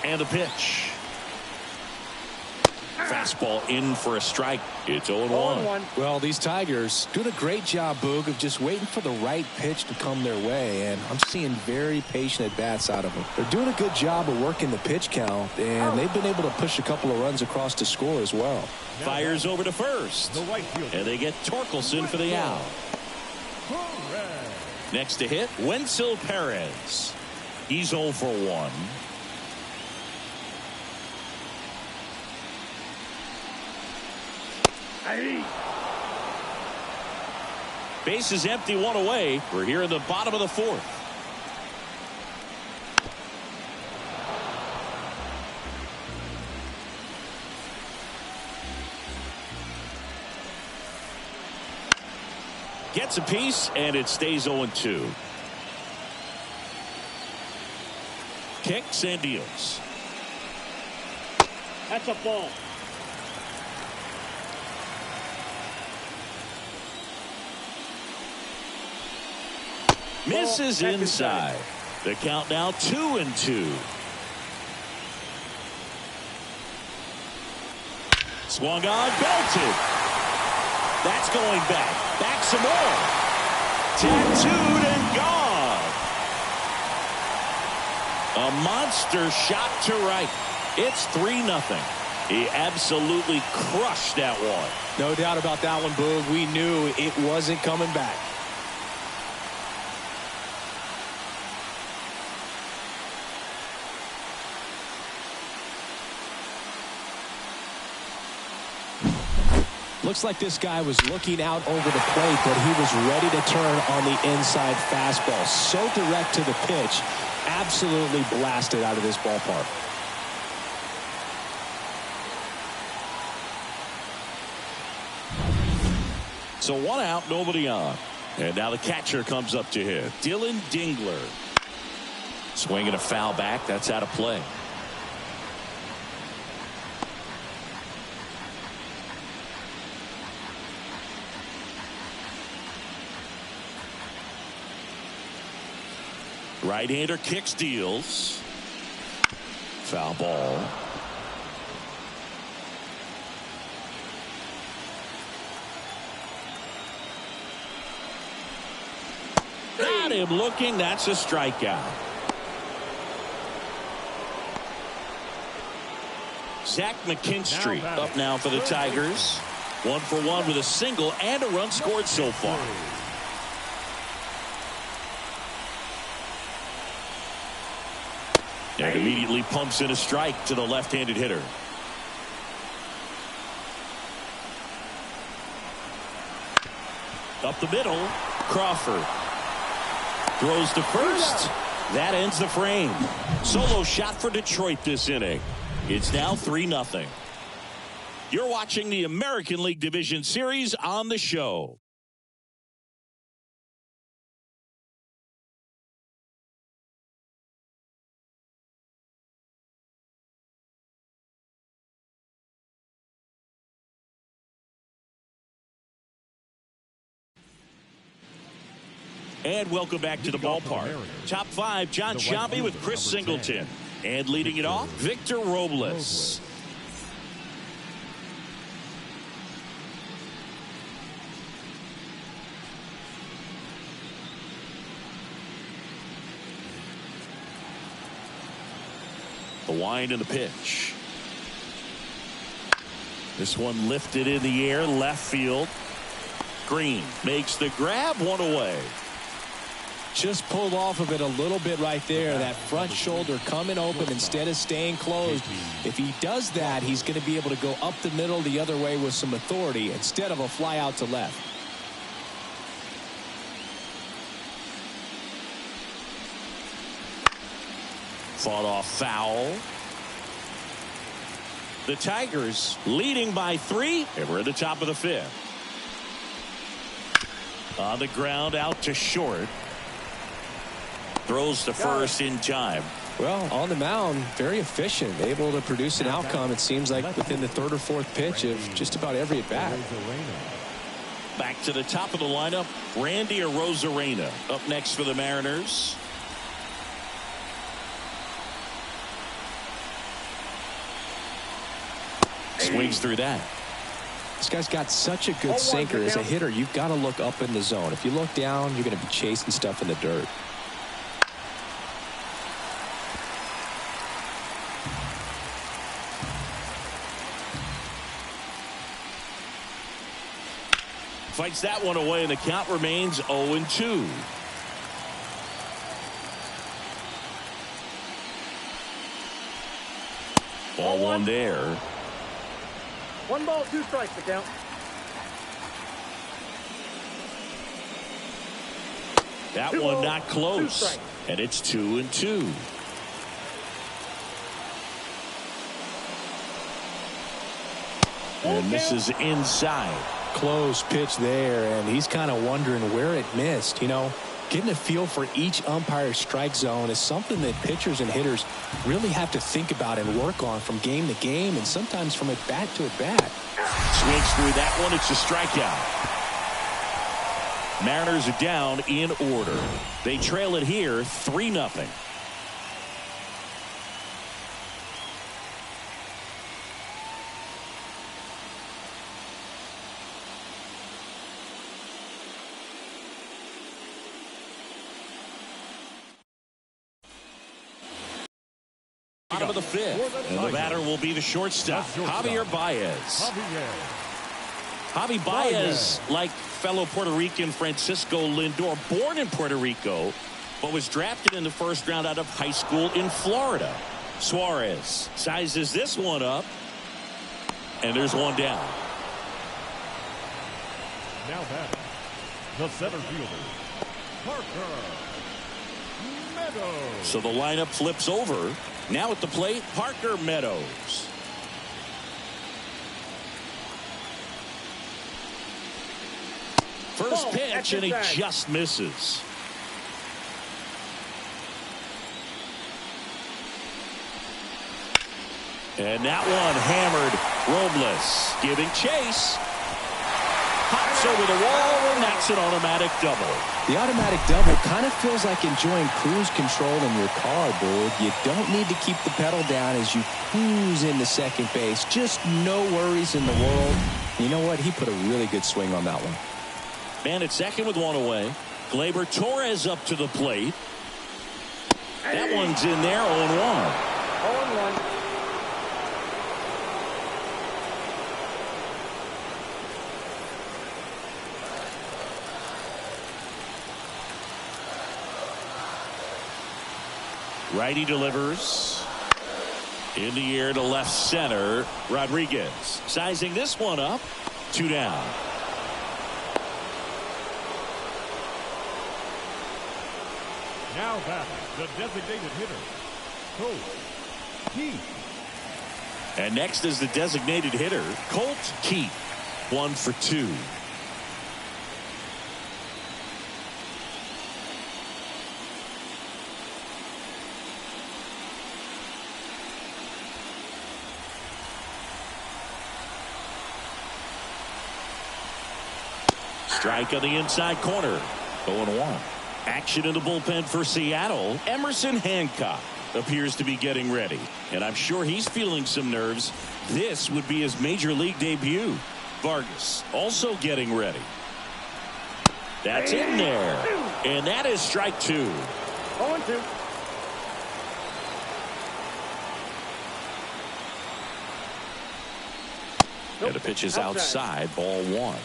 And the pitch. Fastball in for a strike. It's 0-1. Well, these Tigers doing a great job, Boog, of just waiting for the right pitch to come their way, and I'm seeing very patient at-bats out of them. They're doing a good job of working the pitch count, and they've been able to push a couple of runs across to score as well. Fires over to first. And they get Torkelson for the out. Next to hit, Wenzel Perez. He's 0 for 1. Base is empty, 1 away. We're here in the bottom of the 4th. Gets a piece, and it stays 0-2. Kicks and deals. That's a ball. Misses inside. The count now 2-2. Swung on, belted. That's going back. Back some more. Tattooed and gone. A monster shot to right. It's 3-0. He absolutely crushed that one. No doubt about that one, Boog. We knew it wasn't coming back. Looks like this guy was looking out over the plate, but he was ready to turn on the inside fastball. So direct to the pitch, absolutely blasted out of this ballpark. So 1 out, nobody on. And now the catcher comes up to hit. Dylan Dingler. Swinging a foul back. That's out of play. Right-hander kicks, deals. Foul ball. Got him looking. That's a strikeout. Zach McKinstry up now for the Tigers. 1 for 1 with a single and a run scored so far. And immediately pumps in a strike to the left-handed hitter. Up the middle, Crawford throws to first. That ends the frame. Solo shot for Detroit this inning. It's now 3-0. You're watching the American League Division Series on the show. And welcome back to the ballpark. Top 5, John Sciambi with Chris Singleton. And leading it off, Victor Robles. The wind and the pitch. This one lifted in the air, left field. Green makes the grab, 1 away. Just pulled off of it a little bit right there. That front shoulder coming open instead of staying closed. If he does that, he's going to be able to go up the middle the other way with some authority instead of a fly out to left. Fought off foul. The Tigers leading by 3, and we're at the top of the 5th. On the ground, out to short. Throws to first in time. Well, on the mound, very efficient, able to produce an outcome, it seems like, within the 3rd or 4th pitch of just about every at bat. Back to the top of the lineup, Randy Arozarena up next for the Mariners. Swings through that. This guy's got such a good sinker. As a hitter, you've got to look up in the zone. If you look down, you're going to be chasing stuff in the dirt. Fights that one away, and the count remains 0-2. Ball 1 there. 1 ball, 2 strikes, the count. That one not close, and it's 2-2. And this is inside. close pitch there, and he's kind of wondering where it missed. You know, getting a feel for each umpire's strike zone is something that pitchers and hitters really have to think about and work on from game to game, and sometimes from at bat to at bat. Swings through that one. It's a strikeout. Mariners are down in order. They trail it here 3-0. Bottom of the fifth. And the batter will be the shortstop, Javier Baez. Javi Baez, like fellow Puerto Rican Francisco Lindor, born in Puerto Rico, but was drafted in the first round out of high school in Florida. Suarez sizes this one up, and there's one down. Now batting, the center fielder, Parker Meadows. So the lineup flips over. Now at the plate, Parker Meadows. First pitch, and he just misses. And that one hammered. Robles giving chase. Hops over the wall, and that's an automatic double. The automatic double kind of feels like enjoying cruise control in your car, Boog. You don't need to keep the pedal down as you cruise into second base. Just no worries in the world. You know what? He put a really good swing on that one. Man at second with one away. Gleyber Torres up to the plate. That one's in there, 0-1. 0-1. Righty delivers. In the air to left center. Rodriguez sizing this one up. 2 down. Now batting, the designated hitter, Colt Keith. And next is the designated hitter, Colt Keith. 1 for 2. Strike on the inside corner. 0-1. Action in the bullpen for Seattle. Emerson Hancock appears to be getting ready, and I'm sure he's feeling some nerves. This would be his major league debut. Vargas also getting ready. That's in there, and that is strike 2. 0-2. And the pitch is outside, ball 1.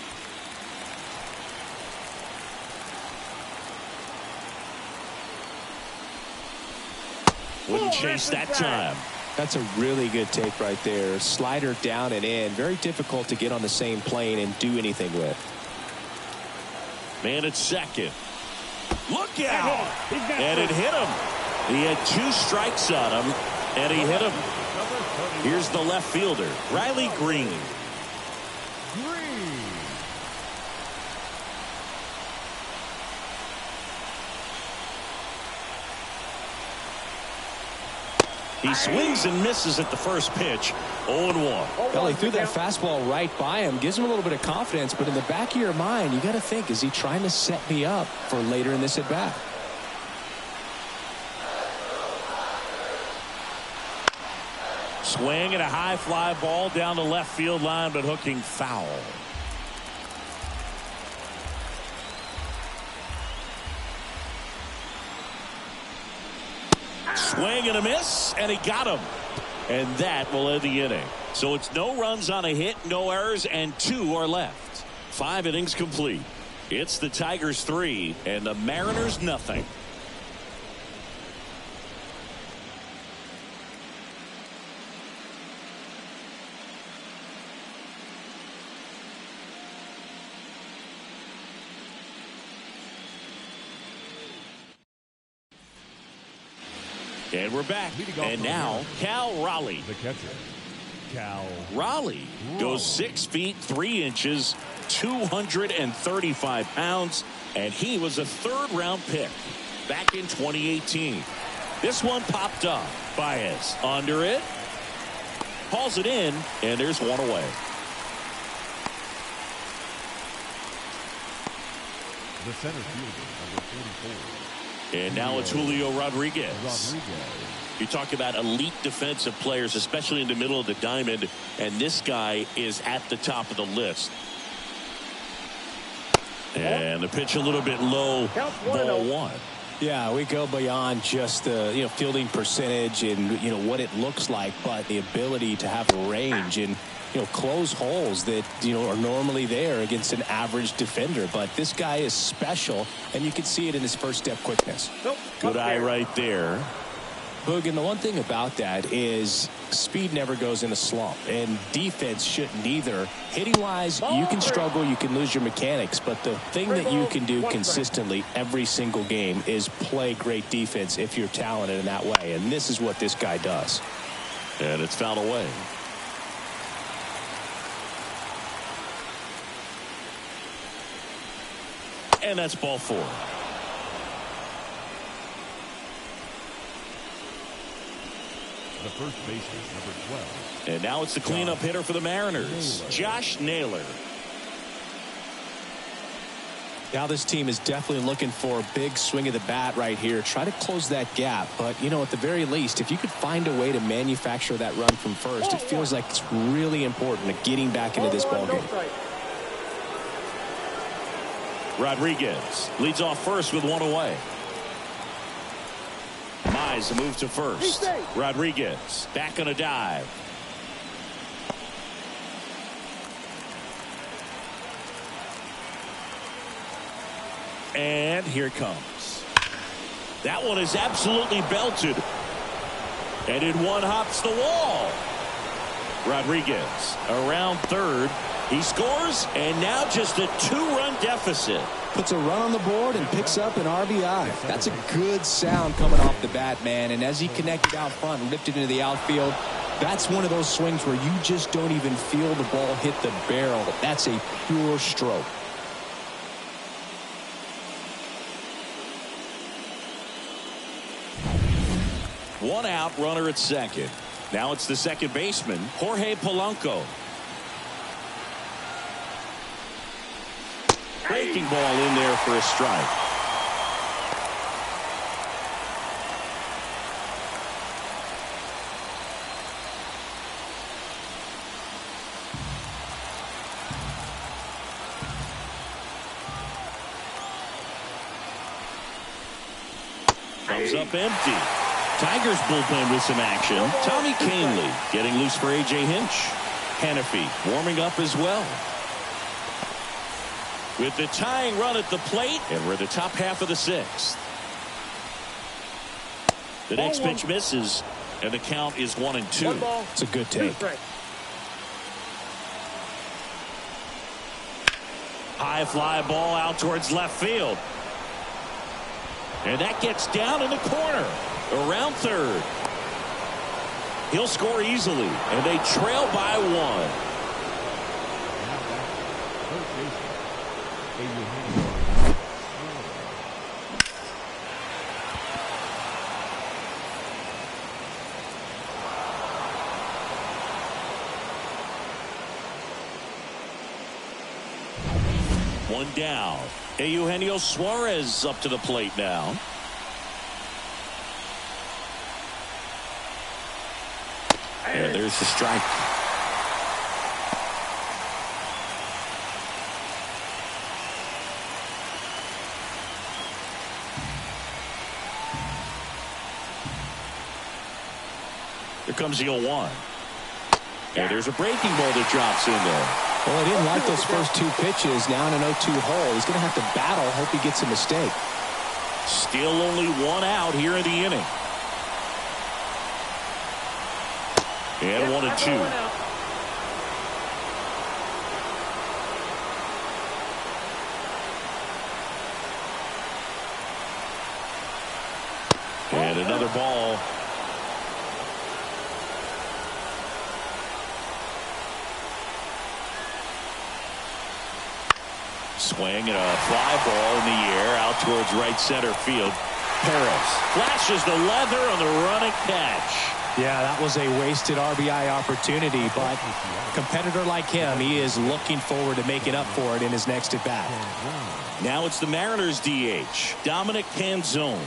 Wouldn't chase that time. That's a really good take right there. Slider down and in. Very difficult to get on the same plane and do anything with. Man at second. Look out! And it hit him. He had 2 strikes on him, and he hit him. Here's the left fielder, Riley Green. He swings and misses at the first pitch. 0-1. Well, he threw that fastball right by him. Gives him a little bit of confidence, but in the back of your mind, you got to think, is he trying to set me up for later in this at bat? Swing and a high fly ball down the left field line, but hooking foul. Swing and a miss, and he got him. And that will end the inning. So it's no runs on a hit, no errors, and 2 are left. 5 innings complete. It's the Tigers 3 and the Mariners nothing. And we're back. And now, Cal Raleigh. The catcher, Raleigh goes 6 feet 3 inches, 235 pounds, and he was a third-round pick back in 2018. This one popped up. Baez under it. Hauls it in, and there's one away. The center fielder, number 44. And now it's Julio Rodriguez. You talk about elite defensive players, especially in the middle of the diamond, and this guy is at the top of the list. And the pitch a little bit low, ball one. Yeah, we go beyond just the fielding percentage and what it looks like, but the ability to have range and close holes that are normally there against an average defender. But this guy is special, and you can see it in his first step quickness. Good eye right there. Boog, and the one thing about that is speed never goes in a slump, and defense shouldn't either. Hitting-wise, you can struggle, you can lose your mechanics, but the thing that you can do consistently every single game is play great defense if you're talented in that way, and this is what this guy does. And it's fouled away. And that's ball 4. The first baseman, number 12. And now it's the cleanup hitter for the Mariners, Josh Naylor. Now this team is definitely looking for a big swing of the bat right here. Try to close that gap. But, at the very least, if you could find a way to manufacture that run from first, it feels like it's really important to getting back into this ballgame. Rodriguez leads off first with one away. Mize a move to first. Rodriguez back on a dive. And here it comes. That one is absolutely belted. And in one hops the wall. Rodriguez around third. He scores, and now just a 2-run deficit. Puts a run on the board and picks up an RBI. That's a good sound coming off the bat, man. And as he connected out front and ripped it into the outfield, that's one of those swings where you just don't even feel the ball hit the barrel. That's a pure stroke. One out, runner at second. Now it's the second baseman, Jorge Polanco. Breaking ball in there for a strike. Comes up empty. Tigers bullpen with some action. Tommy Kahnle getting loose for A.J. Hinch. Hannafy warming up as well. With the tying run at the plate, and we're the top half of the 6th. The next pitch misses, and the count is 1-2. It's a good take. High fly ball out towards left field. And that gets down in the corner, around third. He'll score easily, and they trail by 1. One down. Eugenio Suarez up to the plate now. And there's the strike. Here comes the 0-1. And there's a breaking ball that drops in there. Well, he didn't like those first 2 pitches. Now in an 0-2 hole. He's going to have to battle. Hope he gets a mistake. Still only 1 out here in the inning. And 1-2. And another ball. Swing and a fly ball in the air out towards right center field. Perez flashes the leather on the running catch. Yeah, that was a wasted RBI opportunity, but a competitor like him, he is looking forward to making up for it in his next at bat. Now it's the Mariners DH, Dominic Canzone.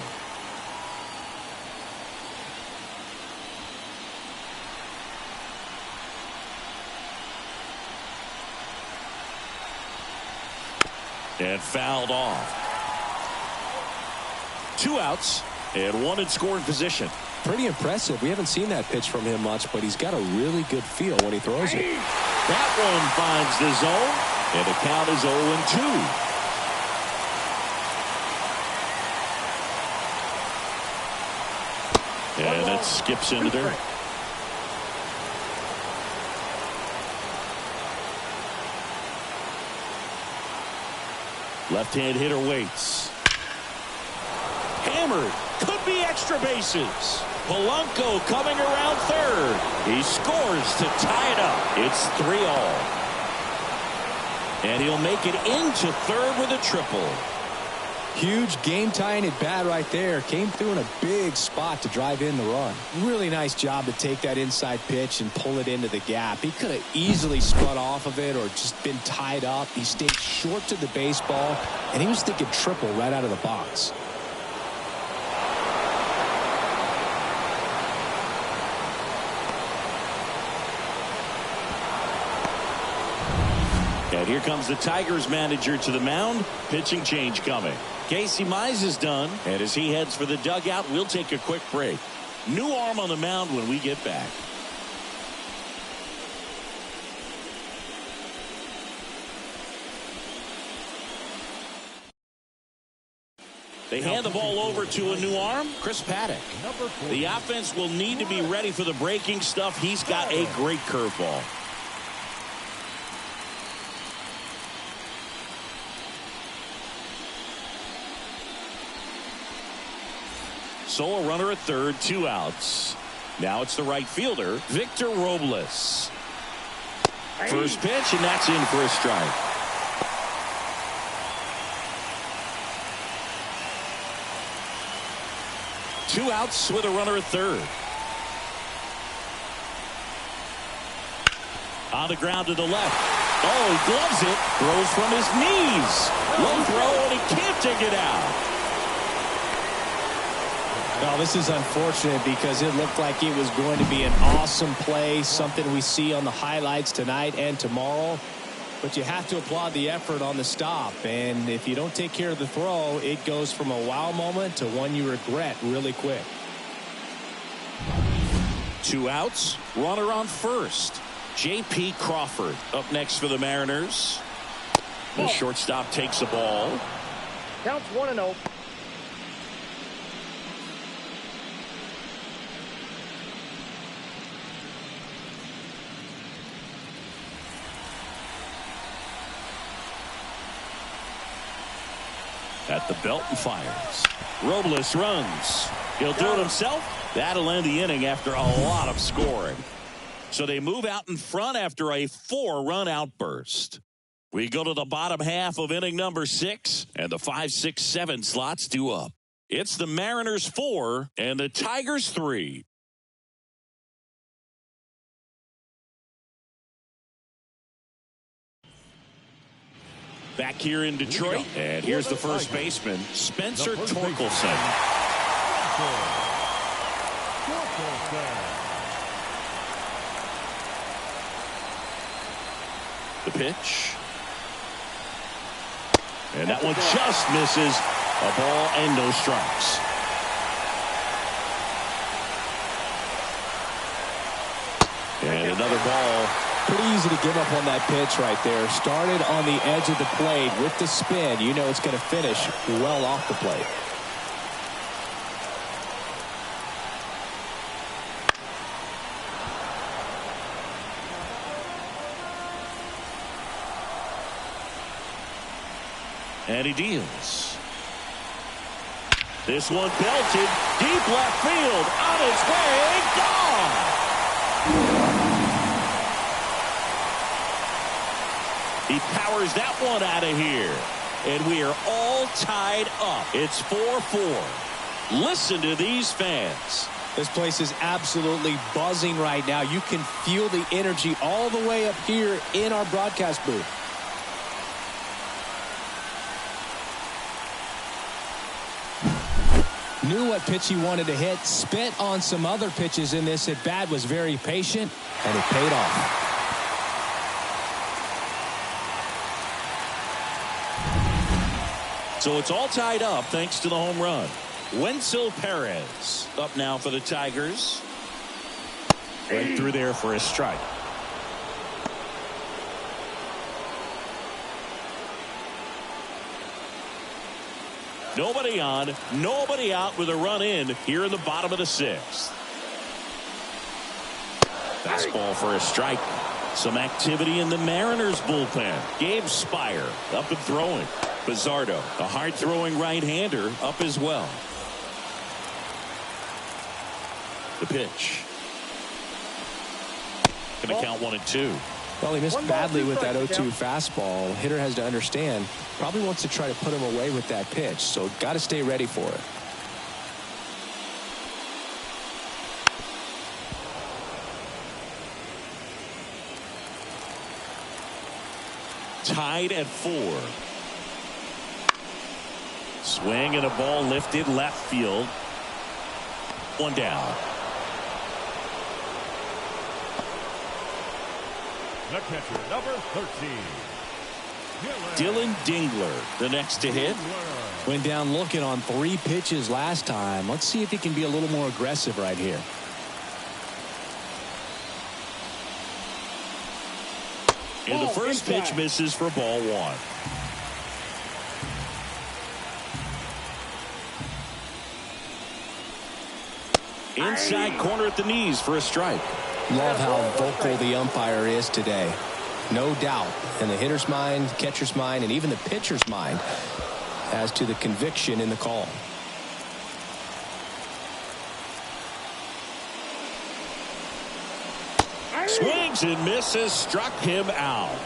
And fouled off. 2 outs and 1 in scoring position. Pretty impressive. We haven't seen that pitch from him much, but he's got a really good feel when he throws it. That one finds the zone, and the count is 0-2. And it skips into there. Left-hand hitter waits. Hammered. Could be extra bases. Polanco coming around third. He scores to tie it up. It's 3-all. And he'll make it into third with a triple. Huge game-tying at bat right there. Came through in a big spot to drive in the run. Really nice job to take that inside pitch and pull it into the gap. He could have easily spun off of it or just been tied up. He stayed short to the baseball, and he was thinking triple right out of the box. And here comes the Tigers manager to the mound. Pitching change coming. Casey Mize is done. And as he heads for the dugout, we'll take a quick break. New arm on the mound when we get back. They hand the ball over to a new arm, Chris Paddock. The offense will need to be ready for the breaking stuff. He's got a great curveball. So a runner at third, 2 outs. Now it's the right fielder, Victor Robles. First pitch, and that's in for a strike. Two outs with a runner at third. On the ground to the left. Oh, he gloves it. Throws from his knees. Low throw, and he can't dig it out. Well, this is unfortunate because it looked like it was going to be an awesome play, something we see on the highlights tonight and tomorrow. But you have to applaud the effort on the stop. And if you don't take care of the throw, it goes from a wow moment to one you regret really quick. 2 outs, runner on first. J.P. Crawford up next for the Mariners. The shortstop takes the ball. Counts 1-0. At the belt and fires. Robles runs. He'll do it himself. That'll end the inning after a lot of scoring. So they move out in front after a 4-run outburst. We go to the bottom half of inning number 6, and the 5, 6, 7 slots due up. It's the Mariners 4 and the Tigers 3. Back here in Detroit, and here's the first baseman, Spencer Torkelson. The pitch. And that one just misses. A ball and no strikes. And another ball. Pretty easy to give up on that pitch right there. Started on the edge of the plate with the spin. You know it's going to finish well off the plate. And he deals. This one belted deep left field. On its way, gone. He powers that one out of here. And we are all tied up. It's 4-4. Listen to these fans. This place is absolutely buzzing right now. You can feel the energy all the way up here in our broadcast booth. Knew what pitch he wanted to hit. Spent on some other pitches in this at bat. Was very patient, and it paid off. So it's all tied up thanks to the home run. Wenzel Perez up now for the Tigers. Right through there for a strike. Nobody on, nobody out with a run in here in the bottom of the 6th. Fastball for a strike. Some activity in the Mariners bullpen. Gabe Spire up and throwing. Pizzardo, a hard-throwing right-hander, up as well. The pitch. Going to count 1-2. Well, he missed badly with that 0-2 fastball. Hitter has to understand, probably wants to try to put him away with that pitch, so got to stay ready for it. Tied at 4. Swing and a ball lifted left field. One down. The catcher, number 13. Dylan Dingler, the next to hit. Went down looking on 3 pitches last time. Let's see if he can be a little more aggressive right here. And the first pitch misses for ball 1. Inside corner at the knees for a strike. Love how vocal the umpire is today. No doubt in the hitter's mind, catcher's mind, and even the pitcher's mind as to the conviction in the call. Swings and misses, struck him out.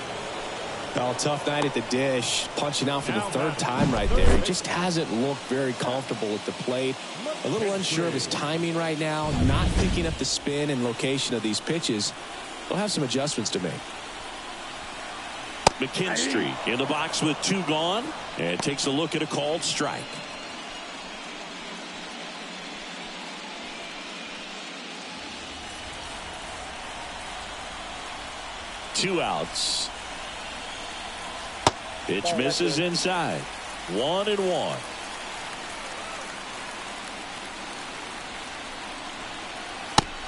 Well, tough night at the dish, punching out for the 3rd time right there. He just hasn't looked very comfortable at the plate. A little unsure of his timing right now, not picking up the spin and location of these pitches. He'll have some adjustments to make. McKinstry in the box with 2 gone, and takes a look at a called strike. Two outs. Pitch misses inside. 1-1.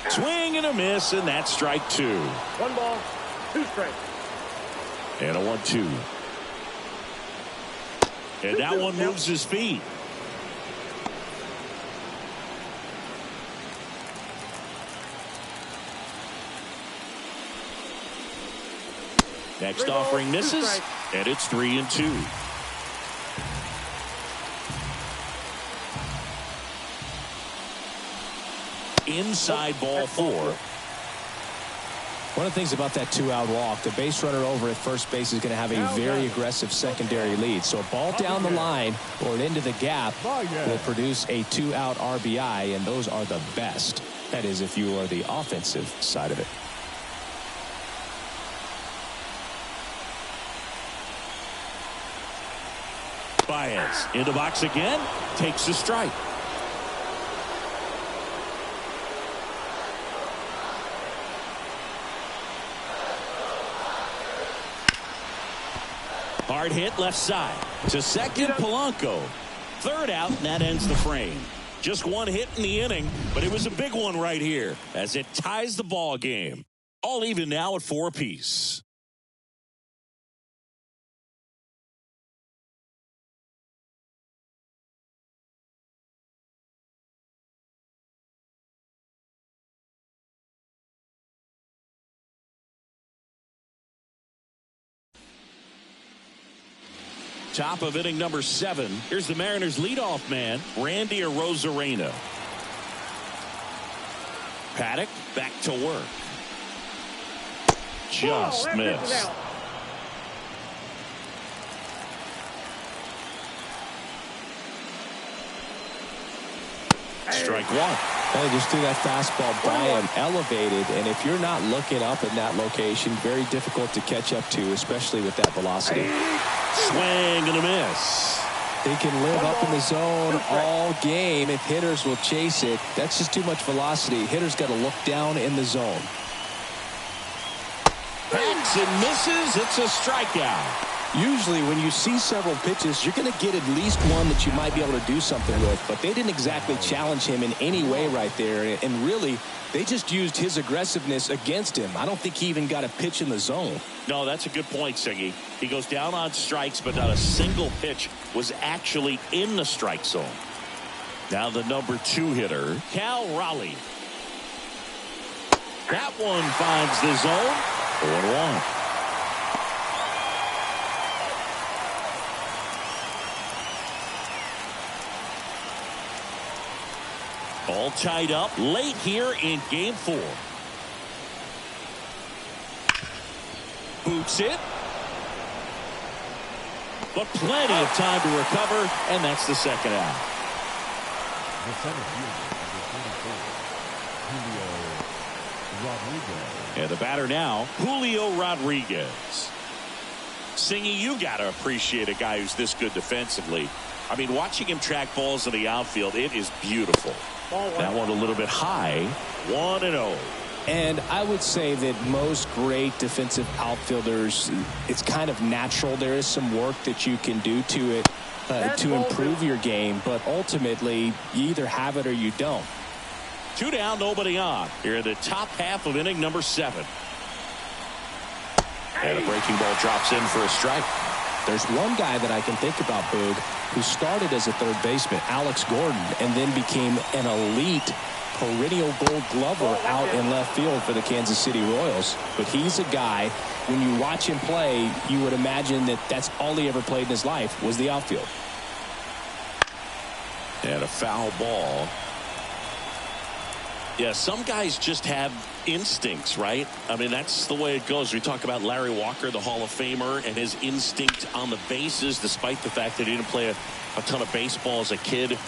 Swing and a miss, and that's strike 2. 1 ball, 2 strikes. And a 1-2. And that one moves his feet. Next offering misses, and it's 3-2. Inside ball 4. One of the things about that 2-out walk, the base runner over at first base is going to have a very aggressive secondary lead. So a ball down the line or into the gap will produce a 2-out RBI, and those are the best. That is, if you are the offensive side of it. Baez in the box again, takes a strike. Hard hit left side to second. Polanco. 3rd out, and that ends the frame. Just 1 hit in the inning, but it was a big one right here as it ties the ball game. All even now at 4 apiece. Top of inning number 7. Here's the Mariners leadoff man, Randy Arozarena. Paddock back to work. Just missed. Strike one. They just threw that fastball by him, elevated, and if you're not looking up in that location, very difficult to catch up to, especially with that velocity. Swing and a miss. They can live up in the zone all game if hitters will chase it. That's just too much velocity. Hitters got to look down in the zone. Backs and misses. It's a strikeout. Usually when you see several pitches, you're going to get at least one that you might be able to do something with, but they didn't exactly challenge him in any way right there, and really they just used his aggressiveness against him. I don't think he even got a pitch in the zone. No, that's a good point, Siggy. He goes down on strikes, but not a single pitch was actually in the strike zone. Now the number 2 hitter, Cal Raleigh. That one finds the zone. 0-1. All tied up late here in game 4. Boots it. But plenty of time to recover, and that's the second out. The center fielder, number 24, Julio Rodriguez. And the batter now, Julio Rodriguez. Singy, you got to appreciate a guy who's this good defensively. I mean, watching him track balls in the outfield, it is beautiful. That one a little bit high. 1-0. And I would say that most great defensive outfielders, it's kind of natural. There is some work that you can do to it to improve your game, but ultimately you either have it or you don't. 2 down, nobody on. Here in the top half of inning number 7. And a breaking ball drops in for a strike. There's one guy that I can think about, Boog, who started as a third baseman, Alex Gordon, and then became an elite perennial gold glover out in left field for the Kansas City Royals. But he's a guy, when you watch him play, you would imagine that that's all he ever played in his life was the outfield. And a foul ball. Yeah, some guys just have instincts, right? I mean, that's the way it goes. We talk about Larry Walker, the Hall of Famer, and his instinct on the bases, despite the fact that he didn't play a ton of baseball as a kid.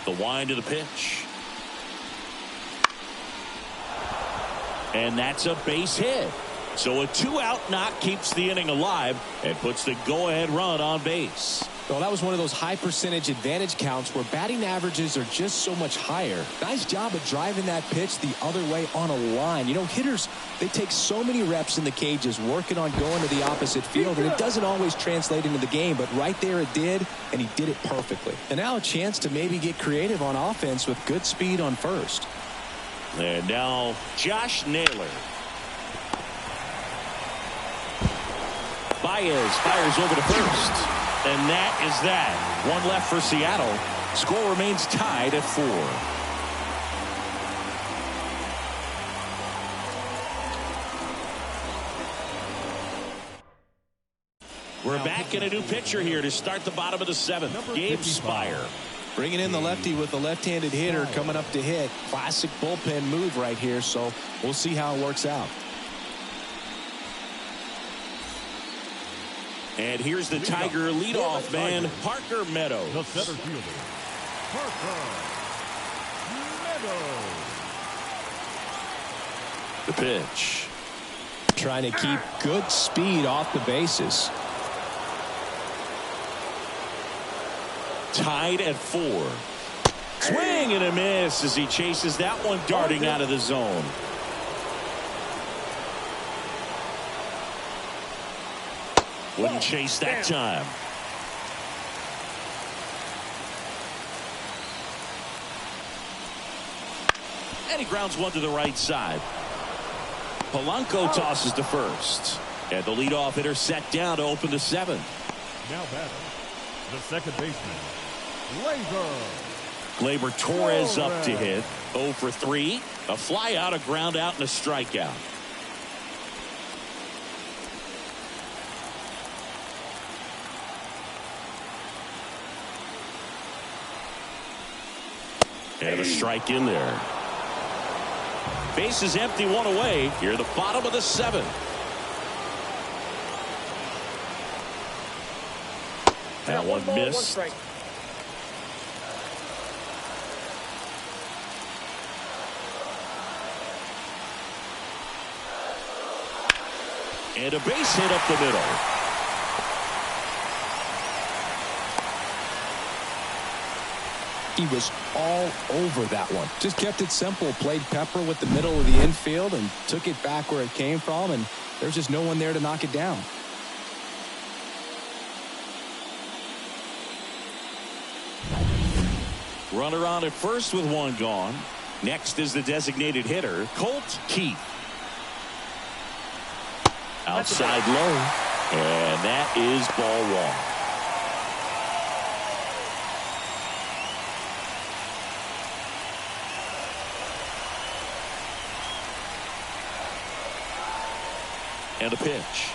The wind of the pitch. And that's a base hit. So a 2-out knock keeps the inning alive and puts the go-ahead run on base. Well, that was one of those high percentage advantage counts where batting averages are just so much higher. Nice job of driving that pitch the other way on a line. You know, hitters, they take so many reps in the cages working on going to the opposite field, and it doesn't always translate into the game, but right there it did, and he did it perfectly. And now a chance to maybe get creative on offense with good speed on first. And now Josh Naylor. Baez fires over to first. And that is that. One left for Seattle. Score remains tied at 4. We're back in a new pitcher here to start the bottom of the 7th. Gabe Spire. Bringing in the lefty with the left-handed hitter coming up to hit. Classic bullpen move right here, so we'll see how it works out. And here's the Tiger leadoff man, Parker Meadows. The center fielder, Parker Meadows. The pitch. Trying to keep good speed off the bases. Tied at 4. Swing and a miss as he chases that one darting out of the zone. Wouldn't chase that time. And he grounds one to the right side. Polanco tosses to first. And the leadoff hitter set down to open the 7th. Now batting, the second baseman, Gleyber Torres up to hit. 0 for 3. A fly out, a ground out, and a strikeout. And a strike in there. Base is empty, 1 away. Here at the bottom of the 7th. That one missed. And a base hit up the middle. He was all over that one. Just kept it simple, played pepper with the middle of the infield and took it back where it came from, and there's just no one there to knock it down. Runner on at first with one gone. Next is the designated hitter, Colt Keith. Outside low, and that is ball one. And a pitch.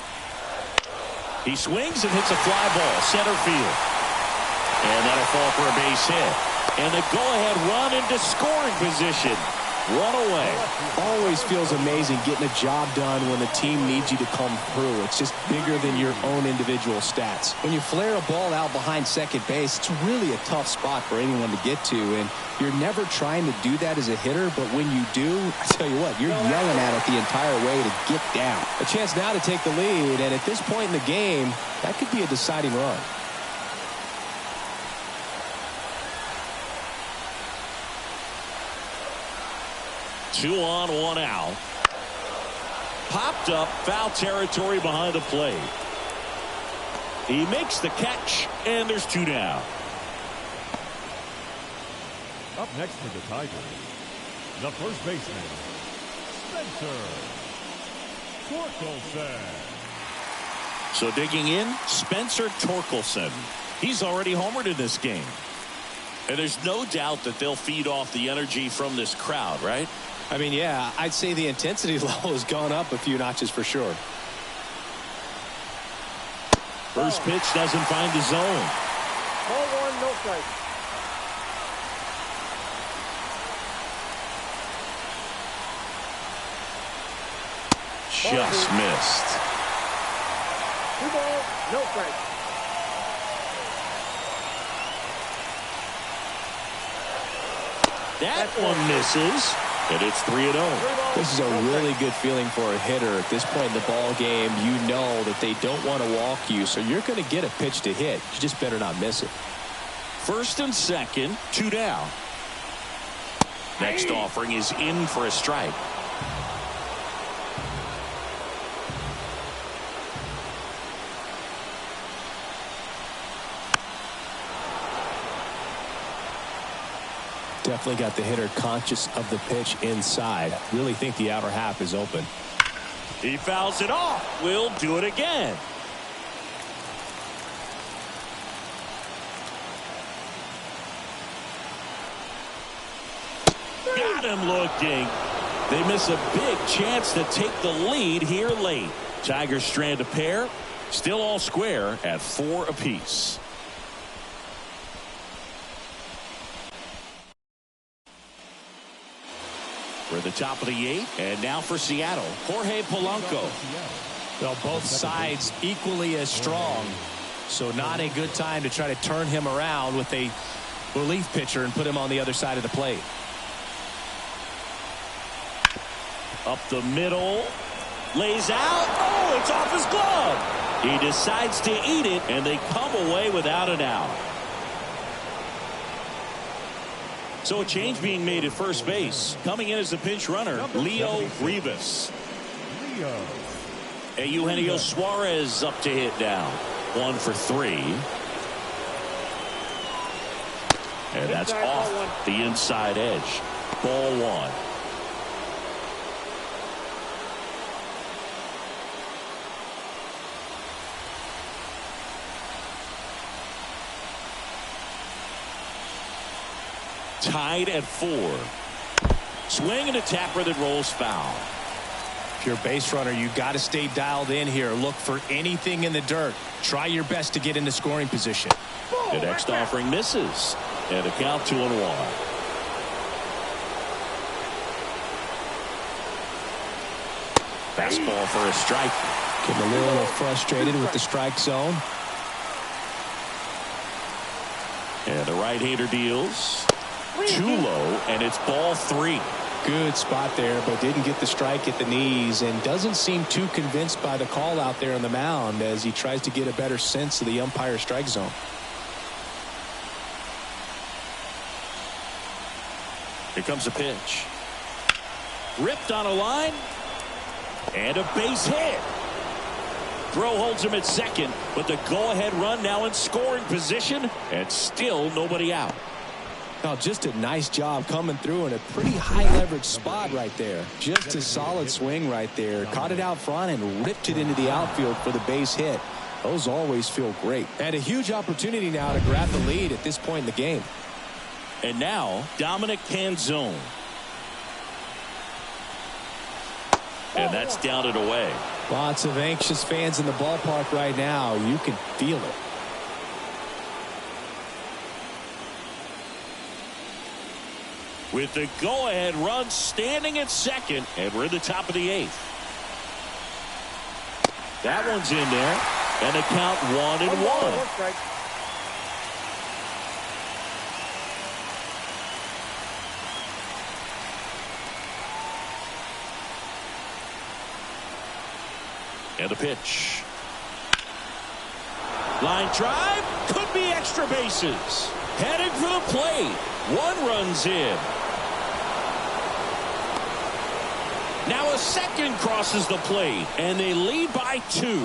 He swings and hits a fly ball center field, and that'll fall for a base hit. And a go-ahead run into scoring position. One away. Always feels amazing getting a job done when the team needs you to come through. It's just bigger than your own individual stats. When you flare a ball out behind second base, it's really a tough spot for anyone to get to, and you're never trying to do that as a hitter, but when you do, I tell you what, you're yelling at it the entire way to get down. A chance now to take the lead, and at this point in the game, that could be a deciding run. Two on, one out. Popped up, foul territory behind the plate. He makes the catch, and there's two down. Up next for the Tigers, the first baseman, Spencer Torkelson. So digging in, Spencer Torkelson. He's already homered in this game. And there's no doubt that they'll feed off the energy from this crowd, right? I mean, yeah, I'd say the intensity level has gone up a few notches for sure. First pitch doesn't find the zone. Ball one, no strike. Just missed. 2 balls, no strike. That one misses, and it's 3-0. This is a really good feeling for a hitter at this point in the ball game. You know that they don't want to walk you, so you're going to get a pitch to hit. You just better not miss it. First and second, 2 down. Next offering is in for a strike. Definitely got the hitter conscious of the pitch inside. Really think the outer half is open. He fouls it off. We'll do it again. Got him looking. They miss a big chance to take the lead here late. Tigers strand a pair. Still all square at 4 apiece. We're at the top of the 8th, and now for Seattle, Jorge Polanco. Well, both sides equally as strong, so not a good time to try to turn him around with a relief pitcher and put him on the other side of the plate. Up the middle, lays out. Oh, it's off his glove. He decides to eat it, and they come away without an out. So a change being made at first base. Coming in as the pinch runner, Leo Rivas. Eugenio Suarez up to hit now. 1 for 3. And that's off the inside edge. Ball 1. Tied at 4. Swing and a tapper that rolls foul. If you're a base runner, you got to stay dialed in here. Look for anything in the dirt. Try your best to get into scoring position. The next offering misses, and a count 2-1. Fastball for a strike. Getting a little frustrated with the strike zone. And the right-hander deals. Too low, and it's ball 3. Good spot there, but didn't get the strike at the knees, and doesn't seem too convinced by the call out there on the mound as he tries to get a better sense of the umpire strike zone. Here comes a pitch. Ripped on a line. And a base hit. Throw holds him at second, but the go-ahead run now in scoring position, and still nobody out. Oh, just a nice job coming through in a pretty high leverage spot right there. Just a solid swing right there. Caught it out front and ripped it into the outfield for the base hit. Those always feel great. And a huge opportunity now to grab the lead at this point in the game. And now, Dominic Canzone. And that's down and away. Lots of anxious fans in the ballpark right now. You can feel it. With the go-ahead run standing at second, and we're in the top of the 8th. That one's in there, and the count 1-1. And a pitch. Line drive, could be extra bases. Headed for the plate. 1 run's in. Now a second crosses the plate, and they lead by 2.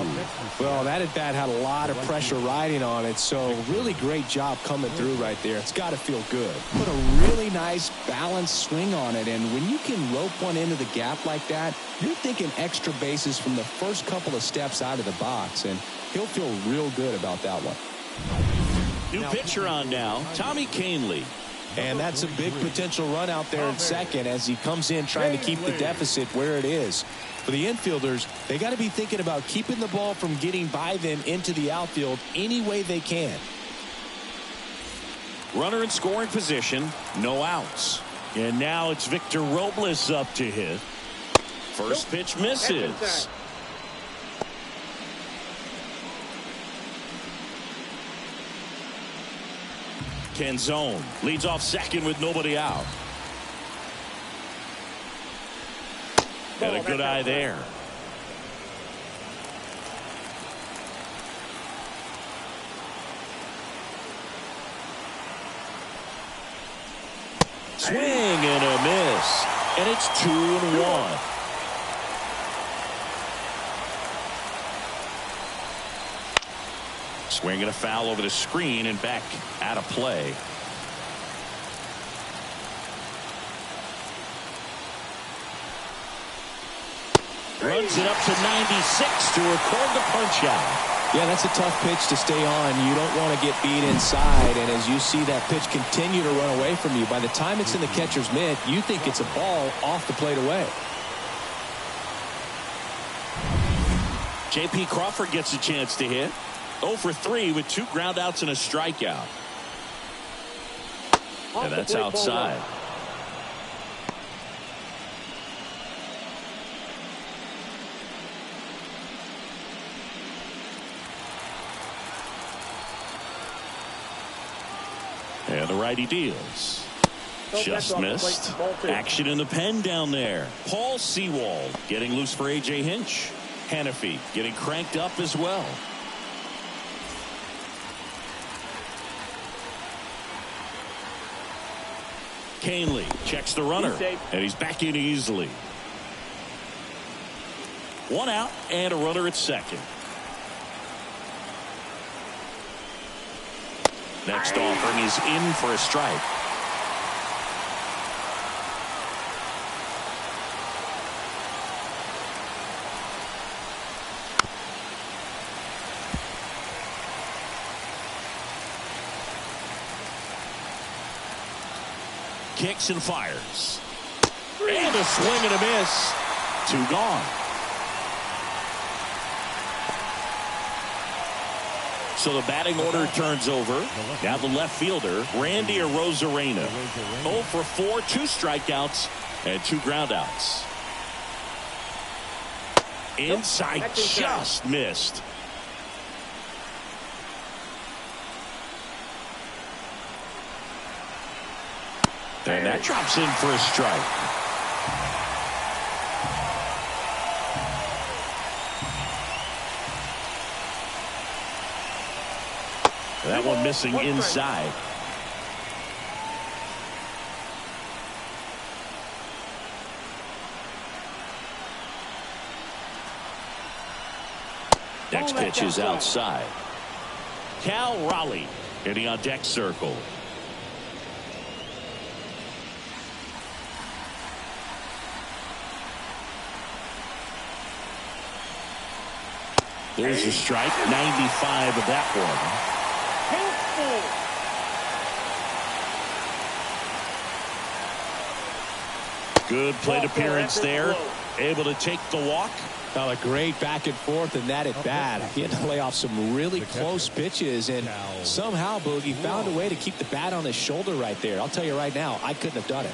Well, that at bat had a lot of pressure riding on it, so really great job coming through right there. It's got to feel good. Put a really nice balanced swing on it, and when you can rope one into the gap like that, you're thinking extra bases from the first couple of steps out of the box, and he'll feel real good about that one. New pitcher on now, Tommy Kahnle. And that's a big potential run out there in second as he comes in trying to keep the deficit where it is. For the infielders, they got to be thinking about keeping the ball from getting by them into the outfield any way they can. Runner in scoring position, no outs. And now it's Victor Robles up to hit. First pitch misses. Canzone leads off second with nobody out. And a good eye there. Swing and a miss. And it's 2-1. Swing and a foul over the screen and back out of play. Runs it up to 96 to record the punch out. Yeah, that's a tough pitch to stay on. You don't want to get beat inside, and as you see that pitch continue to run away from you, by the time it's in the catcher's mitt, you think it's a ball off the plate away. J.P. Crawford gets a chance to hit. 0 for 3 with 2 groundouts and a strikeout. And that's outside. And the righty deals. Just missed. Action in the pen down there. Paul Sewald getting loose for A.J. Hinch. Hannafy getting cranked up as well. Kahnle checks the runner, and he's back in easily. 1 out and a runner at second. Next offering is in for a strike. Kicks and fires. And a swing and a miss. 2 gone. So the batting order turns over. Now the left fielder, Randy Arozarena. 0 for 4, 2 strikeouts, and 2 groundouts. Inside, just missed. And that drops in for a strike. That one missing inside. Next pitch is outside. Cal Raleigh hitting on deck circle. There's a strike. 95 of that one. Good plate appearance there. Able to take the walk. A great back and forth in that at bat. He had to lay off some really close pitches, and somehow Boogie found a way to keep the bat on his shoulder right there. I'll tell you right now, I couldn't have done it.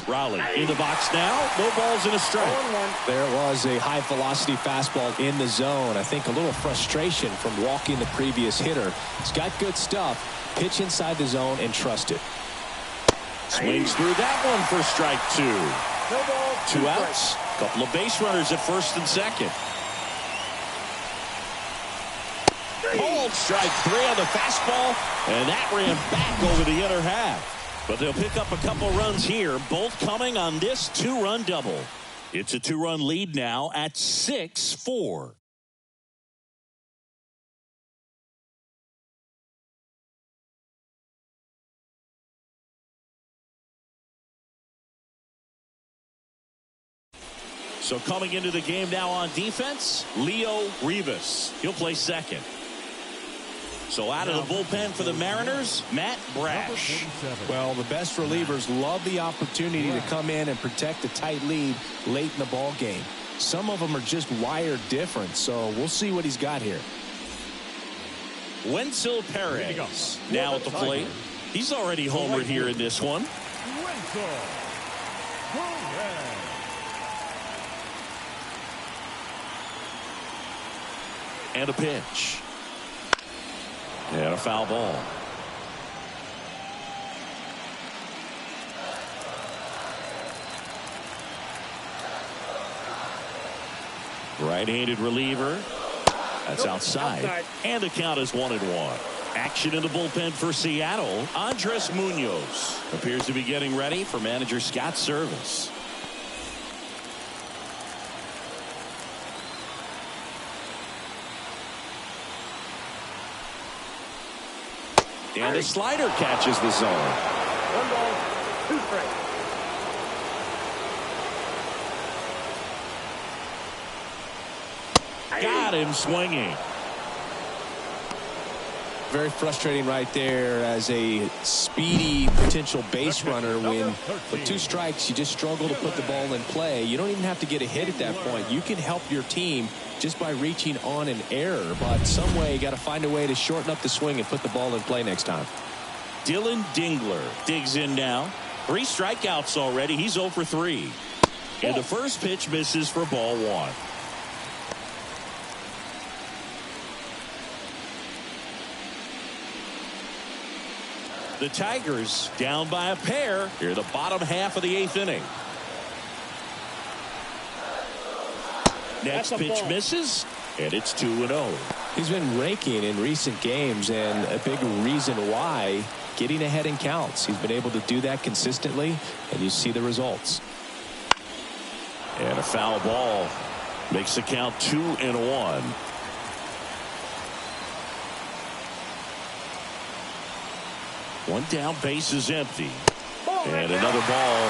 Raleigh in the box now. No balls and a strike. There was a high velocity fastball in the zone. I think a little frustration from walking the previous hitter. He's got good stuff. Pitch inside the zone and trust it. Swings through that one for strike two. Two outs. Couple of base runners at first and second. Called strike three on the fastball, and that ran back over the inner half. But they'll pick up a couple runs here, both coming on this two-run double. It's a two-run lead now at 6-4. So coming into the game now on defense, Leo Rivas. He'll play second. So out of the bullpen for the Mariners, Matt Brash. Well, the best relievers love the opportunity to come in and protect a tight lead late in the ball game. Some of them are just wired different, so we'll see what he's got here. Wenzel Perez now at the plate. He's already homered here in this one. And a pitch. And a foul ball. Right-handed reliever. That's outside. And the count is 1-1. Action in the bullpen for Seattle. Andres Munoz appears to be getting ready for manager Scott's service. And a slider catches the zone. 1 ball, 2 strikes. Got him swinging. Very frustrating right there as a speedy potential base runner when with 2 strikes you just struggle to put the ball in play. You don't even have to get a hit at that point. You can help your team just by reaching on an error, but some way you got to find a way to shorten up the swing and put the ball in play next time. Dylan Dingler digs in now. 3 strikeouts already. He's 0 for 3. And the first pitch misses for ball 1. The Tigers down by a pair here the bottom half of the 8th inning. Next pitch misses, and it's 2-0. He's been raking in recent games, and a big reason why, getting ahead in counts. He's been able to do that consistently, and you see the results. And a foul ball makes the count 2-1. One down, base is empty. And another ball.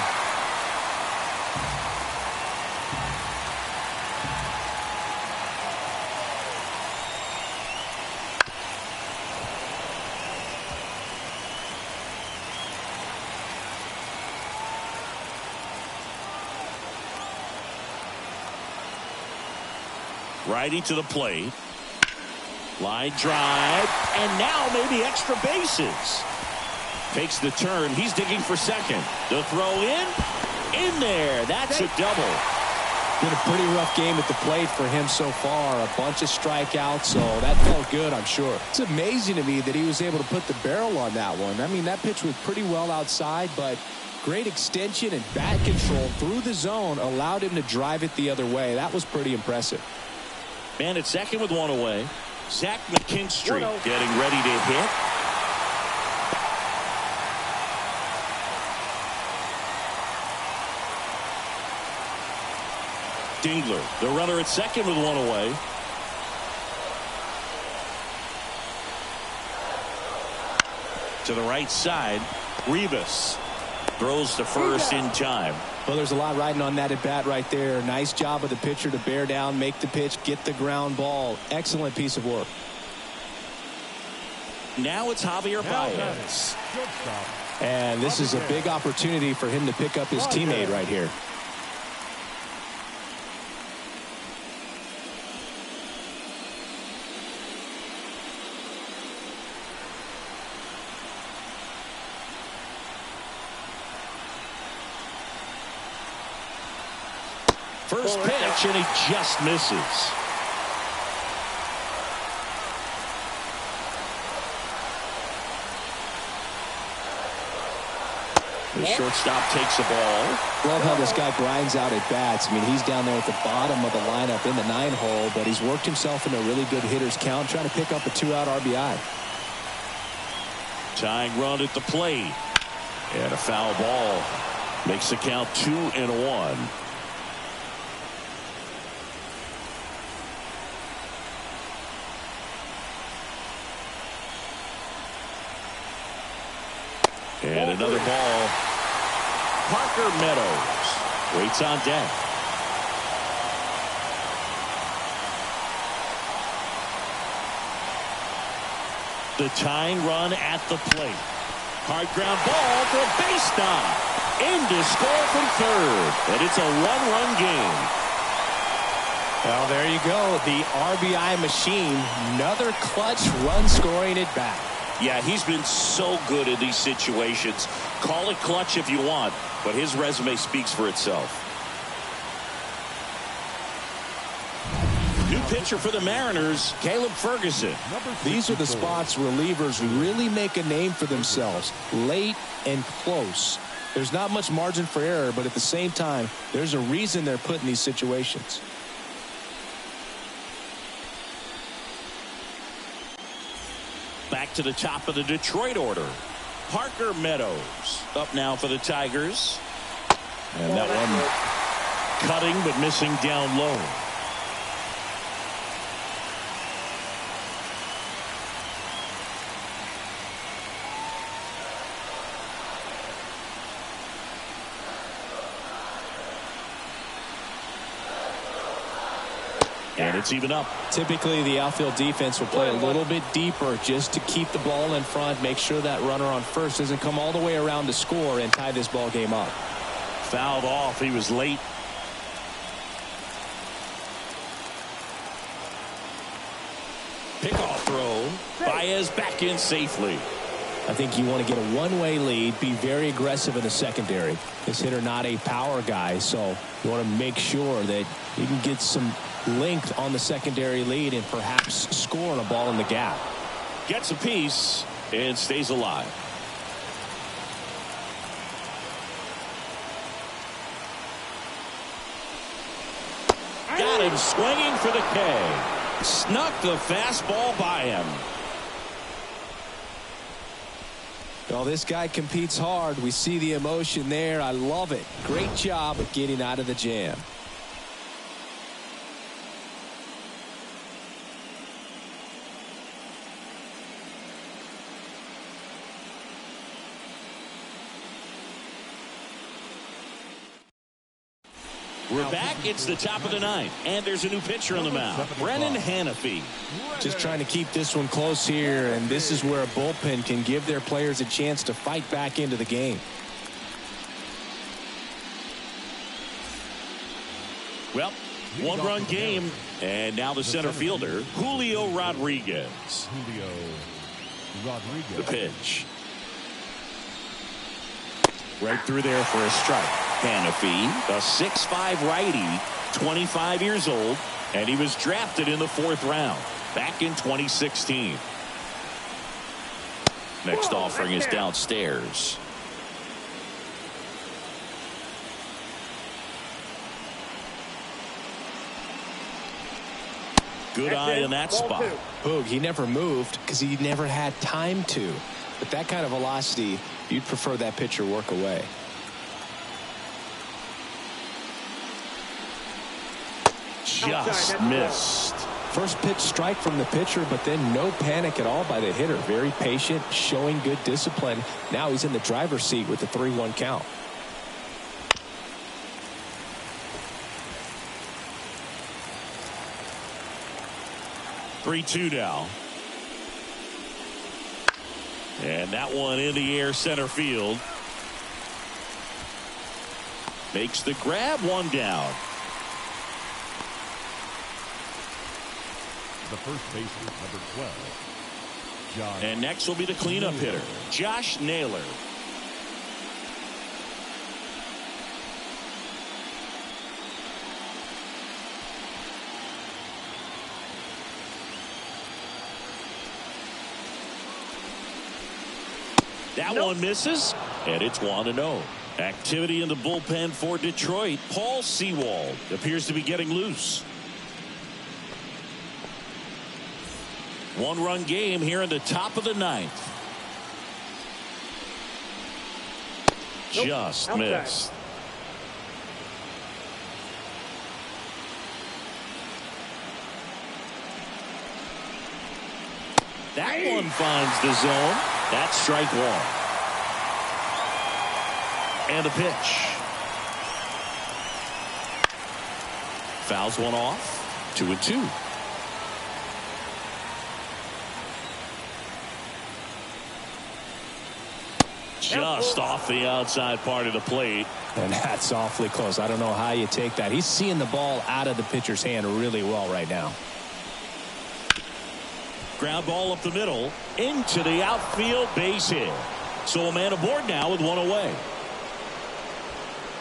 Righty to the plate. Line drive. And now maybe extra bases. Takes the turn. He's digging for second. The throw in there. That's a double. Been a pretty rough game at the plate for him so far. A bunch of strikeouts, so that felt good, I'm sure. It's amazing to me that he was able to put the barrel on that one. I mean, that pitch was pretty well outside, but great extension and bat control through the zone allowed him to drive it the other way. That was pretty impressive. Man at second with one away. Zach McKinstry getting ready to hit. Dingler, the runner at second with one away. To the right side, Rivas throws to first in time. Well, there's a lot riding on that at bat right there. Nice job of the pitcher to bear down, make the pitch, get the ground ball. Excellent piece of work. Now it's Javier Baez. And this is a big opportunity for him to pick up his teammate right here. First pitch, and he just misses. The shortstop takes the ball. Love how this guy grinds out at bats. I mean, he's down there at the bottom of the lineup in the 9-hole, but he's worked himself into a really good hitter's count, trying to pick up a 2-out RBI. Tying run at the plate. And a foul ball. Makes the count 2-1. And another ball. Parker Meadows waits on deck. The tying run at the plate. Hard ground ball for a base knock. In to score from third. And it's a one-run game. Well, there you go. The RBI machine. Another clutch run scoring at bat. Yeah, he's been so good in these situations. Call it clutch if you want, but his resume speaks for itself. New pitcher for the Mariners, Caleb Ferguson. These are the spots relievers really make a name for themselves. Late and close. There's not much margin for error, but at the same time, there's a reason they're put in these situations. Back to the top of the Detroit order. Parker Meadows up now for the Tigers. And that one cutting but missing down low. And it's even up. Typically, the outfield defense will play a little bit deeper just to keep the ball in front, make sure that runner on first doesn't come all the way around to score and tie this ball game up. Fouled off. He was late. Pickoff throw. Baez back in safely. I think you want to get a one-way lead, be very aggressive in the secondary. This hitter not a power guy, so you want to make sure that you can get some length on the secondary lead and perhaps score on a ball in the gap. Gets a piece and stays alive. Got him swinging for the K. Snuck the fastball by him. Well, this guy competes hard. We see the emotion there. I love it. Great job of getting out of the jam. We're back. It's the top of the ninth, and there's a new pitcher on the mound, Brennan Hanafy. Just trying to keep this one close here, and this is where a bullpen can give their players a chance to fight back into the game. Well, one-run game, and now the center fielder, Julio Rodriguez. The pitch. Right through there for a strike. Hanafy, a 6'5" righty, 25 years old, and he was drafted in the 4th round back in 2016. Next offering is downstairs. Good eye in that spot. Boog, he never moved because he never had time to. But that kind of velocity, you'd prefer that pitcher work away. Just missed. First pitch strike from the pitcher, but then no panic at all by the hitter. Very patient, showing good discipline. Now he's in the driver's seat with the 3-1 count. Three-two now. And that one in the air center field. Makes the grab, one down. The first baseman, number 12, Josh. And next will be the cleanup hitter, Josh Naylor. That one misses, and it's 1-0. Activity in the bullpen for Detroit. Paul Sewald appears to be getting loose. 1-run game here in the top of the 9th. Just missed. That one finds the zone. That's strike one. And the pitch. Fouls one off. 2-2. Just off the outside part of the plate. And that's awfully close. I don't know how you take that. He's seeing the ball out of the pitcher's hand really well right now. Ground ball up the middle into the outfield, base hit. So a man aboard now with one away.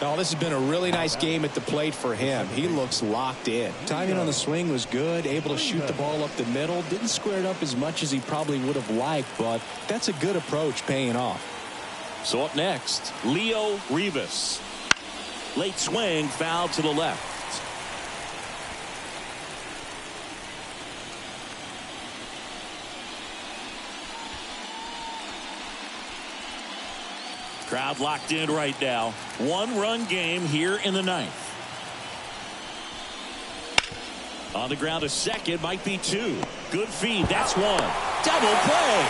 Oh, this has been a really nice game at the plate for him. He looks locked in. Timing on the swing was good, able to shoot the ball up the middle. Didn't square it up as much as he probably would have liked, but that's a good approach paying off. So up next, Leo Rivas. Late swing, foul to the left. Crowd locked in right now. 1-run game here in the 9th. On the ground to second, might be 2. Good feed, that's 1. Double play.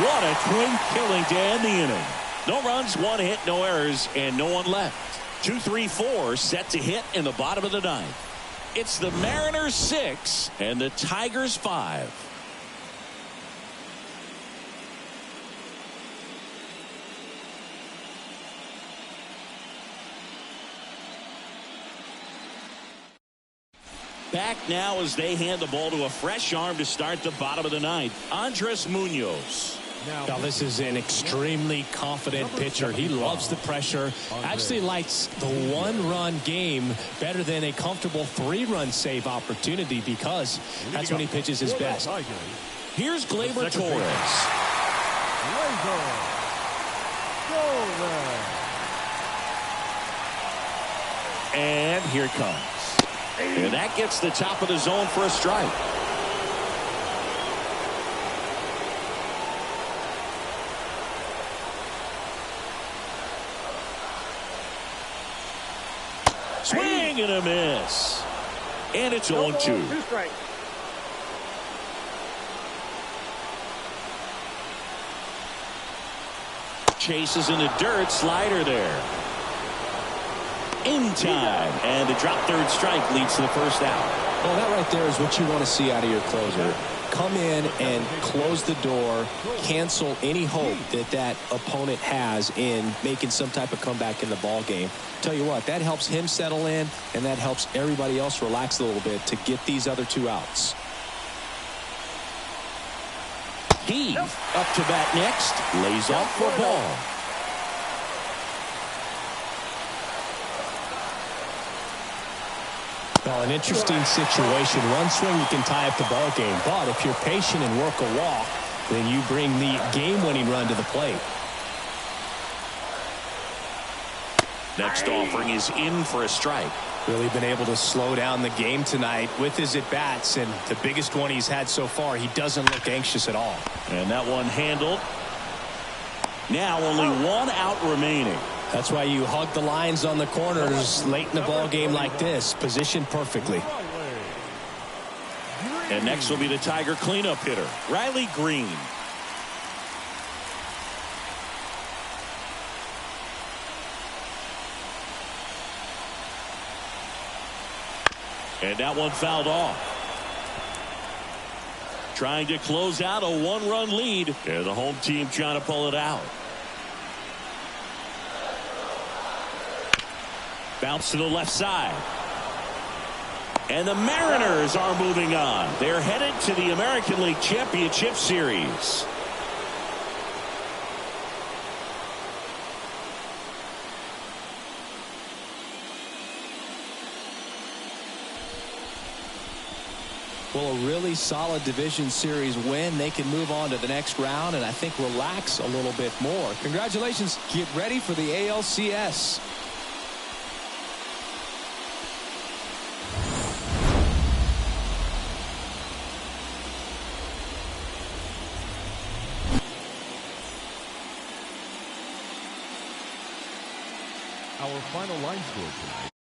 What a twin killing to end the inning. No runs, 1 hit, no errors, and no one left. 2-3-4 set to hit in the bottom of the 9th. It's the Mariners 6 and the Tigers 5. Back now as they hand the ball to a fresh arm to start the bottom of the 9th. Andres Munoz. Now this is an extremely confident pitcher. He loves the pressure. Actually likes the 1-run game better than a comfortable 3-run save opportunity because that's when he pitches his best. Here's Gleyber Torres. And here it comes. And that gets the top of the zone for a strike. Swing and a miss. And it's 0-2. Chases in the dirt, slider there. In time, and the drop third strike leads to the first out. Well, that right there is what you want to see out of your closer. Come in and close the door, cancel any hope that opponent has in making some type of comeback in the ball game. Tell you what, that helps him settle in, and that helps everybody else relax a little bit to get these other 2 outs. He up to bat next, lays off for a ball. Well, an interesting situation. One swing, you can tie up the ball game. But if you're patient and work a walk, then you bring the game-winning run to the plate. Next offering is in for a strike. Really been able to slow down the game tonight with his at-bats, and the biggest one he's had so far, he doesn't look anxious at all. And that one handled. Now only one out remaining. That's why you hug the lines on the corners late in the ball game like this, positioned perfectly. And next will be the Tiger cleanup hitter, Riley Green. And that one fouled off. Trying to close out a one-run lead. And the home team trying to pull it out. Bounce to the left side. And the Mariners are moving on. They're headed to the American League Championship Series. Well, a really solid division series win. They can move on to the next round and I think relax a little bit more. Congratulations. Get ready for the ALCS. Our final line score tonight.